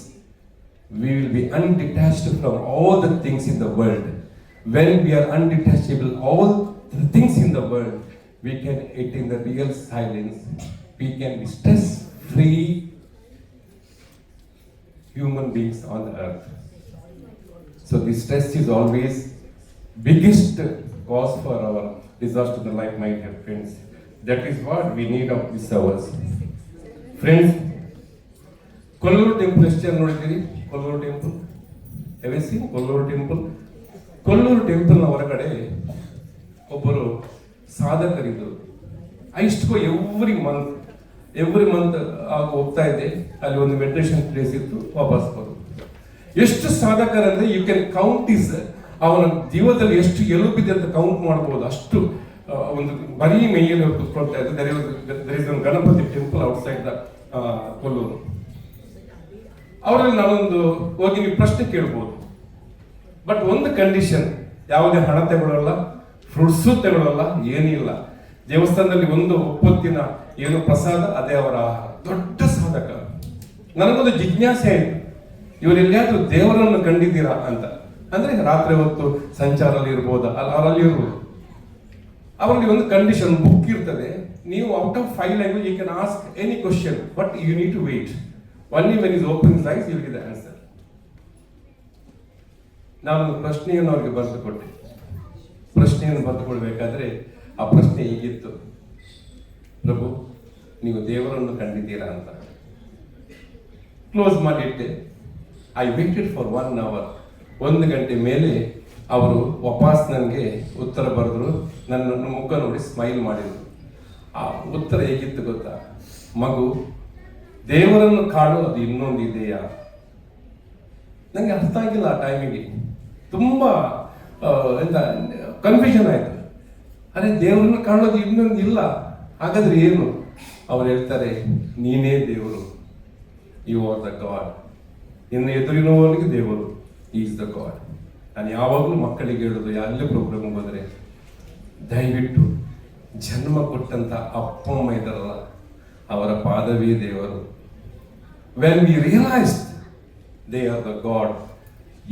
we will be undetached from all the things in the world. When we are undetachable all the things in the world, we can attain the real silence, we can be stress free human beings on the earth. So this stress is always biggest cause for our disaster in life, my dear friends. That is what we need of these hours. Friends, Kolluru temple ಎಷ್ಟು ನೋಡಿದ್ದೀರಿ? Kolluru temple ಎವೆಸಿ Kolluru temple. Kolluru ಟೆಂಪಲ್ನ ಹೊರಗಡೆ ಒಬ್ಬರು ಸಾಧಕರಿದ್ದರು. I used go every month ಹೋಗ್ತಾ ಇದ್ದೆ. ಅಲ್ಲಿ ಒಂದು ಮೆಡಿಟೇಷನ್ ಪ್ಲೇಸ್ ಇತ್ತು, ವಾಪಸ್ ಬರೋದು. ಎಷ್ಟು ಸಾಧಕರಂದ್ರೆ ಯು ಕ್ಯಾನ್ ಕೌಂಟ್ ಇಸ್, ಅವನ ಜೀವನದಲ್ಲಿ ಎಷ್ಟು ಎಲುಬಿದೆ ಅಂತ ಕೌಂಟ್ ಮಾಡಬಹುದು. ಅಷ್ಟು ಒಂದು ಬರೀ ಮೈಯಲ್ಲಿ ಅವರು ಕುತ್ಕೊಳ್ತಾ ಇದ್ರು. ದರ್ ಇಸ್ ಒಂದು Ganapati temple outside the Kollur. ಅವರಲ್ಲಿ ನಾನೊಂದು ಹೋಗಿ ನೀವು ಪ್ರಶ್ನೆ ಕೇಳ್ಬೋದು, ಬಟ್ ಒಂದು ಕಂಡೀಷನ್, ಯಾವುದೇ ಹಣ ತಗೊಳ್ಳಲ್ಲ, ಫ್ರೂಟ್ಸು ತಗೊಳ್ಳಲ್ಲ, ಏನಿಲ್ಲ. ದೇವಸ್ಥಾನದಲ್ಲಿ ಒಂದು ಒಪ್ಪತ್ತಿನ ಏನು ಪ್ರಸಾದ, ಅದೇ ಅವರ ಆಹಾರ. ದೊಡ್ಡ ಸಾಧಕ. ನನಗೊಂದು ಜಿಜ್ಞಾಸೆ ಆಯಿತು, ಇವರೆಲ್ಲಾದ್ರೂ ದೇವರನ್ನು ಕಂಡಿದ್ದೀರಾ ಅಂತ. ಅಂದ್ರೆ ರಾತ್ರಿ ಹೊತ್ತು ಸಂಚಾರಲ್ಲಿ ಇರ್ಬೋದಾ, ಅವರಲ್ಲಿ ಇರ್ಬೋದು. ಅವರಲ್ಲಿ ಒಂದು ಕಂಡೀಷನ್ ಬುಕ್ ಇರ್ತದೆ, ನೀವು out of 5 language you can ask any question, but you need to wait. Only when he opens his eyes, you will get the answer. ನಾನು ಪ್ರಶ್ನೆಯನ್ನು ಅವರಿಗೆ ಬರೆದು ಕೊಟ್ಟೆ. ಪ್ರಶ್ನೆಯನ್ನು ಬರೆದುಕೊಳ್ಬೇಕಾದ್ರೆ ಆ ಪ್ರಶ್ನೆ ಹೀಗಿತ್ತು, ಪ್ರಭು ನೀವು ದೇವರನ್ನು ಕಂಡಿದ್ದೀರಾ ಅಂತ. ಕ್ಲೋಸ್ ಮಾಡಿಟ್ಟೆ. I waited for 1 hour. 1 ಗಂಟೆ ಮೇಲೆ ಅವರು ವಾಪಸ್ ನನಗೆ ಉತ್ತರ ಬರೆದ್ರು. ನನ್ನ ಮುಖ ನೋಡಿ ಸ್ಮೈಲ್ ಮಾಡಿದ್ರು. ಆ ಉತ್ತರ ಹೇಗಿತ್ತು ಗೊತ್ತಾ? ಮಗು, ದೇವರನ್ನು ಕಾಣೋದು ಇನ್ನೊಂದು ಇದೆಯಾ? ನನಗೆ ಅರ್ಥ ಆಗಿಲ್ಲ ಆ ಟೈಮಿಗೆ. ತುಂಬಾ ಎಂತ ಕನ್ಫ್ಯೂಷನ್ ಆಯ್ತು. ಅರೆ, ದೇವರನ್ನು ಕಾಣೋದು ಇನ್ನೊಂದು ಇಲ್ಲ, ಹಾಗಾದ್ರೆ ಏನು? ಅವ್ರು ಹೇಳ್ತಾರೆ, ನೀನೇ ದೇವರು, ಯು ಆರ್ ದ ಗಾಡ್. ಇನ್ನು ಎದುರಿನವನಿಗೆ ದೇವರು, ಈಸ್ ದ ಗಾಡ್. ನಾನು ಯಾವಾಗಲೂ ಮಕ್ಕಳಿಗೆ ಹೇಳೋದು, ಎಲ್ಲೇ ಪ್ರೋಗ್ರಾಮ್ ಹೋದರೆ, ದಯವಿಟ್ಟು ಜನ್ಮ ಕೊಟ್ಟಂತ ಅಪ್ಪ ಅಮ್ಮ ಇದ್ದಾರಲ್ಲ, ಅವರ ಪಾದವೇ ದೇವರು. When we realise they are the god,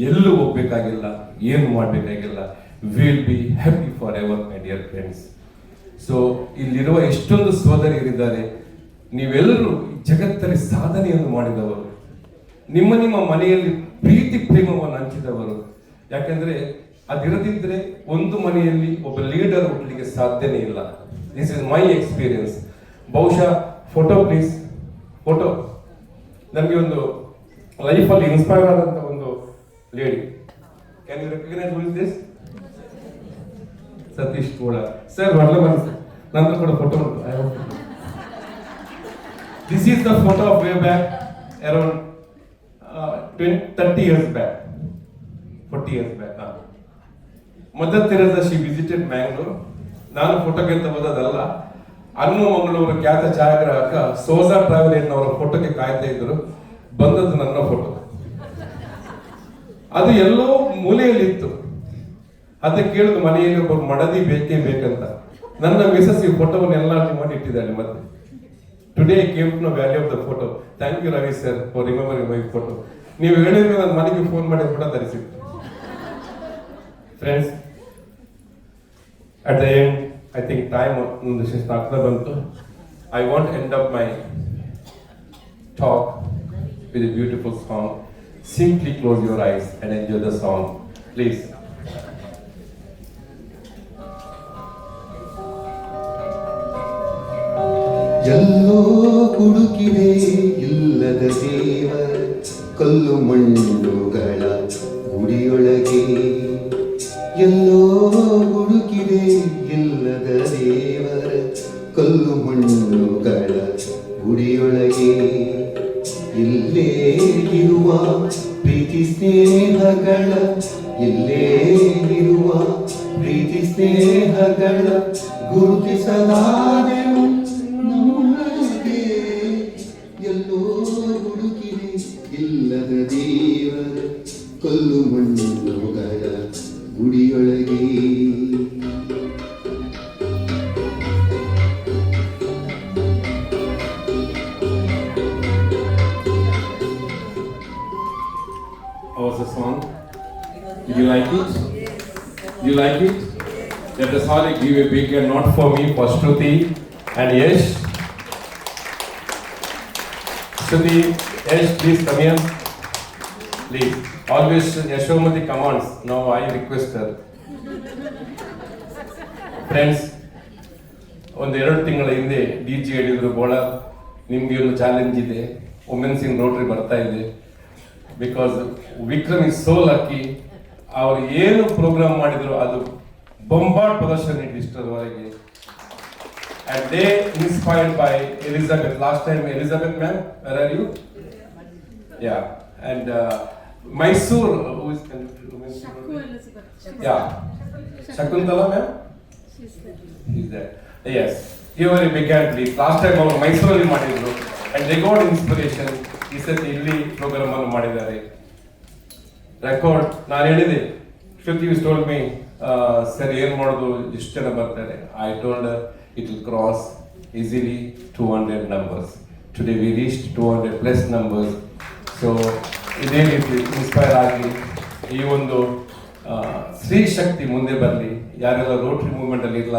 ಎಲ್ಲೂ ಹೋಗ್ಬೇಕಾಗಿಲ್ಲ, ಏನು ಮಾಡಬೇಕಾಗಿಲ್ಲ. Will be happy for ever, my dear friends. So ಇಲ್ಲಿರುವ ಎಷ್ಟೊಂದು ಸೋದರಿಯರಿದ್ದಾರೆ, ನೀವೆಲ್ಲರೂ ಜಗತ್ತಲ್ಲಿ ಸಾಧನೆಯನ್ನು ಮಾಡಿದವರು, ನಿಮ್ಮ ಮನೆಯಲ್ಲಿ ಪ್ರೀತಿ ಪ್ರೇಮವನ್ನು ಹಂಚಿದವರು. ಯಾಕೆಂದ್ರೆ ಅದಿರದಿದ್ರೆ ಒಂದು ಮನೆಯಲ್ಲಿ ಒಬ್ಬ ಲೀಡರ್ ಹುಟ್ಟಲಿಕ್ಕೆ ಸಾಧ್ಯನೇ ಇಲ್ಲ. This is my experience. ಬಹುಶಃ ಫೋಟೋ ಪ್ಲೀಸ್, ಫೋಟೋ. ನಮಗೆ ಒಂದು ಲೈಫಲ್ಲಿ ಇನ್ಸ್ಪೈರ್ ಆದಂತ ಒಂದು lady. Can you recognise who is this? Satish ಕೂಡ ಸರ್, ಒಳ್ಳೆ ಮನಸ್ಸು. ನಂತರ ಕೂಡ ಫೋಟೋ ಉಂಟು. This is the photo of way back around 30 years back, 40 years back. Mother Teresa, she visited Mangalore. ನಾನು ಫೋಟೋಗೆ ಅಂತ ಹೋದದಲ್ಲ, ಮಂಗಳೂರು ಖ್ಯಾತ ಛಾಯಾಗ್ರಾಹಕ ಸೋಜಾ ಟ್ರಾವೆಲ್ ಅವರ ಫೋಟೋಗೆ ಕಾಯ್ತಾ ಇದ್ರು. ಬಂದದ್ದು ನನ್ನ ಫೋಟೋ. ಅದು ಎಲ್ಲೋ ಮೂಲೆಯಲ್ಲಿತ್ತು. ಅದಕ್ಕೆ ಕೇಳಿದ ಮನೆಯಲ್ಲಿ ಒಬ್ಬ ಮಡದಿ ಬೇಕೇ ಬೇಕಂತ. ನನ್ನ ಮಿಸಸ್ ಈ ಫೋಟೋವನ್ನೆಲ್ಲ ಮಾಡಿ ಇಟ್ಟಿದ್ದಾಳೆ. ಮತ್ತೆ today came to know value of the photo. Thank you Ravi sir for remembering my photo. ನೀವು ಹೇಳಿದ್ರೆ ನನ್ನ ಮನೆಗೆ ಫೋನ್ ಮಾಡಿ ಫೋಟೋ ತರಿಸಿದ್ದು. Friends, at the end, I think time ಆಗ್ತಾ ಬಂತು. I want to end up my talk with a beautiful song. Simply close your eyes and enjoy the song, please. ಎಲ್ಲೋ ಹುಡುಕಿದೆ ಇಲ್ಲದ ದೇವರ ಕಲ್ಲು ಮಣ್ಣುಗಳ ಗುಡಿಯೊಳಗೆ. ಎಲ್ಲೋ ಹುಡುಕಿದೆ ಇಲ್ಲದ ದೇವರ ಕಲ್ಲು ಮಣ್ಣುಗಳ ಗುಡಿಯೊಳಗೆ. ಇಲ್ಲೇ ಇರುವ ಪ್ರೀತಿ ಸ್ನೇಹಗಳ, ಇಲ್ಲೇ ಇರುವ ಪ್ರೀತಿ ಸ್ನೇಹಗಳ ಗುರುತಿಸಲಾದೆನು ನಮ್ಮೊಳಗೆ. ಎಲ್ಲೋ ಹುಡುಕಿದೆ ಇಲ್ಲದ ದೇವರ ಕಲ್ಲು ಮಣ್ಣುಗಳ ಗುಡಿಯೊಳಗೆ. How was the song? Did you like it? Did you like it? Let us all give a big and not for me, for Shruti and Yash. Shruti, Yash, please come here. Please. Always Yashomati commands. Now I request her. Friends, ಒಂದು 2 ತಿಂಗಳ ಹಿಂದೆ DJ ಹೇಳಿದ್ರು, ಬೋಳ ನಿಮ್ಗೆ ಒಂದು challenge ಇದೆ, women's ಇನ್ Rotary ಬರ್ತಾ ಇದೆ. Because Vikram is so lucky. ಅವ್ರು ಏನು ಪ್ರೋಗ್ರಾಮ್ ಮಾಡಿದ್ರು ಅದು ಬೊಂಬಾಟ್ ಪ್ರದರ್ಶನ ಇಷ್ಟರವರೆಗೆ. And they inspired by Elizabeth. Last time, Elizabeth ma'am, where are you? Yeah. And Mysore, who is yeah. Shakuntala ma'am? She's there. Yes. You were a big hand please. Last time our Mysore ಅಲ್ಲಿ ಮಾಡಿದ್ರು. And they got inspiration. ಈ ಸತಿ ಇಲ್ಲಿ program ಅನ್ನು ಮಾಡಿದ್ದಾರೆ. Record ನಾನು ಹೇಳಿದೆ, ಶ್ರುತಿ you told me sir ಏನು ಮಾಡೋದು, ಎಷ್ಟು ಜನ ಬರ್ತಾರೆ. I told it will cross easily 200 numbers. Today we reached 200+ numbers. So ಇದೇ ರೀತಿ ಇನ್ಸ್ಪೈರ್ ಆಗಿ ಈ ಒಂದು ಸ್ತ್ರೀ ಶಕ್ತಿ ಮುಂದೆ ಬರಲಿ. ಯಾರೆಲ್ಲ ರೋಟರಿ ಮೂವ್ಮೆಂಟಲ್ಲಿ ಇಲ್ಲ,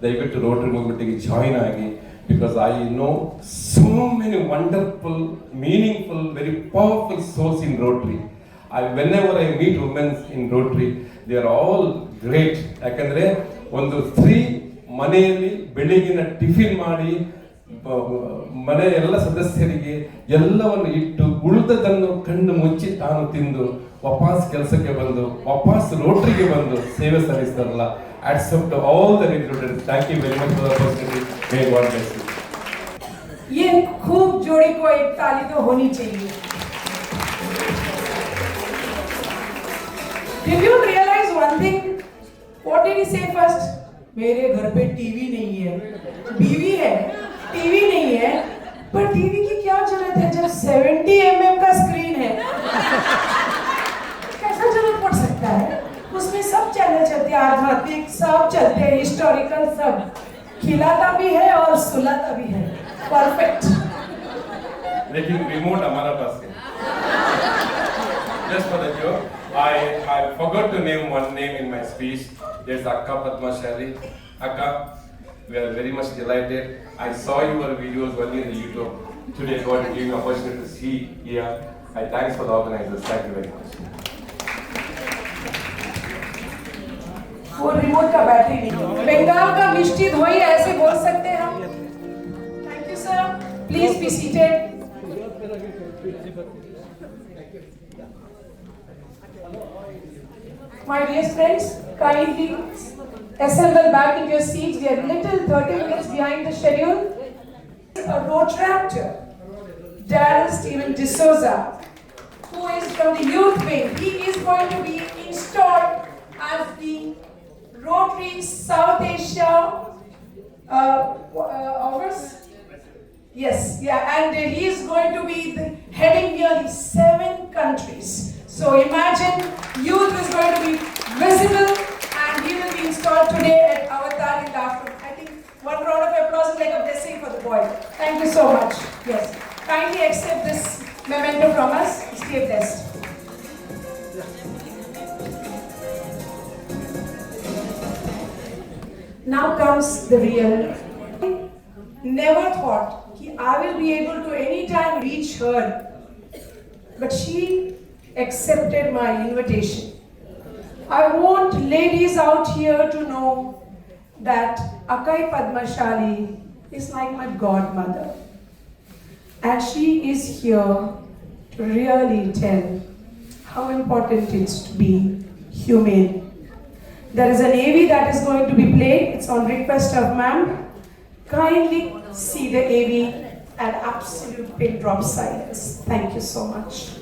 ದಯವಿಟ್ಟು ರೋಟರಿ ಮೂವ್ಮೆಂಟಿಗೆ ಜಾಯಿನ್ ಆಗಿ. Because I know so many wonderful, meaningful, very powerful souls in Rotary. Whenever I meet women in Rotary, they are all great. ಯಾಕಂದ್ರೆ ಒಂದು ಸ್ತ್ರೀ ಮನೆಯಲ್ಲಿ ಬೆಳಿಗಿನ ಟಿಫಿನ್ ಮಾಡಿ ಮನೆಯ ಎಲ್ಲ ಸದಸ್ಯರಿಗೆ ಎಲ್ಲವನ್ನು ಇಟ್ಟು ಉಳಿದದನ್ನು ಕಣ್ಣು ಮುಚ್ಚಿ ತಾನು ತಿಂದು ವಾಪಸ್ ಕೆಲಸಕ್ಕೆ ಬಂದು ವಾಪಸ್ ರೋಟರಿಗೆ ಬಂದು ಸೇವೆ ಸಲ್ಲಿಸ್ತಾರಲ್ಲ. Accept all the recruiters. Thank you very much for the opportunity. May God bless you. ये खूब जोड़ी को एक ताली तो होनी चाहिए. Did you realize one thing? What did he say first? मेरे घर पे टीवी नहीं है, बीवी है, टीवी नहीं है, पर टीवी की क्या जरूरत है जब 70 mm का स्क्रीन है? कैसा जरूरत पड़ सकता है? उसमें सब चैनल चलते हैं, आध्यात्मिक सब चलते हैं, हिस्टोरिकल सब, खिलाता भी है और सुलाता भी है. परफेक्ट. लेकिन रिमोट हमारा पास है. Just for the joke, I forgot to name one name in my speech. There's Akka Padma Shali. Akka, we are very much delighted. I saw your videos only on the YouTube. Today God gave me opportunity to see here. I thanks for the organizers. Thank you very much. वो remote का battery नहीं. बंगाल का मिष्टी धोई ऐसे बोल सकते हैं हम. Thank you sir. Please be seated. My dear friends, kindly assemble back in your seats. We are little 30 minutes behind the schedule. A Rotaractor, Darren Stephen D'Souza, who is from the youth wing. He is going to be installed as the Rotary South Asia office. Yes, yeah, and he is going to be heading nearly 7 countries. So imagine youth is going to be visible, and he will be installed today at Avatar in the afternoon. I think one round of applause is like a blessing for the boy. Thank you so much. Yes. Kindly accept this memento from us. Stay blessed. Now comes the real. Never thought I will be able to anytime reach her, but she accepted my invitation. I want ladies out here to know that Akai Padmashali is like my godmother, and she is here to really tell how important it is to be humane. There is an AV that is going to be played. It's on request of Mang. Kindly see the AV and absolute pin drop silence. Thank you so much.